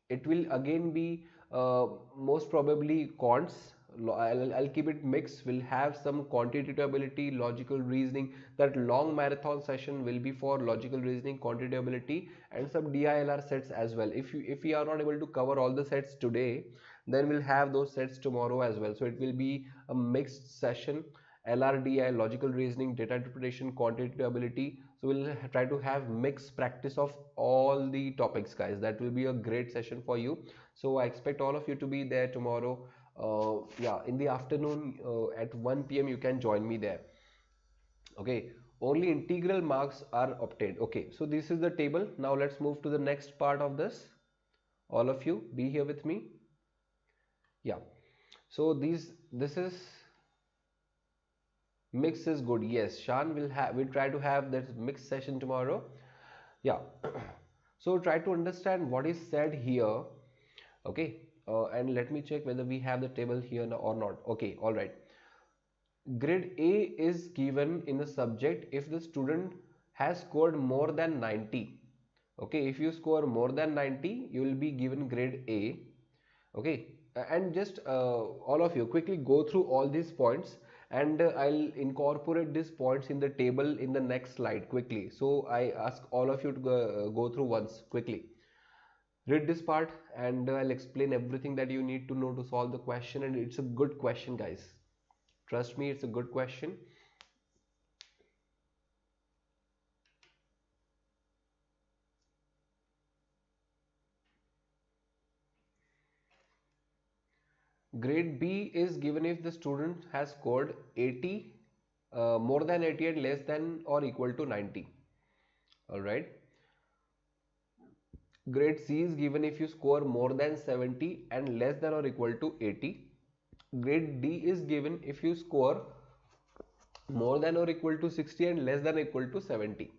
it will again be most probably quants. I'll keep it mixed. We'll have some quantitative ability, logical reasoning. That long marathon session will be for logical reasoning, quantitative ability, and some DILR sets as well. If we are not able to cover all the sets today, then we'll have those sets tomorrow as well. So it will be a mixed session. LRDI, logical reasoning, data interpretation, quantitative ability. So we'll try to have mixed practice of all the topics, guys. That will be a great session for you. So I expect all of you to be there tomorrow. Yeah, in the afternoon at 1 p.m. you can join me there. Okay, only integral marks are obtained. Okay, so this is the table. Now let's move to the next part of this. All of you be here with me. Yeah, so this is mix is good. Yes, Shan we'll try to have that mixed session tomorrow. Yeah. So try to understand what is said here. Okay, and let me check whether we have the table here or not. Okay, all right. Grade A is given in the subject if the student has scored more than 90. Okay, if you score more than 90, you will be given grade A. Okay, and just all of you quickly go through all these points, and I'll incorporate these points in the table in the next slide quickly. So I ask all of you to go through once quickly. Read this part, and I'll explain everything that you need to know to solve the question, and it's a good question, guys. Trust me, it's a good question. Grade B is given if the student has scored 80, more than 80 and less than or equal to 90. Alright. Grade C is given if you score more than 70 and less than or equal to 80. Grade D is given if you score more than or equal to 60 and less than or equal to 70.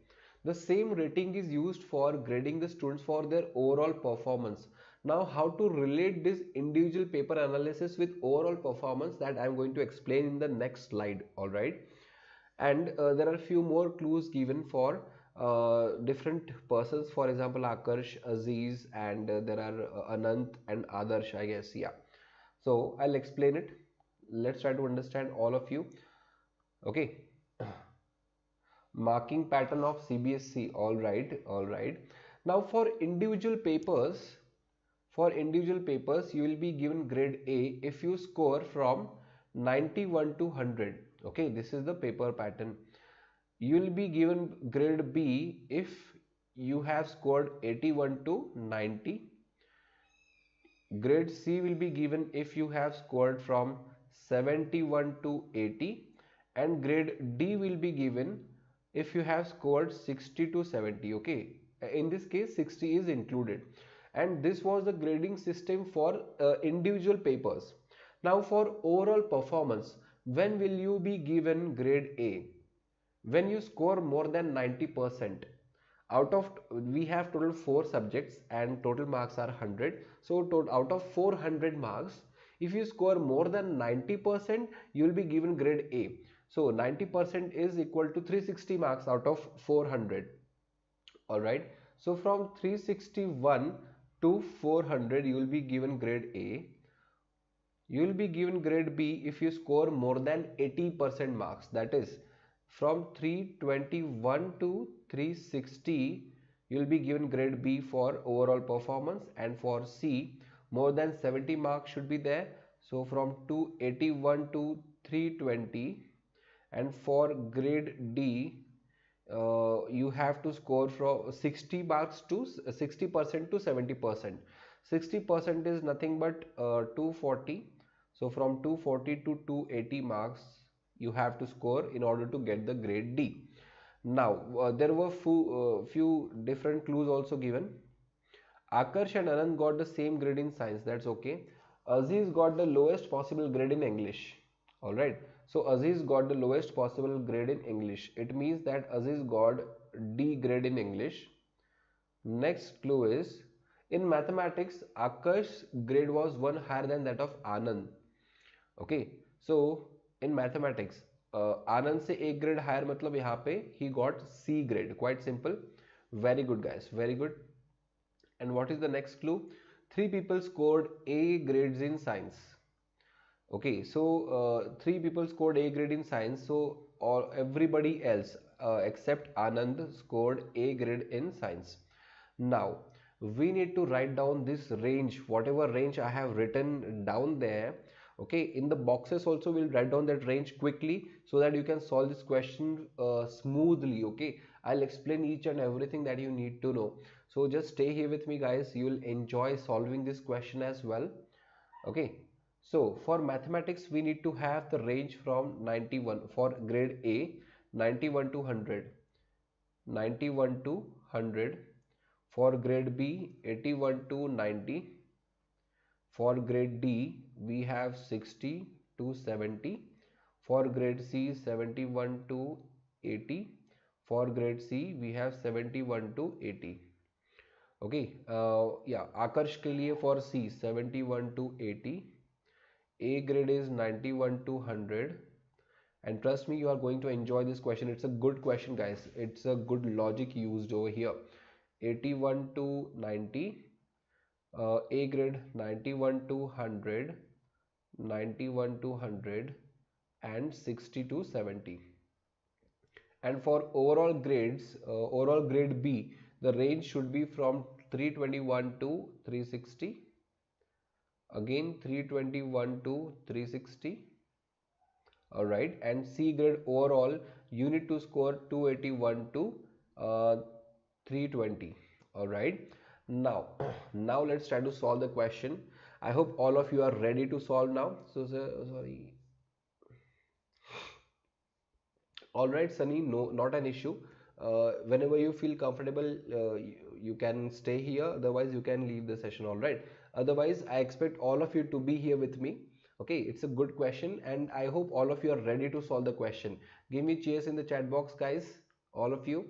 The same rating is used for grading the students for their overall performance. Now, how to relate this individual paper analysis with overall performance, that I am going to explain in the next slide. All right. And there are a few more clues given for different persons. For example, Akash, Aziz, and there are Anant and Adarsh, I guess. Yeah. So I'll explain it. Let's try to understand all of you. Okay. Marking pattern of CBSE. All right. All right. Now for individual papers, you will be given grade A if you score from 91 to 100. Okay, this is the paper pattern. You will be given grade B if you have scored 81 to 90. Grade C will be given if you have scored from 71 to 80, and grade D will be given if you have scored 60 to 70. Okay, in this case 60 is included. And this was the grading system for individual papers. Now for overall performance, when will you be given grade A? When you score more than 90%. Out of, we have total 4 subjects and total marks are 100. So out of 400 marks, if you score more than 90%, you will be given grade A. So 90% is equal to 360 marks out of 400. Alright. So from 361 to 400 you will be given grade A. You will be given grade B if you score more than 80% marks. That is, from 321 to 360 you will be given grade B for overall performance, and for C more than 70 marks should be there. So from 281 to 320, and for grade D you have to score from 60 marks to 60% to 70%. 60% is nothing but 240. So from 240 to 280 marks you have to score in order to get the grade D. Now there were few different clues also given. Akash and Anand got the same grade in science. That's okay. Aziz got the lowest possible grade in English. Alright. So Aziz got the lowest possible grade in English. It means that Aziz got D grade in English. Next clue is, in mathematics, Akash's grade was one higher than that of Anand. Okay. So in mathematics, Anand से एक grade higher मतलब यहाँ पे he got C grade. Quite simple. Very good, guys. Very good. And what is the next clue? three people scored A grades in science. Okay, so three people scored A grade in science, so all everybody else except Anand scored A grade in science. Now we need to write down this range, whatever range I have written down there. Okay, in the boxes also we'll write down that range quickly so that you can solve this question smoothly. Okay, I'll explain each and everything that you need to know. So just stay here with me, guys. You will enjoy solving this question as well. Okay, so for mathematics we need to have the range from 91 for grade A, 91 to 100, 91 to 100, for grade B 81 to 90, for grade D we have 60 to 70, for grade C 71 to 80, for grade C we have 71 to 80. Okay, yeah, Akash के लिए for C 71 to 80, A grade is 91 to 100, and trust me, you are going to enjoy this question. It's a good question, guys. It's a good logic used over here. 81 to 90, A grade 91 to 100, 91 to 100, and 60 to 70. And for overall grades, overall grade B, the range should be from 321 to 360, again 321 to 360. All right, and C grade overall you need to score 281 to 320. All right, now let's try to solve the question. I hope all of you are ready to solve now. So sorry. All right, Sunny, no, not an issue. Whenever you feel comfortable, you can stay here. Otherwise, you can leave the session. All right. Otherwise, I expect all of you to be here with me. Okay, it's a good question, and I hope all of you are ready to solve the question. Give me cheers in the chat box, guys. All of you,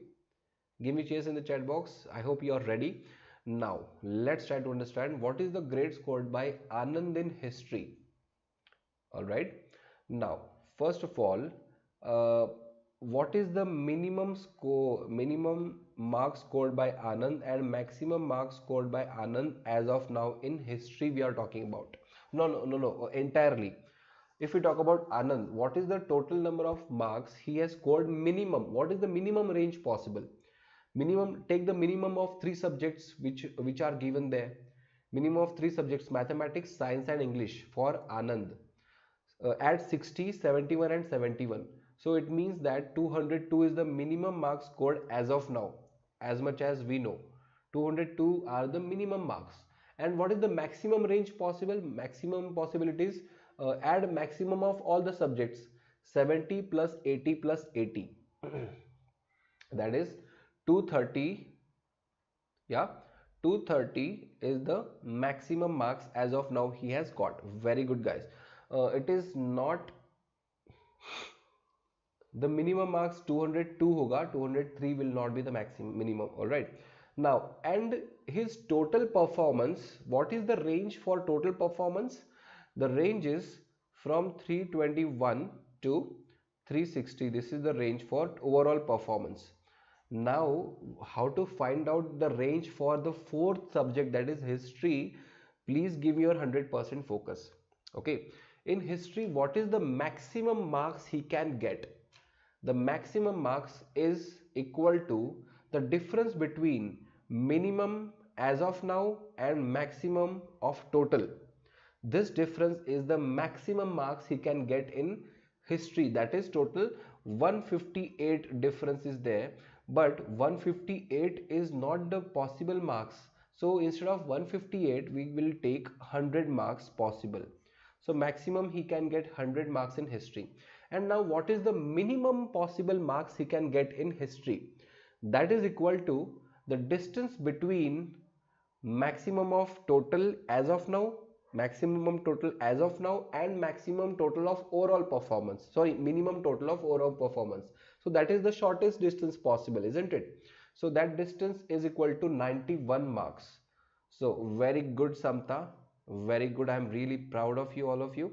give me cheers in the chat box. I hope you are ready. Now, let's try to understand what is the grade scored by Anand in history. All right. Now, first of all, what is the minimum marks scored by Anand and maximum marks scored by Anand as of now in history we are talking about? No, entirely. If we talk about Anand, what is the total number of marks he has scored minimum? What is the minimum range possible? Minimum, take the minimum of three subjects which are given there. Minimum of three subjects: mathematics, science and English for Anand. At 60, 71 and 71. So it means that 202 is the minimum marks scored as of now, as much as we know. 202 are the minimum marks. And what is the maximum range possible? Maximum possibilities, add maximum of all the subjects, 70 plus 80 plus 80. That is 230. Yeah, 230 is the maximum marks as of now he has got. Very good, guys. It is not the minimum marks 202 hoga, 203 will not be the maximum minimum. All right, now, and his total performance, what is the range for total performance? The range is from 321 to 360. This is the range for overall performance. Now, how to find out the range for the fourth subject, that is history? Please give me your 100% focus. Okay, in history, what is the maximum marks he can get? The maximum marks is equal to the difference between minimum as of now and maximum of total. This difference is the maximum marks he can get in history. That is total 158 difference is there, but 158 is not the possible marks. So instead of 158, we will take 100 marks possible. So maximum he can get 100 marks in history. And now what is the minimum possible marks he can get in history? That is equal to the distance between maximum of total as of now, maximum total as of now, and maximum total of overall performance. Sorry, minimum total of overall performance. So that is the shortest distance possible, isn't it? So that distance is equal to 91 marks. So very good, Samta. Very good. I'm really proud of you, all of you.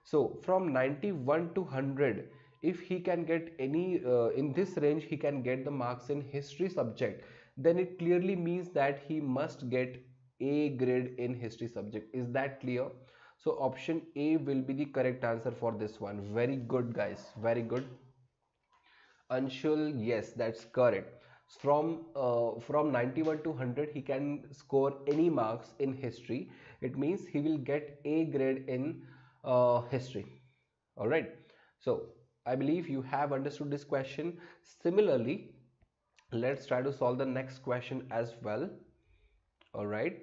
So from 91 to 100, if he can get any in this range, he can get the marks in history subject, then it clearly means that he must get A grade in history subject. Is that clear? So option A will be the correct answer for this one. Very good, guys. Very good. Anshul, yes, that's correct. From 91 to 100, he can score any marks in history. It means he will get A grade in history. All right. So I believe you have understood this question. Similarly, let's try to solve the next question as well. All right.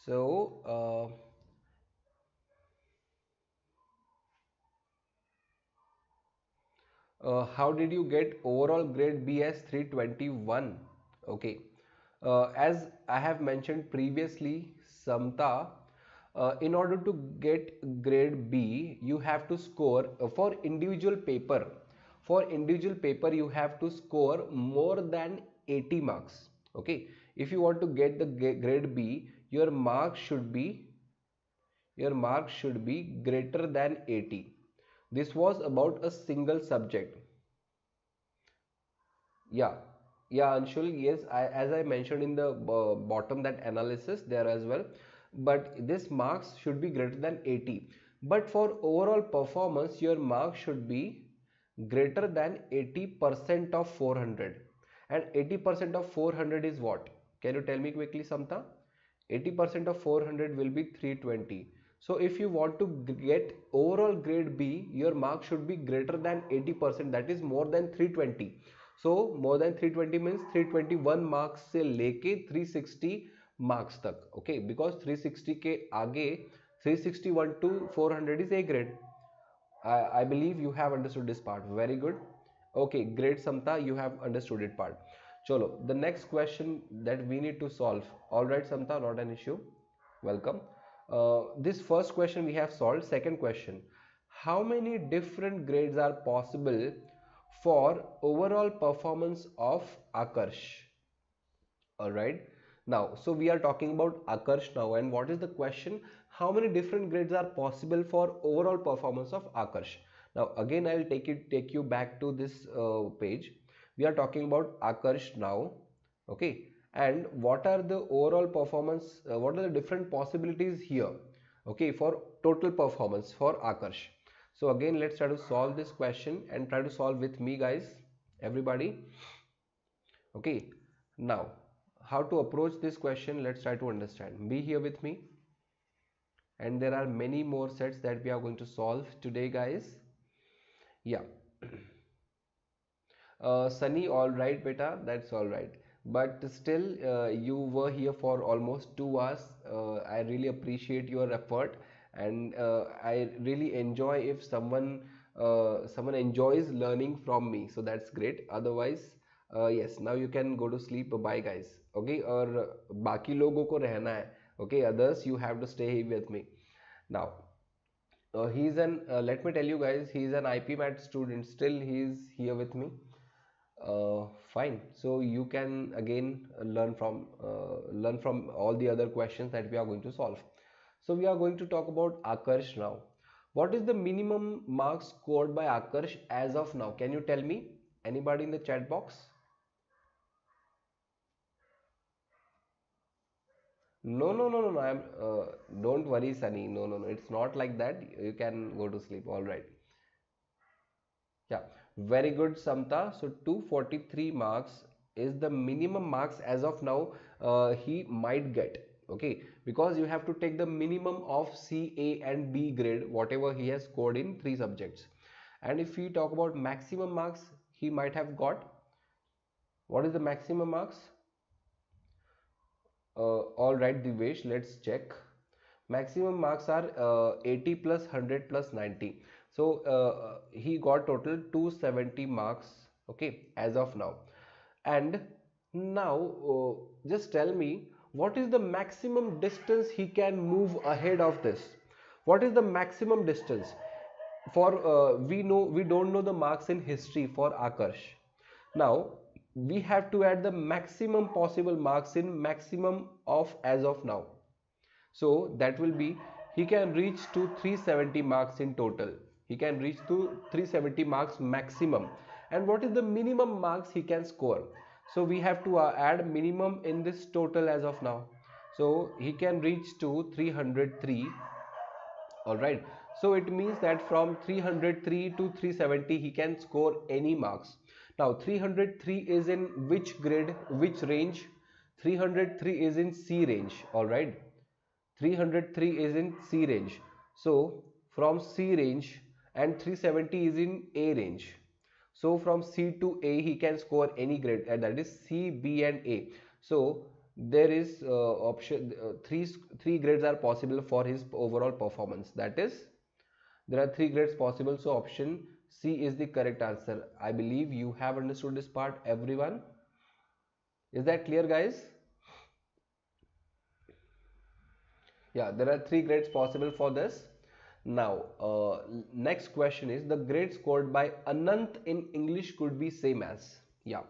So how did you get overall grade B as 321? Okay. As I have mentioned previously, Samta, in order to get grade B, you have to score for individual paper. For individual paper, you have to score more than 80 marks. Okay. If you want to get the grade B, your mark should be greater than 80. This was about a single subject. Yeah, yeah, Anshul, yes, as I mentioned in the bottom that analysis there as well, but this marks should be greater than 80. But for overall performance, your mark should be greater than 80% of 400. And 80% of 400 is what? Can you tell me quickly, Samta? 80% of 400 will be 320. So if you want to get overall grade B, your mark should be greater than 80%, that is more than 320. So more than 320 means 321 marks से लेके 360 marks तक. Okay, because 360 के आगे 361 to 400 is A grade. I believe you have understood this part. Very good. Okay, great, Samta, you have understood it part. Cholo, the next question that we need to solve. All right, Samta, not an issue. Welcome. This first question we have solved. Second question: how many different grades are possible for overall performance of Akash? All right. Now, so we are talking about Akash now, and what is the question? How many different grades are possible for overall performance of Akash? Now, again, I'll take you back to this page. We are talking about Akash now, okay? And what are the overall performance? What are the different possibilities here? Okay, for total performance for Akash. So again, let's try to solve this question and try to solve with me, guys. Everybody. Okay. Now, how to approach this question? Let's try to understand. Be here with me. And there are many more sets that we are going to solve today, guys. Yeah. Sunny, all right, beta, that's all right. But still, you were here for almost 2 hours. I really appreciate your effort, and I really enjoy if someone enjoys learning from me. So that's great. Otherwise, yes, now you can go to sleep. Bye, guys. Okay, और बाकी लोगों को रहना है. Okay, others you have to stay here with me. Now, let me tell you guys, he's an IPMAT student. Still, he's here with me. Fine. So you can again learn from all the other questions that we are going to solve. So we are going to talk about Akash now. What is the minimum marks scored by Akash as of now? Can you tell me? Anybody in the chat box? No, no, no, no, no. Don't worry, Sunny. No, no, no. It's not like that. You can go to sleep. All right. Yeah, very good, Samta. So 243 marks is the minimum marks as of now he might get. Okay, because you have to take the minimum of C, A and B grade, whatever he has scored in 3 subjects. And if we talk about maximum marks he might have got, what is the maximum marks? All right, Divesh, let's check. Maximum marks are 80 plus 100 plus 90. So he got total 270 marks, okay, as of now. And now just tell me, what is the maximum distance he can move ahead of this? What is the maximum distance? For we don't know the marks in history for Akash. Now we have to add the maximum possible marks in maximum of as of now. So that will be, he can reach to 370 marks in total. He can reach to 370 marks maximum. And what is the minimum marks he can score? So we have to add minimum in this total as of now. So he can reach to 303. All right. So it means that from 303 to 370 he can score any marks. Now 303 is in which grade, which range? 303 is in C range. All right. 303 is in C range. So from C range, and 370 is in A range. So from C to A he can score any grade, and that is C, B and A. So there is option three grades are possible for his overall performance. That is, there are three grades possible. So option C is the correct answer. I believe you have understood this part, everyone. Is that clear, guys? Yeah, there are three grades possible for this. Now, next question is, the grade scored by Anant in English could be same as. Yeah,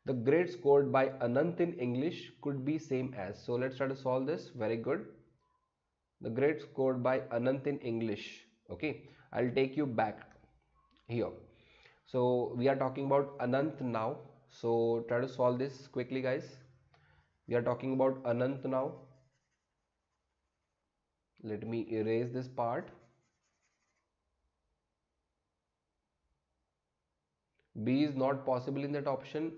the grade scored by Anant in English could be same as. So let's try to solve this. Very good. The grade scored by Anant in English. Okay, I'll take you back here. So we are talking about Anant now. So try to solve this quickly, guys. We are talking about Anant now. Let me erase this part. B is not possible in that option.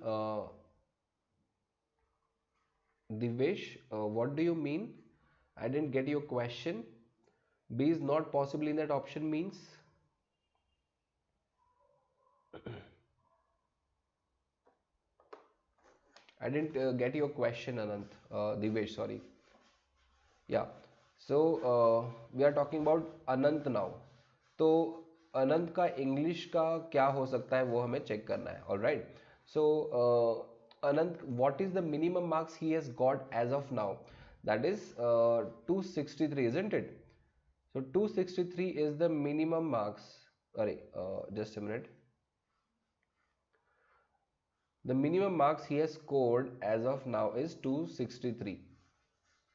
Divesh, what do you mean? I didn't get your question. B is not possible in that option means? I didn't get your question, Anant. Divesh, sorry. Yeah. So we are talking about Anant now. तो अनंत का English का क्या हो सकता है वो हमें check करना है. All right. So Anant, what is the minimum marks he has got as of now? That is 263, isn't it? So 263 is the minimum marks. Sorry, just a minute. The minimum marks he has scored as of now is 263.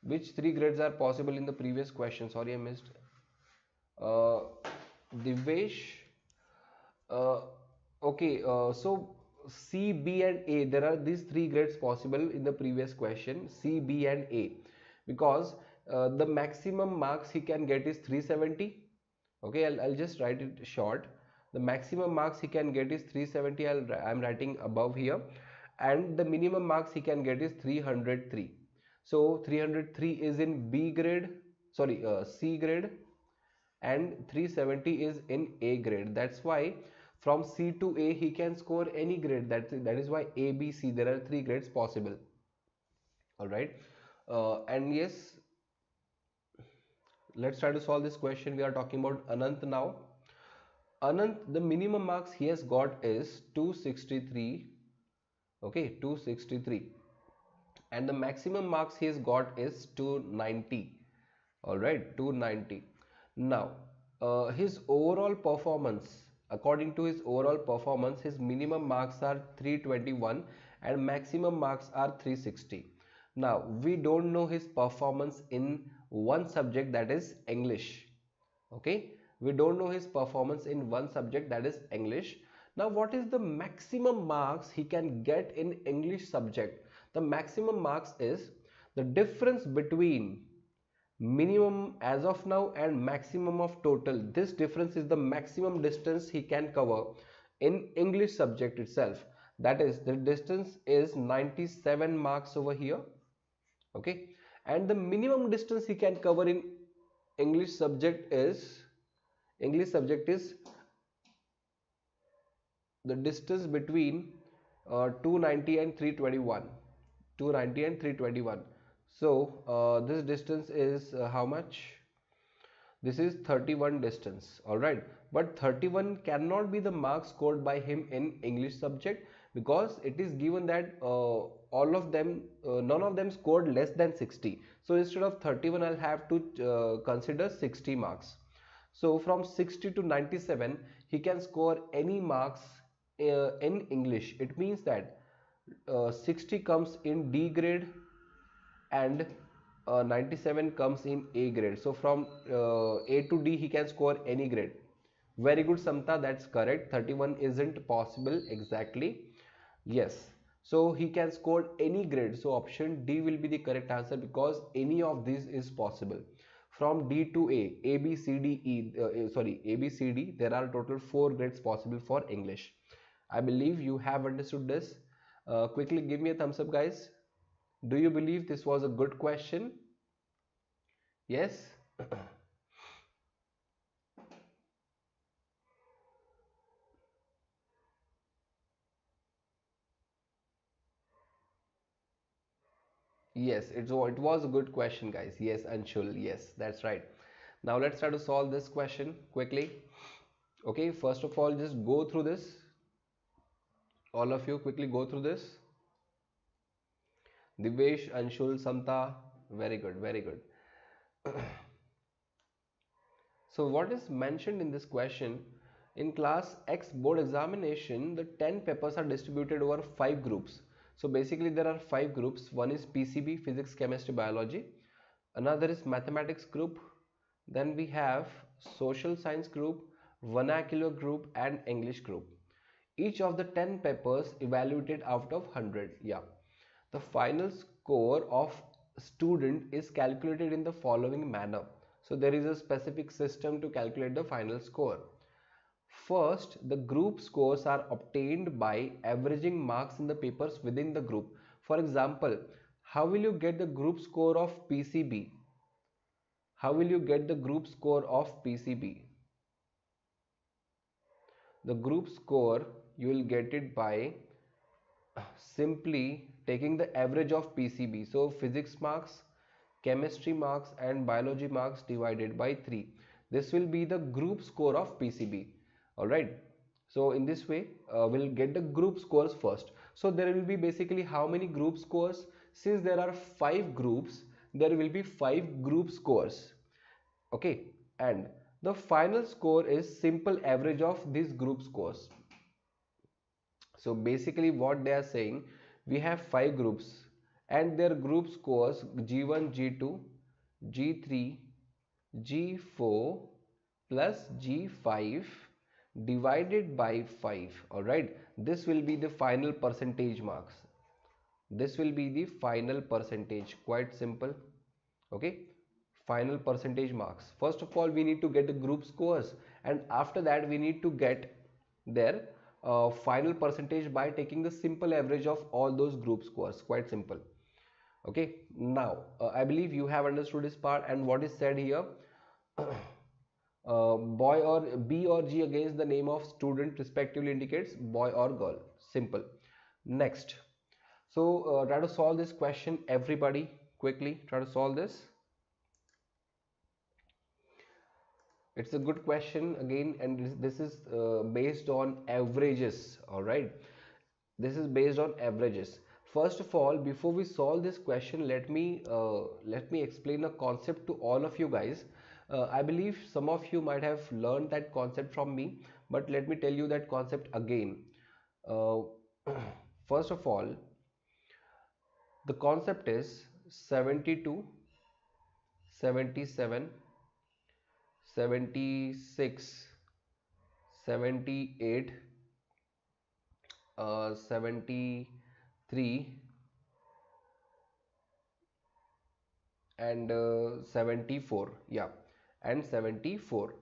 Which three grades are possible in the previous question? Sorry, I missed. Divesh. Okay, so C, B and A, there are these three grades possible in the previous question, C, B and A, because the maximum marks he can get is 370. Okay, I'll just write it short. The maximum marks he can get is 370. I'm writing above here, and the minimum marks he can get is 303. So 303 is in B grade, sorry, C grade, and 370 is in A grade. That's why from C to A he can score any grade. That is why A, B, C, there are three grades possible. All right. And yes, let's try to solve this question. We are talking about Anant now. Anant, the minimum marks he has got is 263. Okay, 263, and the maximum marks he has got is 290. All right, 290. Now his overall performance, according to his overall performance, his minimum marks are 321 and maximum marks are 360. Now we don't know his performance in one subject, that is English. Okay, we don't know his performance in one subject, that is English. Now what is the maximum marks he can get in English subject? The maximum marks is the difference between minimum as of now and maximum of total. This difference is the maximum distance he can cover in English subject itself. That is, the distance is 97 marks over here. Okay, and the minimum distance he can cover in English subject is the distance between 290 and 321. 290 and 321. So this distance is how much? This is 31 distance. All right, but 31 cannot be the marks scored by him in English subject, because it is given that all of them, none of them scored less than 60. So instead of 31 I'll have to consider 60 marks. So from 60 to 97 he can score any marks in English. It means that 60 comes in D grade and 97 comes in A grade. So from A to D he can score any grade. Very good, Samta, that's correct. 31 isn't possible exactly. Yes. So he can score any grade. So option D will be the correct answer, because any of these is possible. From D to A B C D E A B C D, there are total 4 grades possible for English. I believe you have understood this. Quickly give me a thumbs up, guys. Do you believe this was a good question? Yes. Yes, it was a good question, guys. Yes, Anshul, yes, that's right. Now let's try to solve this question quickly. Okay, first of all, just go through this. All of you quickly go through this. Divesh, Anshul, Samta, very good, very good. So what is mentioned in this question? In class X board examination, the 10 papers are distributed over 5 groups. So basically there are 5 groups. One is PCB, physics, chemistry, biology. Another is mathematics group. Then we have social science group, vernacular group and English group. Each of the 10 papers evaluated out of 100. Yeah. The final score of student is calculated in the following manner. So there is a specific system to calculate the final score. First, the group scores are obtained by averaging marks in the papers within the group. For example, how will you get the group score of PCB? How will you get the group score of PCB? The group score, you will get it by simply taking the average of PCB. So physics marks, chemistry marks and biology marks divided by 3. This will be the group score of PCB. Alright. So in this way, we'll get the group scores first. So there will be basically how many group scores? Since there are 5 groups, there will be 5 group scores. Okay. And the final score is simple average of these group scores. So basically what they are saying, we have 5 groups and their group scores G1, G2, G3, G4 plus G5 divided by 5. Alright, this will be the final percentage marks. This will be the final percentage. Quite simple. Okay, final percentage marks. First of all, we need to get the group scores, and after that we need to get their final percentage by taking the simple average of all those group scores. Quite simple. Okay, now I believe you have understood this part, and what is said here. Boy or B or G against the name of student respectively indicates boy or girl. Simple. Next, so try to solve this question, everybody. Quickly try to solve this. It's a good question again, and this is based on averages. All right, this is based on averages. First of all, before we solve this question, let me explain a concept to all of you guys. I believe some of you might have learned that concept from me, but let me tell you that concept again. First of all, the concept is 72, 77, 76, 78, 73 and 74. Yeah, and 74.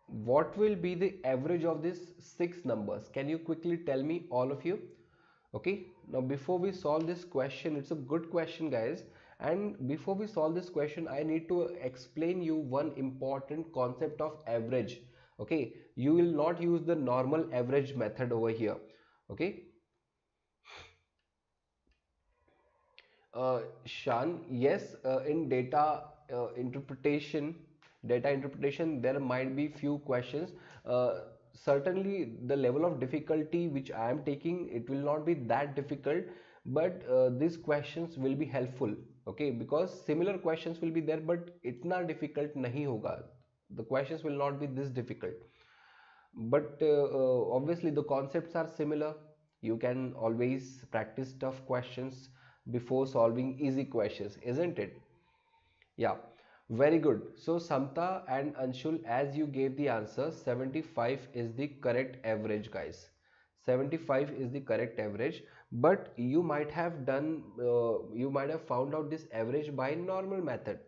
What will be the average of these 6 numbers? Can you quickly tell me, all of you? Okay, now before we solve this question, it's a good question, guys. And before we solve this question, I need to explain you one important concept of average. Okay, you will not use the normal average method over here. Okay. Shan, yes, in interpretation, data interpretation, there might be few questions. Certainly, the level of difficulty which I am taking, it will not be that difficult, but these questions will be helpful. Okay, because similar questions will be there, but itna difficult nahi hoga. The questions will not be this difficult, but obviously the concepts are similar. You can always practice tough questions before solving easy questions, isn't it? Yeah, very good. So Samta and Anshul, as you gave the answer, 75 is the correct average, guys. 75 is the correct average. but you might have done you might have found out this average by normal method.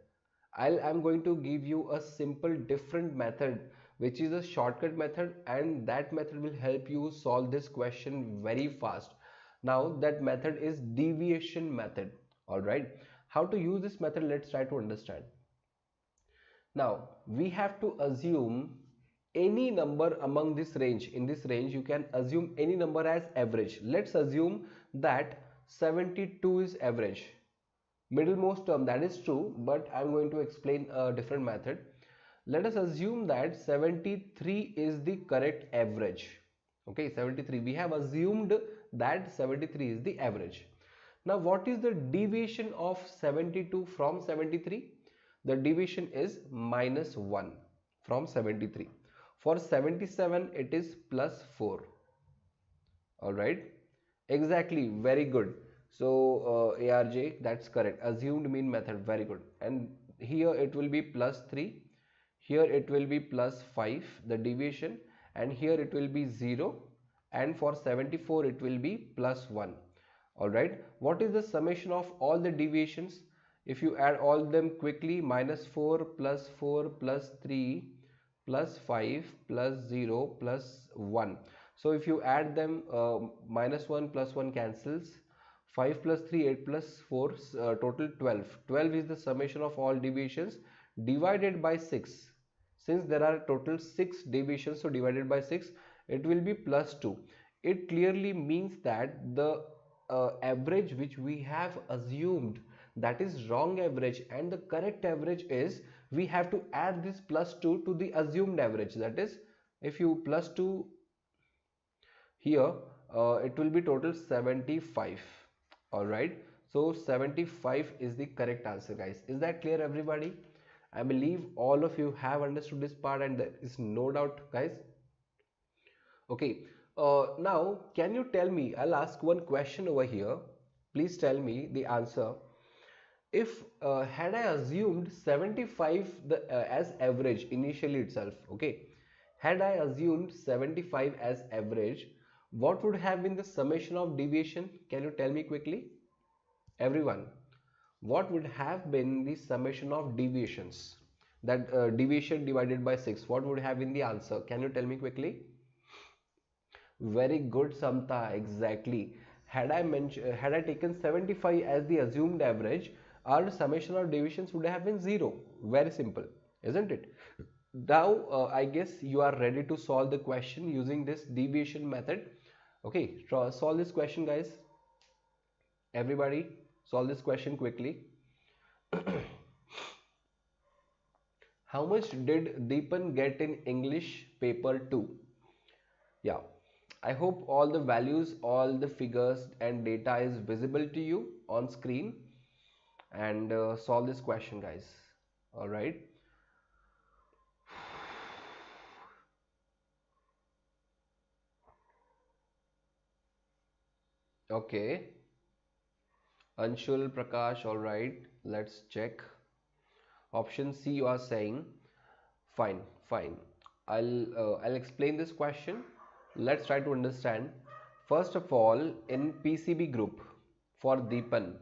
I'm going to give you a simple different method, which is a shortcut method, and that method will help you solve this question very fast. Now that method is deviation method. All right, how to use this method, let's try to understand. Now we have to assume any number among this range. In this range you can assume any number as average. Let's assume that 72 is average, middlemost term, that is true, but I'm going to explain a different method. Let us assume that 73 is the correct average. Okay, 73, we have assumed that 73 is the average. Now what is the deviation of 72 from 73? The deviation is -1 from 73. For 77 it is +4. All right, exactly, very good. So ARJ, that's correct, assumed mean method, very good. And here it will be +3, here it will be +5, the deviation, and here it will be 0, and for 74 it will be +1. All right, what is the summation of all the deviations? If you add all them quickly, -4 +4 +3 +5 +0 +1. So if you add them, -1 +1 cancels, 5 + 3 8 + 4, total 12. 12 is the summation of all deviations divided by 6. Since there are total 6 deviations, so divided by 6, it will be +2. It clearly means that the average which we have assumed, that is wrong average, and the correct average is, we have to add this +2 to the assumed average. That is, if you +2 here, it will be total 75. All right, so 75 is the correct answer, guys. Is that clear, everybody? I believe all of you have understood this part and there is no doubt, guys. Okay, now can you tell me, I'll ask one question over here, please tell me the answer. If had I assumed 75 as average initially itself, okay, had I assumed 75 as average, what would have been the summation of deviation? Can you tell me quickly, everyone? What would have been the summation of deviations? That deviation divided by 6, what would have been the answer? Can you tell me quickly? Very good, Samta, exactly. Had I taken 75 as the assumed average, our summation of deviations would have been 0. Very simple, isn't it? Now I guess you are ready to solve the question using this deviation method. Okay, solve this question, guys. Everybody solve this question quickly. How much did Deepan get in English paper 2? Yeah, I hope all the values, all the figures and data is visible to you on screen, and solve this question, guys. All right. Okay, Anshul, Prakash, all right, let's check. Option C you are saying. Fine, fine. I'll explain this question. Let's try to understand. First of all, in PCB group for Deepan,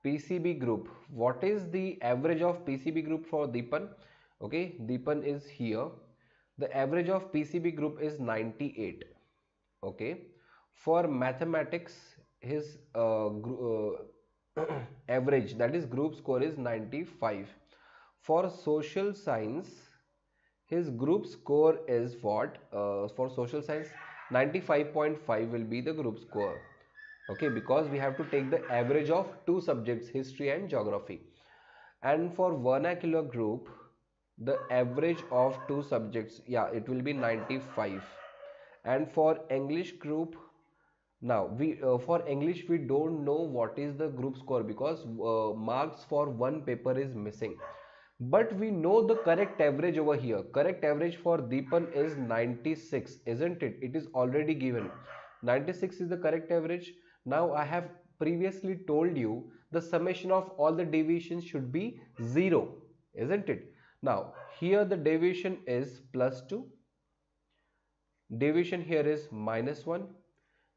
PCB group, what is the average of PCB group for Deepan? Okay, Deepan is here. The average of PCB group is 98. Okay, for mathematics, his average, that is group score, is 95. For social science, his group score is what? For social science, 95.5 will be the group score. Okay, because we have to take the average of two subjects, history and geography. And for vernacular group, the average of two subjects, yeah, it will be 95. And for English group, now we for English we don't know what is the group score, because marks for one paper is missing, but we know the correct average over here. Correct average for Deepan is 96, isn't it? It is already given. 96 is the correct average. Now I have previously told you the summation of all the deviations should be 0, isn't it? Now here the deviation is +2, deviation here is -1,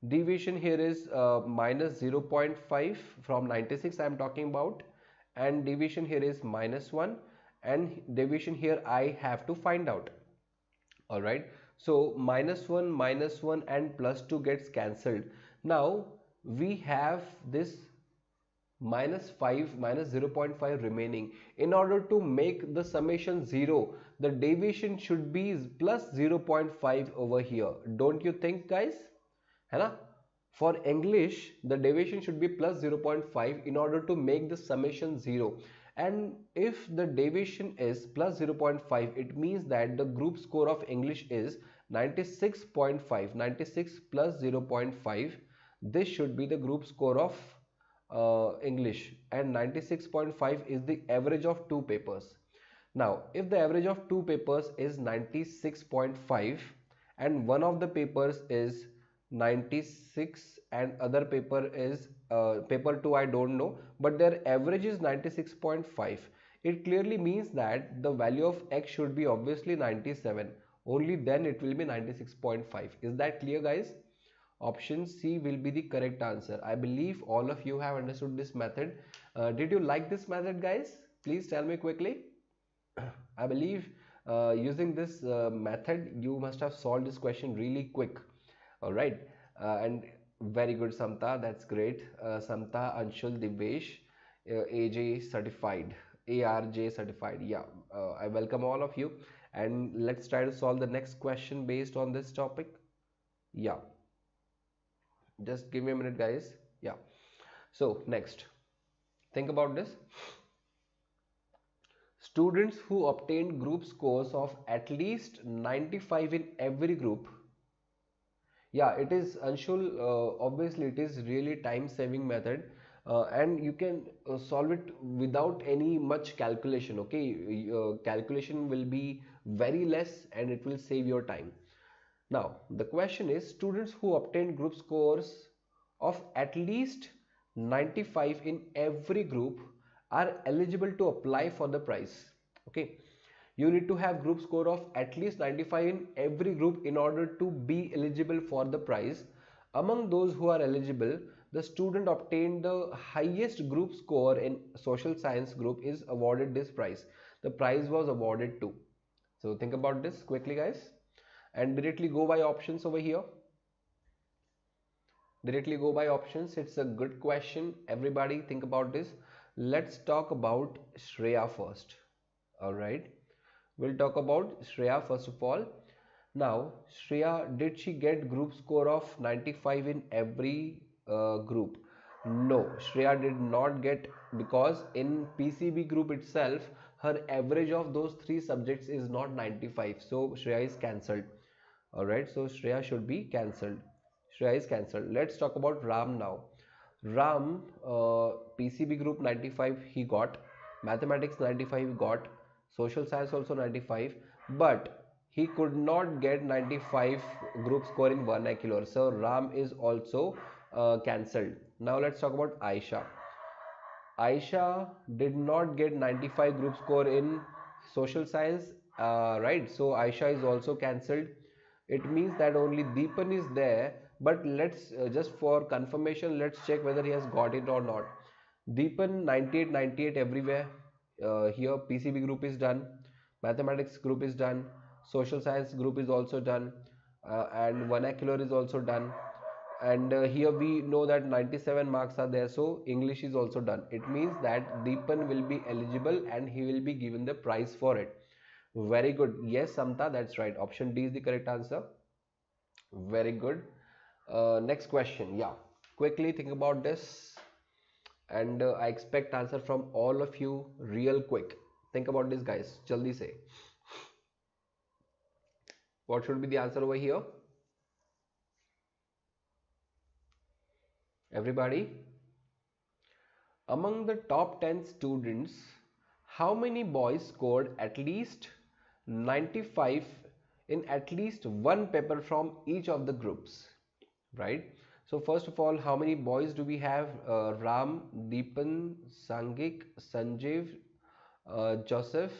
Deviation here is minus 0.5 from 96 I am talking about, and deviation here is minus 1, and deviation here I have to find out. Alright, so minus 1 and plus 2 gets cancelled. Now we have this minus 5 minus 0.5 remaining. In order to make the summation 0, the deviation should be plus 0.5 over here. Don't you think, guys? है ना? For English, the deviation should be plus 0.5 in order to make the summation 0. And if the deviation is plus 0.5, it means that the group score of English is 96.5. 96 plus 0.5. This should be the group score of English, and 96.5 is the average of two papers. Now, if the average of two papers is 96.5 and one of the papers is 96 and other paper is paper 2 I don't know, but their average is 96.5, it clearly means that the value of X should be obviously 97. Only then it will be 96.5. Is that clear, guys? Option C will be the correct answer. I believe all of you have understood this method. Did you like this method, guys? Please tell me quickly. I believe using this method you must have solved this question really quick. All right, and very good, Samta. That's great. Samta, Anshul, Divesh, AJ certified, ARJ certified. Yeah, I welcome all of you. And let's try to solve the next question based on this topic. Yeah. Just give me a minute, guys. Yeah. So next, think about this. Students who obtained group scores of at least 95 in every group. Yeah, it is, Anshul, obviously it is really time saving method, and you can solve it without any much calculation. Okay, calculation will be very less and it will save your time. Now, the question is, students who obtain group scores of at least 95 in every group are eligible to apply for the prize. Okay, you need to have group score of at least 95 in every group in order to be eligible for the prize. Among those who are eligible, the student obtained the highest group score in social science group is awarded this prize. The prize was awarded to. So think about this quickly, guys. And directly go by options over here. Directly go by options. It's a good question. Everybody think about this. Let's talk about Shreya first. All right. We'll talk about Shreya first of all. Now, Shreya, did she get group score of 95 in every group? No, Shreya did not get, because in PCB group itself, her average of those three subjects is not 95. So Shreya is cancelled. Alright, so Shreya should be cancelled. Shreya is cancelled. Let's talk about Ram now. Ram, PCB group 95 he got, mathematics 95 he got, social science also 95, but he could not get 95 group score in vernacular. So Ram is also cancelled. Now let's talk about Aisha. Aisha did not get 95 group score in social science, right? So Aisha is also cancelled. It means that only Deepan is there, but let's just for confirmation, let's check whether he has got it or not. Deepan 98, 98 everywhere. Here PCB group is done, mathematics group is done, social science group is also done, and vernacular is also done. And here we know that 97 marks are there, so English is also done. It means that Deepan will be eligible and he will be given the prize for it. Very good. Yes, Samta, that's right. Option D is the correct answer. Very good. Next question. Yeah, quickly think about this, and I expect answer from all of you real quick. Think about this, guys. Jaldi say. What should be the answer over here? Everybody? Among the top 10 students, how many boys scored at least 95 in at least one paper from each of the groups, right? So first of all, how many boys do we have? Ram, Deepan, Sangik, Sanjeev, Joseph,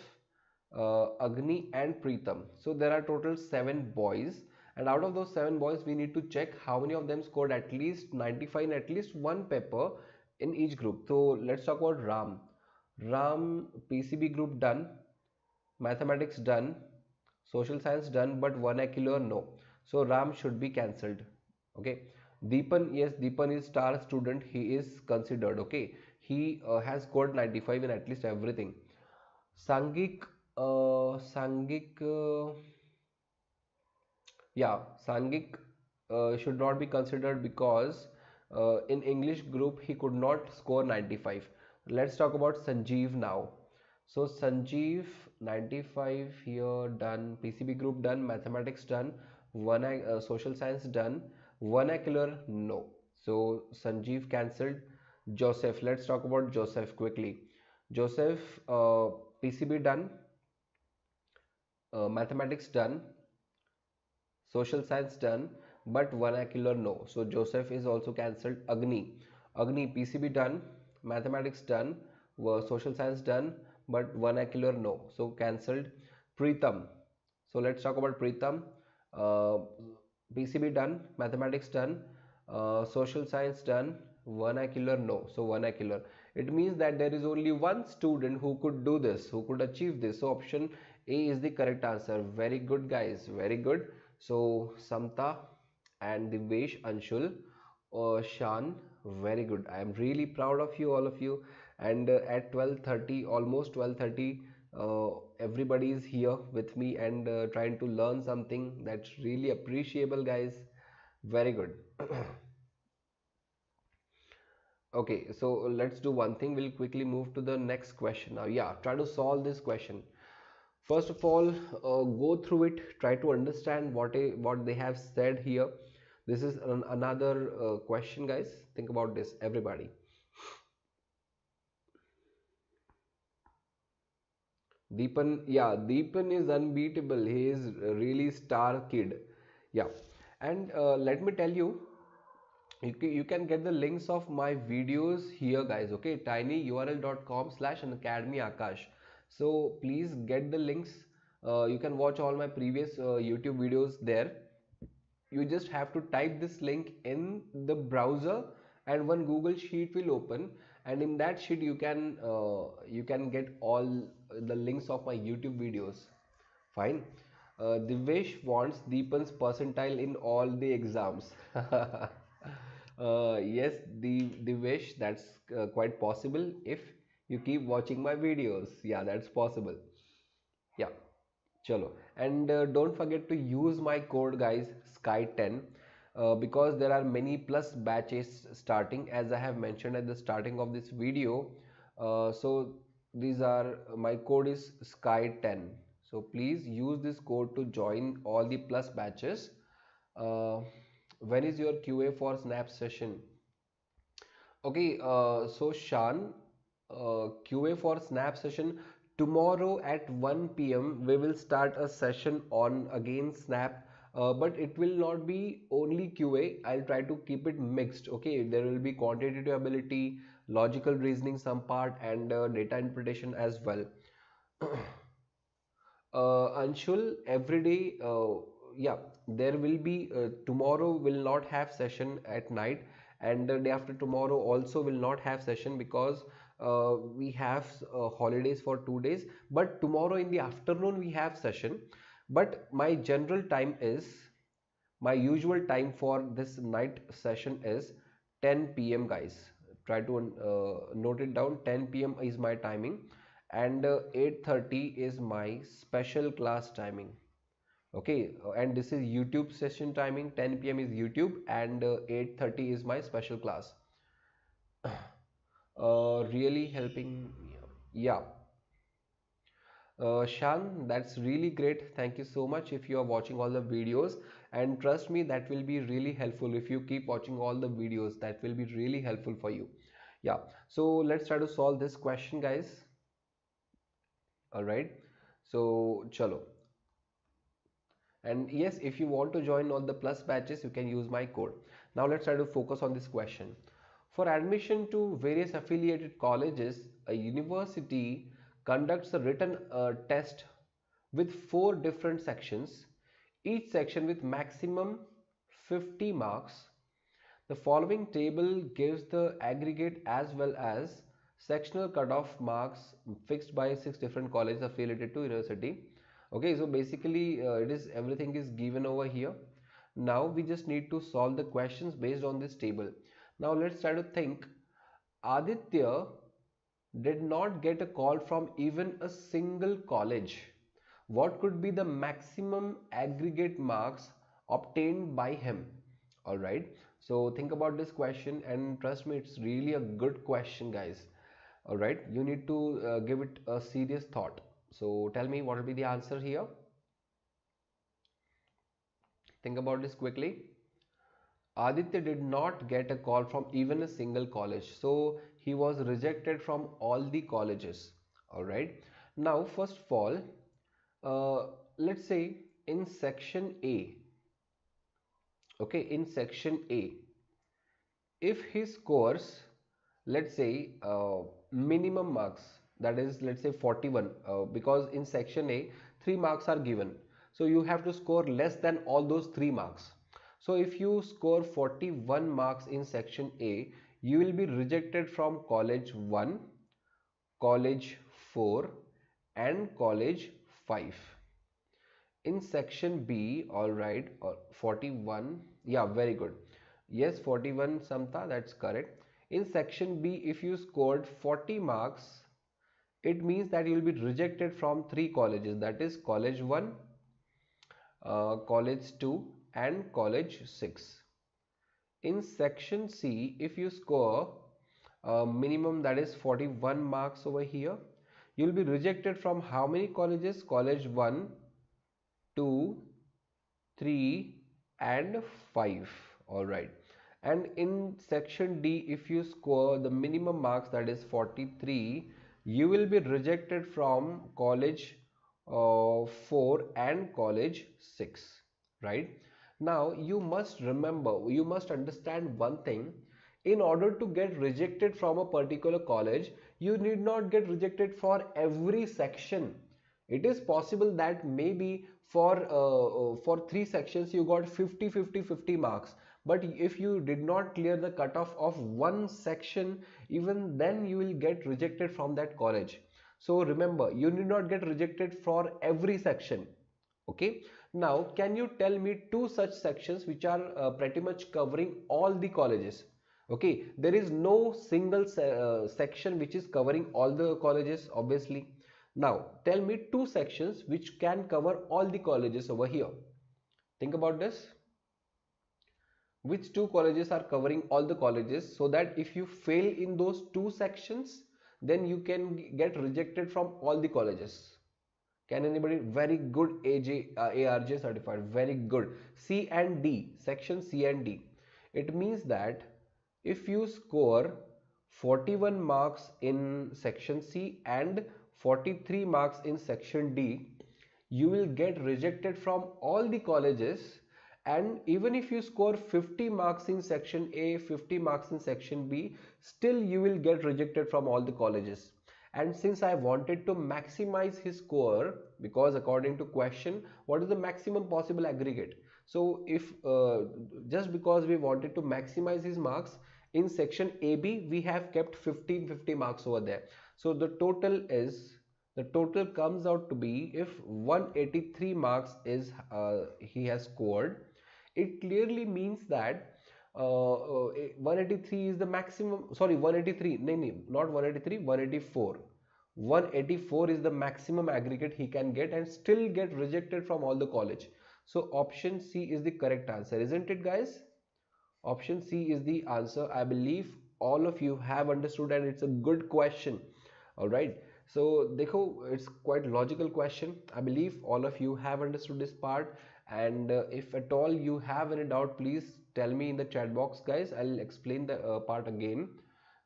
Agni and Preetham. So there are total 7 boys, and out of those 7 boys we need to check how many of them scored at least 95 in at least one paper in each group. So let's talk about Ram PCB group done, mathematics done, social science done, but vernacular no. So Ram should be cancelled. Okay. Deepan, yes, Deepan is star student, he is considered. Okay, he has scored 95 in at least everything. Sangik, Sangik, yeah, Sangik should not be considered because in English group he could not score 95. Let's talk about Sanjeev now. So Sanjeev 95 here done, PCB group done, mathematics done, social science done, vernacular no. So Sanjeev cancelled. Joseph, let's talk about Joseph quickly. Joseph PCB done, mathematics done, social science done, but vernacular no. So Joseph is also cancelled. Agni PCB done, mathematics done, social science done, but vernacular no, so cancelled. Preetham, so let's talk about Preetham. PCB done, mathematics done, social science done, vernacular no, so vernacular. It means that there is only one student who could do this, who could achieve this. So option A is the correct answer. Very good guys, very good. So Samta and Divesh, Anshul, Shan, very good. I am really proud of you, all of you. And at 12:30, almost 12:30, everybody is here with me and trying to learn something. That's really appreciable, guys. Very good. Okay, so let's do one thing. We'll quickly move to the next question now. Yeah, try to solve this question. First of all, go through it, try to understand what they have said here. This is another question, guys. Think about this, everybody. Deepan, yeah, Deepan is unbeatable. He is really star kid. Yeah, and let me tell you, you can get the links of my videos here, guys. Okay, tinyurl.com/Unacademy Akash. So please get the links. You can watch all my previous YouTube videos there. You just have to type this link in the browser and one Google sheet will open, and in that sheet you can get all the links of my YouTube videos. Fine. Divesh wants Deepan's percentile in all the exams. Yes, Divesh, that's quite possible if you keep watching my videos. Yeah, that's possible. Yeah, chalo. And don't forget to use my code, guys, Sky10, because there are many plus batches starting, as I have mentioned at the starting of this video. So these are, my code is Sky10. So please use this code to join all the plus batches. When is your QA for Snap session? Okay, so Shan, QA for Snap session tomorrow at 1 p.m. we will start a session on again Snap, but it will not be only QA. I'll try to keep it mixed. Okay, there will be quantitative ability, logical reasoning some part, and data interpretation as well. Anshul, every day, yeah, there will be tomorrow will not have session at night, and the day after tomorrow also will not have session because we have holidays for 2 days. But tomorrow in the afternoon we have session. But my general time is, my usual time for this night session is 10 p.m. guys. Try to note it down. 10 p.m. is my timing, and 8:30 is my special class timing. Okay, and this is YouTube session timing. 10 p.m. is YouTube, and 8:30 is my special class. Really helping. Yeah. Shan, that's really great. Thank you so much if you are watching all the videos, and trust me, that will be really helpful if you keep watching all the videos. That will be really helpful for you. Yeah, so let's try to solve this question, guys. All right, so chalo. And yes, if you want to join all the plus batches, you can use my code. Now let's try to focus on this question. For admission to various affiliated colleges, a university conducts a written test with 4 different sections. each section with maximum 50 marks. The following table gives the aggregate as well as sectional cutoff marks fixed by 6 different colleges affiliated to university. Okay, so basically it is everything is given over here. Now we just need to solve the questions based on this table. Now let's try to think. Aditya did not get a call from even a single college. What could be the maximum aggregate marks obtained by him? All right, so think about this question, and trust me, it's really a good question, guys. All right, you need to give it a serious thought. So tell me, what will be the answer here? Think about this quickly. Aditya did not get a call from even a single college, so he was rejected from all the colleges. All right, now first of all, let's say in section A, okay, in section A, if he scores, let's say minimum marks, that is, let's say 41, because in section A 3 marks are given, so you have to score less than all those 3 marks. So if you score 41 marks in section A, you will be rejected from college 1, college 4 and college 5. In section B, all right, 41, yeah, very good. Yes, 41 Samta, that's correct. In section B, if you scored 40 marks, it means that you will be rejected from 3 colleges, that is college 1, college 2 and college 6. In section C, if you score minimum, that is 41 marks over here, you will be rejected from how many colleges? College 1, 2, 3 and 5. All right. And in section D, if you score the minimum marks, that is 43, you will be rejected from college 4 and college 6, right? Now you must remember, you must understand one thing. In order to get rejected from a particular college, you need not get rejected for every section. It is possible that maybe for 3 sections you got 50 marks, but if you did not clear the cutoff of one section, even then you will get rejected from that college. So remember, you need not get rejected for every section. Okay, now can you tell me 2 such sections which are pretty much covering all the colleges? Okay, there is no single section which is covering all the colleges, obviously. Now tell me 2 sections which can cover all the colleges over here. Think about this. Which 2 colleges are covering all the colleges, so that if you fail in those 2 sections, then you can get rejected from all the colleges. Can anybody? Very good, ARJ certified, very good. C and D, section C and D. It means that if you score 41 marks in section C and 43 marks in section D, you will get rejected from all the colleges. And even if you score 50 marks in section A, 50 marks in section B, still you will get rejected from all the colleges. And since I wanted to maximize his score, because according to question, what is the maximum possible aggregate? So if just because we wanted to maximize his marks, in section AB we have kept 50 marks over there. So the total comes out to be, if 183 marks is he has scored, it clearly means that 183 is the maximum. Sorry, 183, no, not 183, 184. 184 is the maximum aggregate he can get and still get rejected from all the college. So option C is the correct answer, isn't it, guys? Option C is the answer. I believe all of you have understood, and it's a good question. All right, so dekho, it's quite logical question. I believe all of you have understood this part, and if at all you have any doubt, please tell me in the chat box, guys. I'll explain the part again.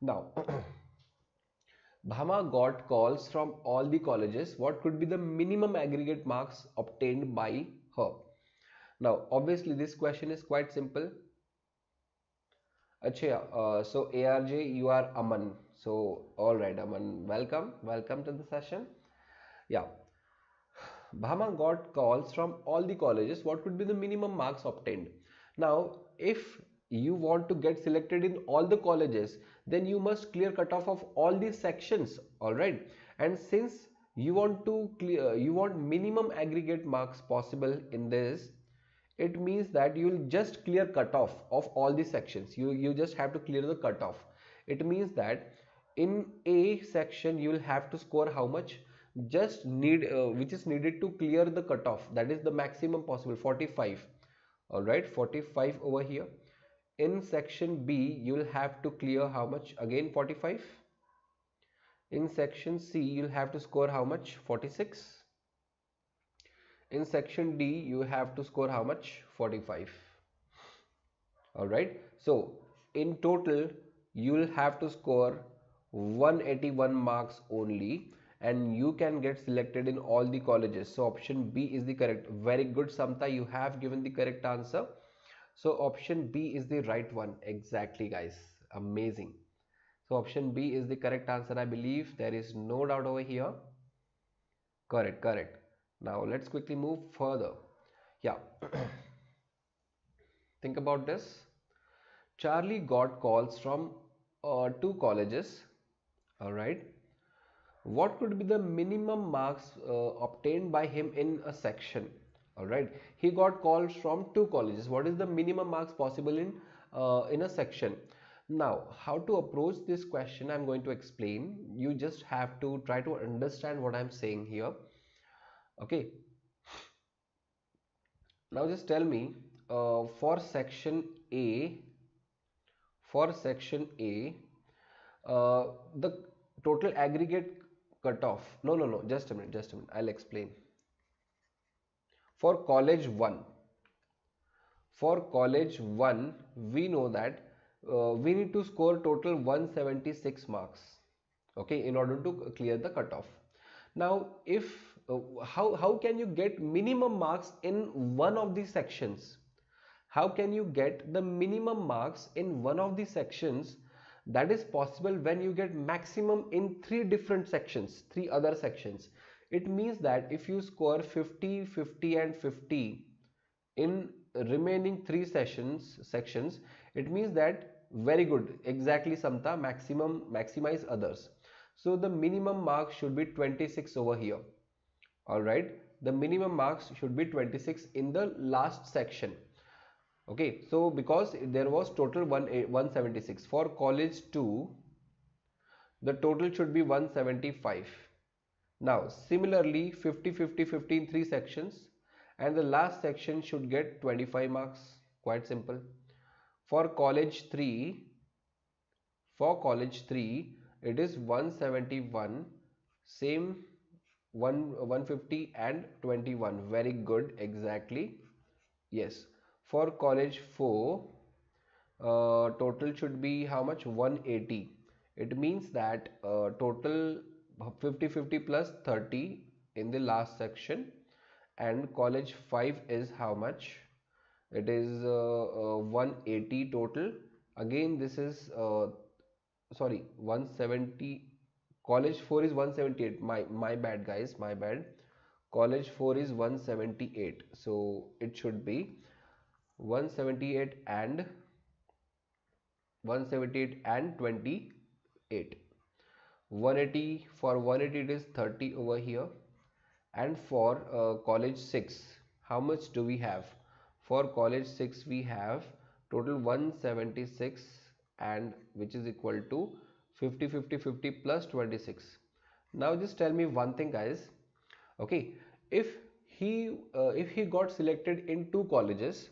Now Bhama got calls from all the colleges. What could be the minimum aggregate marks obtained by her? Now obviously this question is quite simple. Achha, so ARJ, you are Aman. So all right, Aman, welcome to the session. Yeah, Bhama got calls from all the colleges. What could be the minimum marks obtained? Now, if you want to get selected in all the colleges, then you must clear cutoff of all these sections. All right. And since you want to clear, you want minimum aggregate marks possible in this, it means that you will just clear cutoff of all the sections. You just have to clear the cutoff. It means that in A section you will have to score how much, just need which is needed to clear the cutoff, that is the maximum possible, 45. All right, 45 over here. In section B you will have to clear how much, again 45. In section C you'll have to score how much, 46. In section D you have to score how much, 45. All right, so in total you will have to score 181 marks only, and you can get selected in all the colleges. So option B is the correct. Very good, Samta, you have given the correct answer. So option B is the right one. Exactly, guys, amazing. So option B is the correct answer. I believe there is no doubt over here. Correct. Now let's quickly move further. Yeah. Think about this. Charlie got calls from 2 colleges. All right. What could be the minimum marks obtained by him in a section? All right. He got calls from 2 colleges. What is the minimum marks possible in a section? Now, how to approach this question I'm going to explain. You just have to try to understand what I'm saying here. Okay. Now just tell me, for section A, the total aggregate cutoff. No, just a minute. I'll explain. For college 1, we know that we need to score total 176 marks, okay, in order to clear the cutoff. Now, if how can you get minimum marks in one of these sections? How can you get the minimum marks in one of the sections? That is possible when you get maximum in 3 different sections, 3 other sections. It means that if you score 50, 50 and 50 in remaining 3 sections, it means that very good, exactly, Samta, maximize others. So the minimum marks should be 26 over here. All right, the minimum marks should be 26 in the last section. Okay, so because there was total 176 for college 2, the total should be 175. Now similarly 50, 50, 50 in 3 sections, and the last section should get 25 marks. Quite simple. For college 3, it is 171, same 150 and 21. Very good, exactly, yes. For college 4, total should be how much, 180. It means that total 50, 50 plus 30 in the last section, and college 5 is how much, it is 180 total. Again this is 170. College 4 is 178. My bad, guys, my bad. College 4 is 178, so it should be 178 and 28. 180, for 180 it is 30 over here. And for college 6, how much do we have? For college 6 we have total 176, and which is equal to 50, 50, 50 plus 26. Now just tell me one thing, guys. Okay, if he got selected in 2 colleges,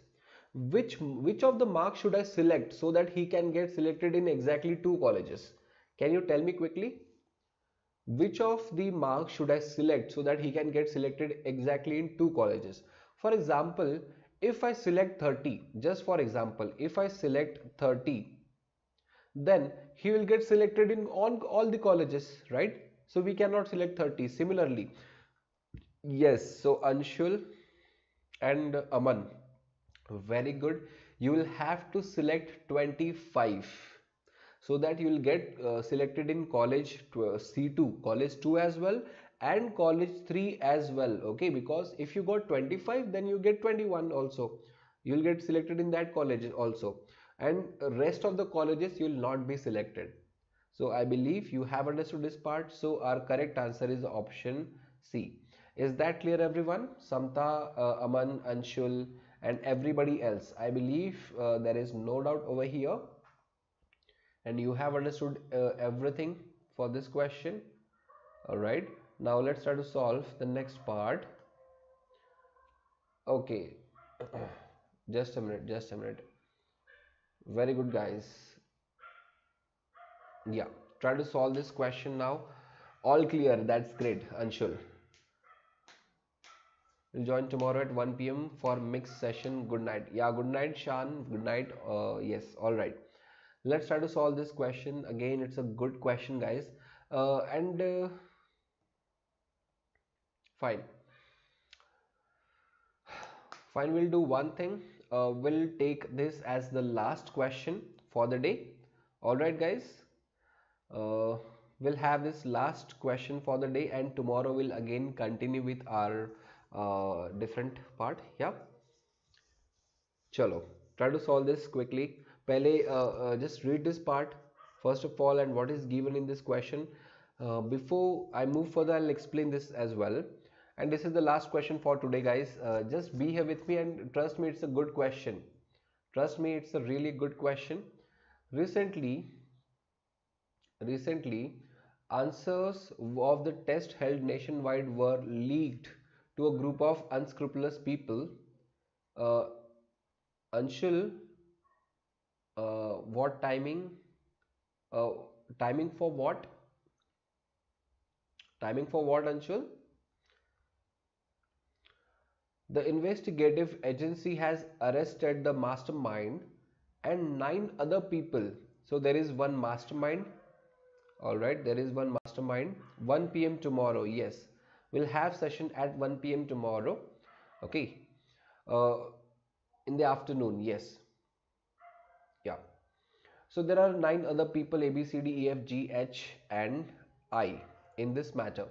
which of the marks should I select so that he can get selected in exactly 2 colleges? Can you tell me quickly? Which of the marks should I select so that he can get selected exactly in 2 colleges? For example, if I select 30, just for example, if I select 30, then he will get selected in all the colleges, right? So we cannot select 30. Similarly, yes, so Anshul and Aman, very good, you will have to select 25 so that you will get selected in college C2, college 2 as well, and college 3 as well. Okay, because if you got 25, then you get 21 also. You'll get selected in that college also, and rest of the colleges you will not be selected. So I believe you have understood this part. So our correct answer is option C. Is that clear, everyone? Samta, Aman, Anshul, and everybody else. I believe there is no doubt over here, and you have understood everything for this question. All right. Now let's try to solve the next part. Okay. Just a minute. Just a minute. Very good, guys. Yeah. Try to solve this question now. All clear. That's great, Anshul. We'll join tomorrow at 1 p.m. for mixed session. Good night. Yeah, good night, Shan. Good night. Yes, all right. Let's try to solve this question. Again, it's a good question, guys. Fine. Fine, we'll do one thing. We'll take this as the last question for the day. All right, guys. We'll have this last question for the day, and tomorrow we'll again continue with our different part. Yeah, chalo, try to solve this quickly. Pehle just read this part first of all and what is given in this question. Before I move further, I'll explain this as well. And this is the last question for today, guys. Just be here with me and trust me, it's a good question. Trust me, it's a really good question. Recently, answers of the test held nationwide were leaked to a group of unscrupulous people. Anshul, what timing? Timing for what? Timing for what, Anshul? The investigative agency has arrested the mastermind and 9 other people. So there is one mastermind. All right, there is one mastermind. 1 p.m. tomorrow. Yes, we'll have session at 1 p.m. tomorrow. Okay, in the afternoon. Yes, yeah. So there are 9 other people, A, B, C, D, E, F, G, H, and I in this matter.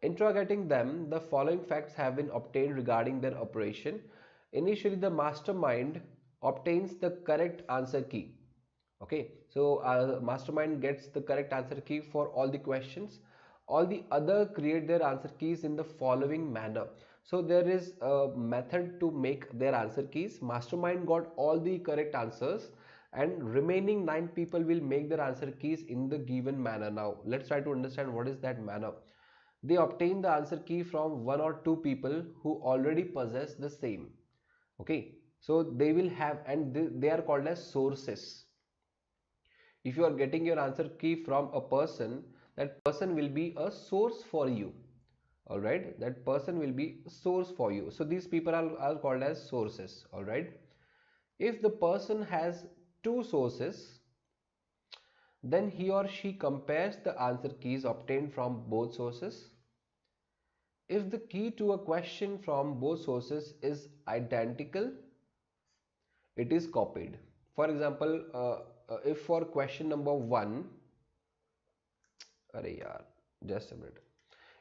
Interrogating them, the following facts have been obtained regarding their operation. Initially, the mastermind obtains the correct answer key. Okay, so mastermind gets the correct answer key for all the questions. All the other create their answer keys in the following manner. So there is a method to make their answer keys. Mastermind got all the correct answers, and remaining 9 people will make their answer keys in the given manner. Now let's try to understand what is that manner. They obtain the answer key from 1 or 2 people who already possess the same. Okay, so they will have, and they are called as sources. If you are getting your answer key from a person, that person will be a source for you. All right, that person will be a source for you. So these people are called as sources. All right, if the person has 2 sources, then he or she compares the answer keys obtained from both sources. If the key to a question from both sources is identical, it is copied. For example, if for question number 1, just a minute.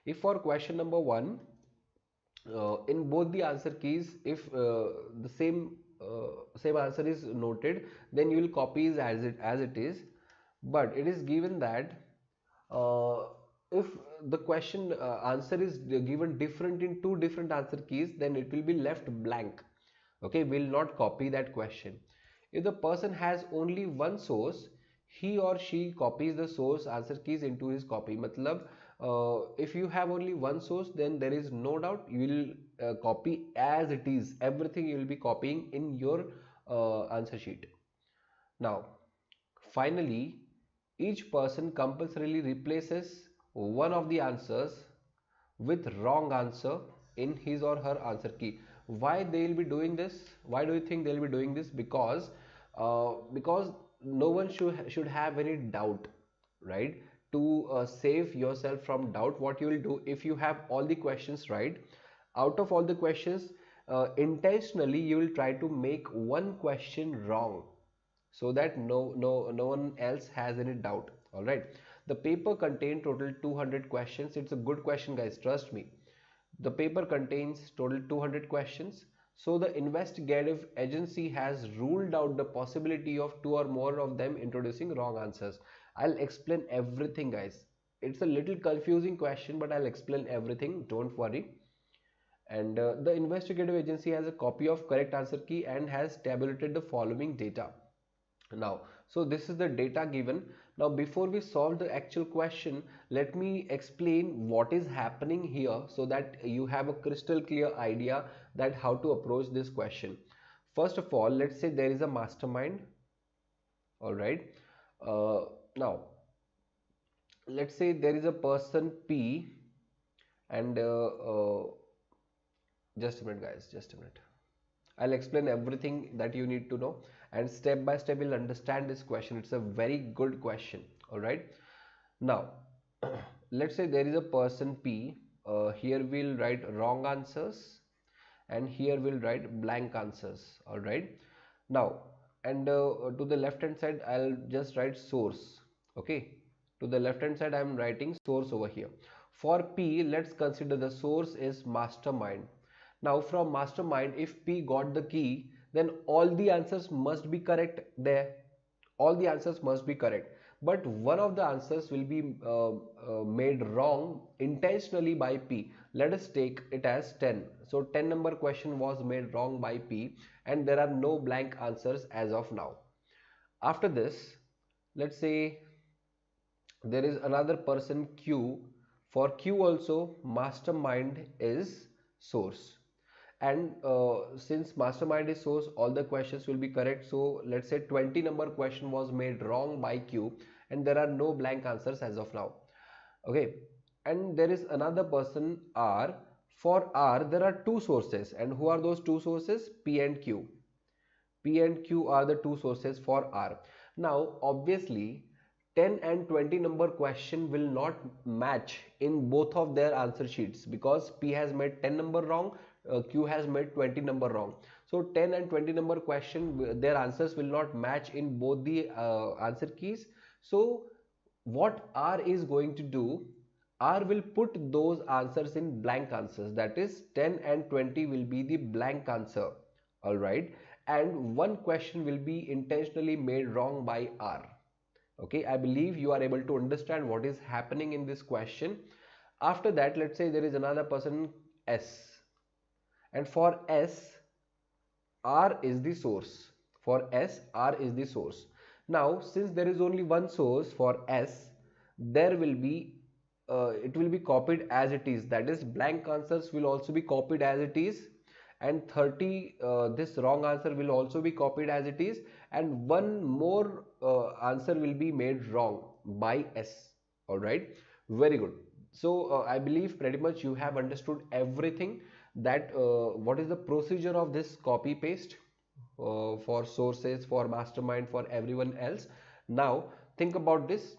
If for question number 1, in both the answer keys, if the same answer is noted, then you will copy it as it is. But it is given that if the question answer is given different in 2 different answer keys, then it will be left blank. Okay, will not copy that question. If the person has only one source, he or she copies the source answer keys into his copy. Matlab, if you have only one source, then there is no doubt you will copy as it is. Everything you will be copying in your answer sheet. Now, finally, each person compulsorily replaces one of the answers with wrong answer in his or her answer key. Why they will be doing this? Why do you think they will be doing this? Because no one should have any doubt, right? To save yourself from doubt, what you will do, if you have all the questions right, out of all the questions, intentionally you will try to make one question wrong, so that no one else has any doubt. All right, The paper contained total 200 questions. It's a good question, guys, trust me. The paper contains total 200 questions. So the investigative agency has ruled out the possibility of 2 or more of them introducing wrong answers. I'll explain everything, guys. It's a little confusing question, but I'll explain everything, don't worry. And the investigative agency has a copy of correct answer key and has tabulated the following data. Now, so this is the data given. Now, before we solve the actual question, let me explain what is happening here so that you have a crystal clear idea that how to approach this question. First of all, let's say there is a mastermind. All right. Now, let's say there is a person P, and just a minute, guys, just a minute. I'll explain everything that you need to know, and step by step you'll understand this question. It's a very good question. All right. Now, let's say there is a person P. Here we'll write wrong answers, and here we'll write blank answers. All right. Now, and to the left hand side, I'll just write source. Okay. To the left hand side, I'm writing source over here. For P, let's consider the source is mastermind. Now from mastermind, if P got the key, then all the answers must be correct there. All the answers must be correct. But one of the answers will be made wrong intentionally by P. Let us take it as 10. So 10 number question was made wrong by P, and there are no blank answers as of now. After this, let's say there is another person Q. For Q also, mastermind is source. And since mastermind is source, all the questions will be correct. So let's say 20 number question was made wrong by Q, and there are no blank answers as of now. Okay. And there is another person R. For R, there are two sources. And who are those two sources? P and Q. P and Q are the two sources for R. Now, obviously, 10 and 20 number question will not match in both of their answer sheets, because P has made 10 number wrong, Q has made 20 number wrong. So 10 and 20 number question, their answers will not match in both the answer keys. So what R is going to do, R will put those answers in blank answers. That is 10 and 20 will be the blank answer. All right. And one question will be intentionally made wrong by R. Okay, I believe you are able to understand what is happening in this question. After that, let's say there is another person S. And for S, R is the source. For S, R is the source. Now, since there is only one source for S, there will be, it will be copied as it is. That is, blank answers will also be copied as it is. And 30, this wrong answer will also be copied as it is. And one more answer will be made wrong by S. All right. Very good. So I believe pretty much you have understood everything, that what is the procedure of this copy paste for sources, for mastermind, for everyone else. Now think about this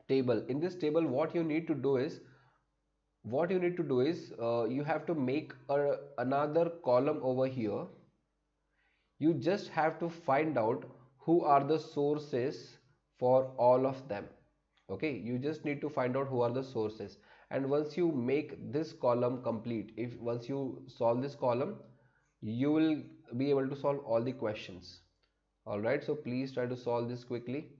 table. In this table, what you need to do is you have to make another column over here. You just have to find out who are the sources for all of them. Okay, you just need to find out who are the sources. And once you make this column complete, once you solve this column, you will be able to solve all the questions. All right, so please try to solve this quickly.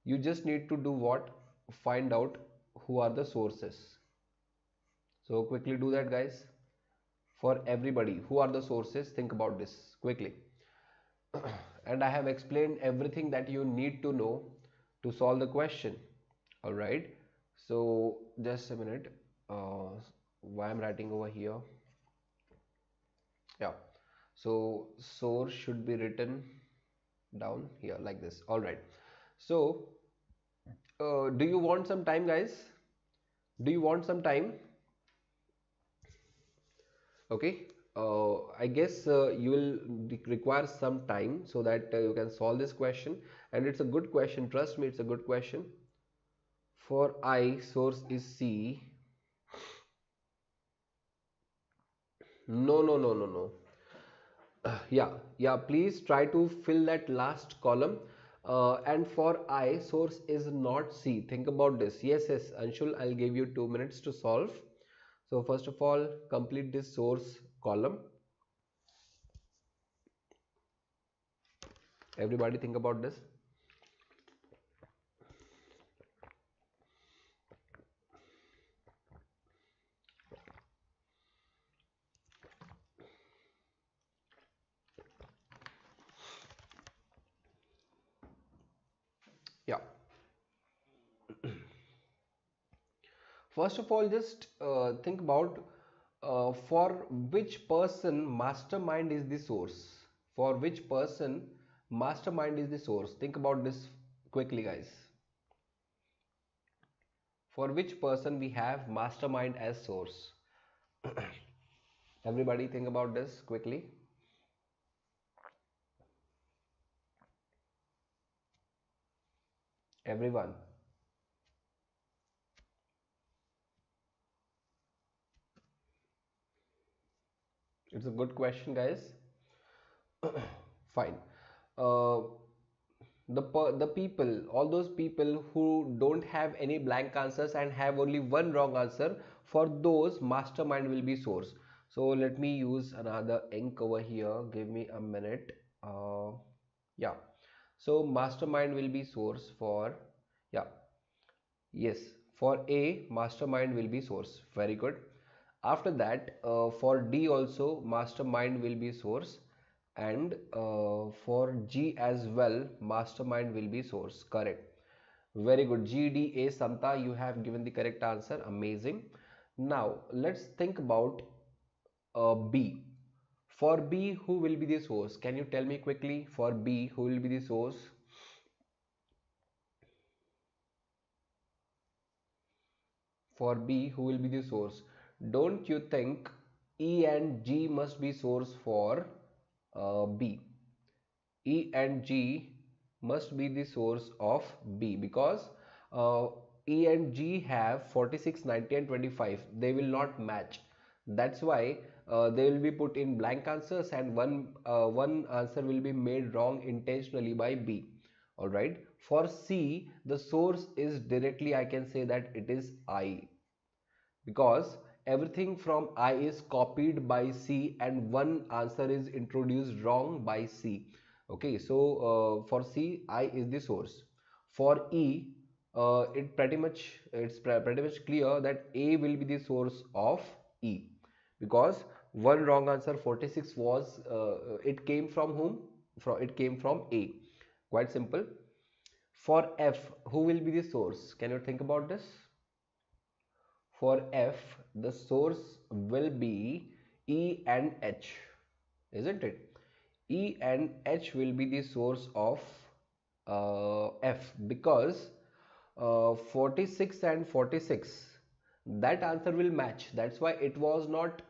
You just need to do what? Find out who are the sources. So quickly do that, guys. For everybody, who are the sources? Think about this quickly. And I have explained everything that you need to know to solve the question. All right. So just a minute. Why I'm writing over here? Yeah. So source should be written down here like this. All right. So do you want some time, guys? Do you want some time? Okay. I guess you will require some time so that you can solve this question, and it's a good question, trust me, it's a good question. For I, source is C. No. Yeah, please try to fill that last column. And for I, source is not C. Think about this. Yes, yes, Anshul, I'll give you 2 minutes to solve. So first of all, complete this source column. Everybody think about this. Yeah. First of all, just think about for which person mastermind is the source. For which person mastermind is the source. Think about this quickly, guys. For which person we have mastermind as source. Everybody think about this quickly. Everyone. It's a good question, guys. Fine. Uh, the people, all those people who don't have any blank answers and have only one wrong answer, for those mastermind will be source. So let me use another ink over here, give me a minute. Yeah, so mastermind will be source for, yeah, yes, for A, mastermind will be source. Very good. After that, for D also, mastermind will be source, and for G as well, mastermind will be source. Correct. Very good. G, D, A, Samta, you have given the correct answer. Amazing. Now, let's think about B. For B, who will be the source? Can you tell me quickly? For B, who will be the source? For B, who will be the source? Don't you think E and G must be source for B? E and G must be the source of B, because uh, E and G have 46, 90 and 25. They will not match. That's why they will be put in blank answers, and one answer will be made wrong intentionally by B. Alright. For C, the source is directly, I can say that it is I, because everything from I is copied by C and one answer is introduced wrong by C. Okay, so for C, I is the source. For E, it's pretty much clear that A will be the source of E, because one wrong answer 46 was it came from whom? It came from A. Quite simple. For F, who will be the source? Can you think about this? For F, the source will be E and H, isn't it? E and H will be the source of F, because 46 and 46, that answer will match. That's why it was not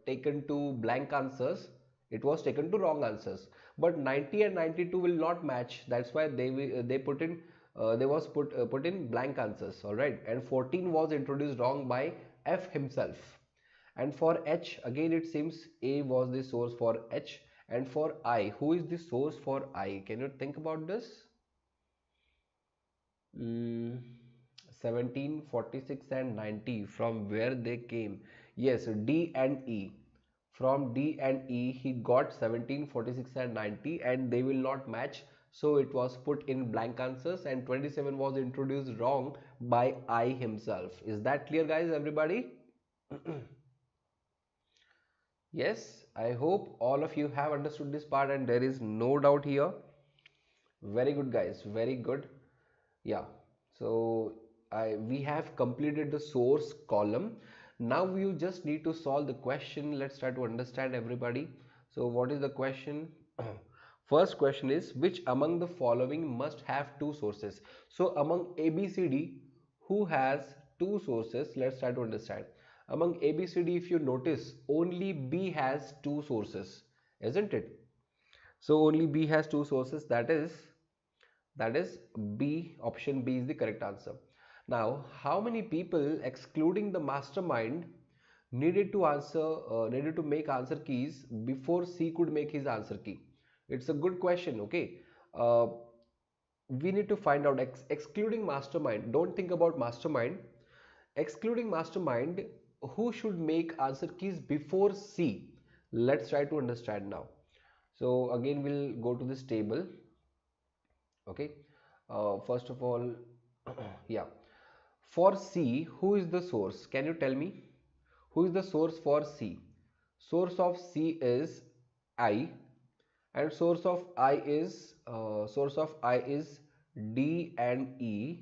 taken to blank answers, it was taken to wrong answers. But 90 and 92 will not match. That's why they put in put in blank answers. All right, and 14 was introduced wrong by F himself. And for H, again it seems A was the source for H. And for I, who is the source for I? Can you think about this? 17, 46 and 90, from where they came? Yes, D and E. From D and E, he got 17, 46 and 90, and they will not match. So it was put in blank answers, and 27 was introduced wrong by I himself. Is that clear, guys? Everybody? Yes, I hope all of you have understood this part and there is no doubt here. Very good, guys. Very good. Yeah. So we have completed the source column. Now you just need to solve the question. Let's try to understand, everybody. So what is the question? First question is, which among the following must have two sources? So among A, B, C, D, who has two sources? Let's try to understand. Among A, B, C, D, if you notice, only B has two sources, isn't it? So only B has two sources, that is B. Option B is the correct answer. Now, how many people, excluding the mastermind, needed to make answer keys before C could make his answer key? It's a good question. Okay, we need to find out excluding mastermind. Don't think about mastermind. Excluding mastermind, who should make answer keys before C? Let's try to understand now. So again, we'll go to this table. Okay. First of all, yeah. For C, who is the source? Can you tell me? Who is the source for C? Source of C is I, and source of I is D and E.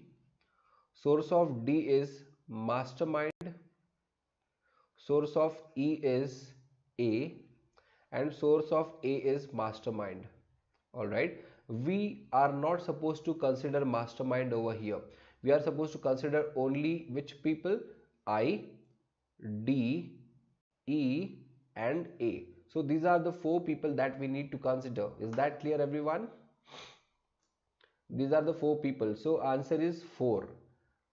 Source of D is mastermind. Source of E is A, and source of A is mastermind. All right, we are not supposed to consider mastermind over here. We are supposed to consider only which people? I, D, E and A. So these are the four people that we need to consider. Is that clear, everyone? These are the four people. So answer is 4.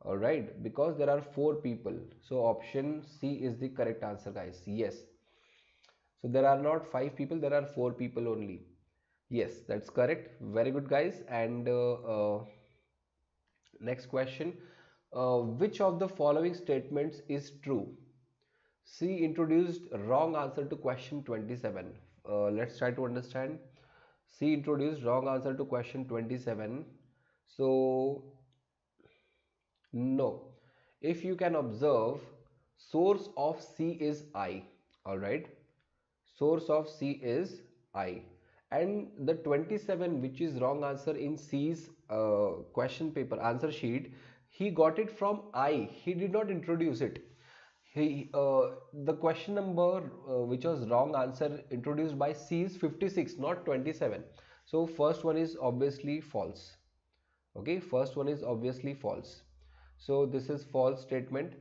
All right, because there are 4 people. So option C is the correct answer, guys. Yes. So there are not 5 people, there are 4 people only. Yes, that's correct. Very good, guys. And next question. Which of the following statements is true? C introduced wrong answer to question 27. Let's try to understand. C introduced wrong answer to question 27. So no. If you can observe, source of C is I. Alright. Source of C is I. And the 27, which is wrong answer in C's question paper answer sheet, he got it from I. He did not introduce it. The question number which was wrong answer introduced by C is 56, not 27. So first one is obviously false. Okay, first one is obviously false. So this is false statement.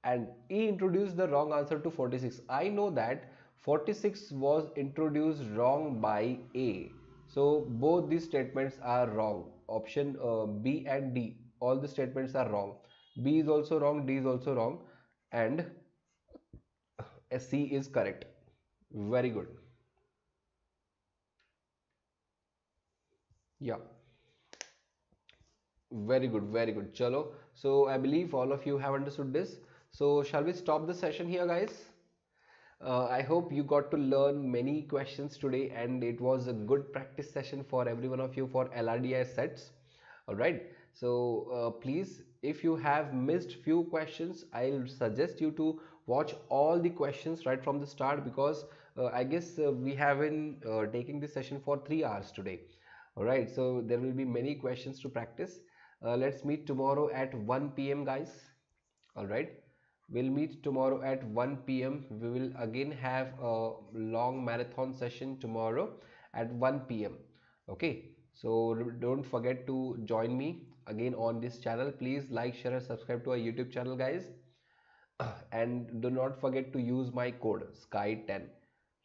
And E introduced the wrong answer to 46. I know that 46 was introduced wrong by A. So both these statements are wrong. Option B and D, all the statements are wrong. B is also wrong, D is also wrong, and C is correct. Very good. Yeah. Very good, very good. Chalo. So I believe all of you have understood this. So shall we stop the session here, guys? I hope you got to learn many questions today, and it was a good practice session for every one of you for LRDI sets. All right. So please, if you have missed few questions, I'll suggest you to watch all the questions right from the start, because I guess we have been taking this session for 3 hours today. All right. So there will be many questions to practice. Let's meet tomorrow at 1 p.m. guys. All right. We'll meet tomorrow at 1 p.m. We will again have a long marathon session tomorrow at 1 p.m. Okay. So don't forget to join me again on this channel. Please like, share and subscribe to our YouTube channel, guys. And do not forget to use my code SKY10.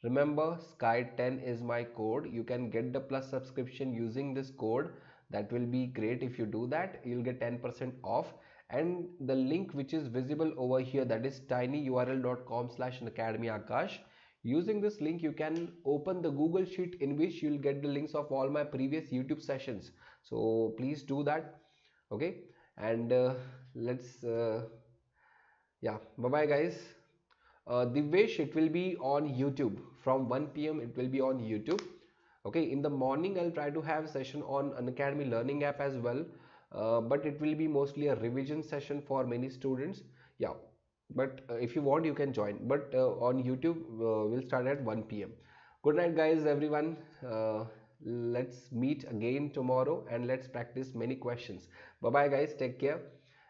Remember, SKY10 is my code. You can get the plus subscription using this code. That will be great. If you do that, you'll get 10% off. And the link which is visible over here, that is tinyurl.com/Unacademy-Akash. Using this link, you can open the Google Sheet in which you'll get the links of all my previous YouTube sessions. So please do that. Okay. And let's yeah, bye bye guys. Divyesh, it will be on YouTube from 1 p.m. It will be on YouTube. Okay, in the morning I'll try to have a session on Unacademy learning app as well, but it will be mostly a revision session for many students. Yeah, but if you want, you can join. But on YouTube, we'll start at 1 p.m. Good night, guys, everyone. Let's meet again tomorrow and let's practice many questions. Bye bye, guys. Take care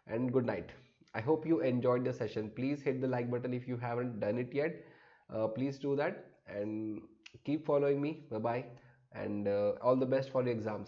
and good night. I hope you enjoyed the session. Please hit the like button if you haven't done it yet. Please do that and keep following me. Bye bye, and all the best for your exams.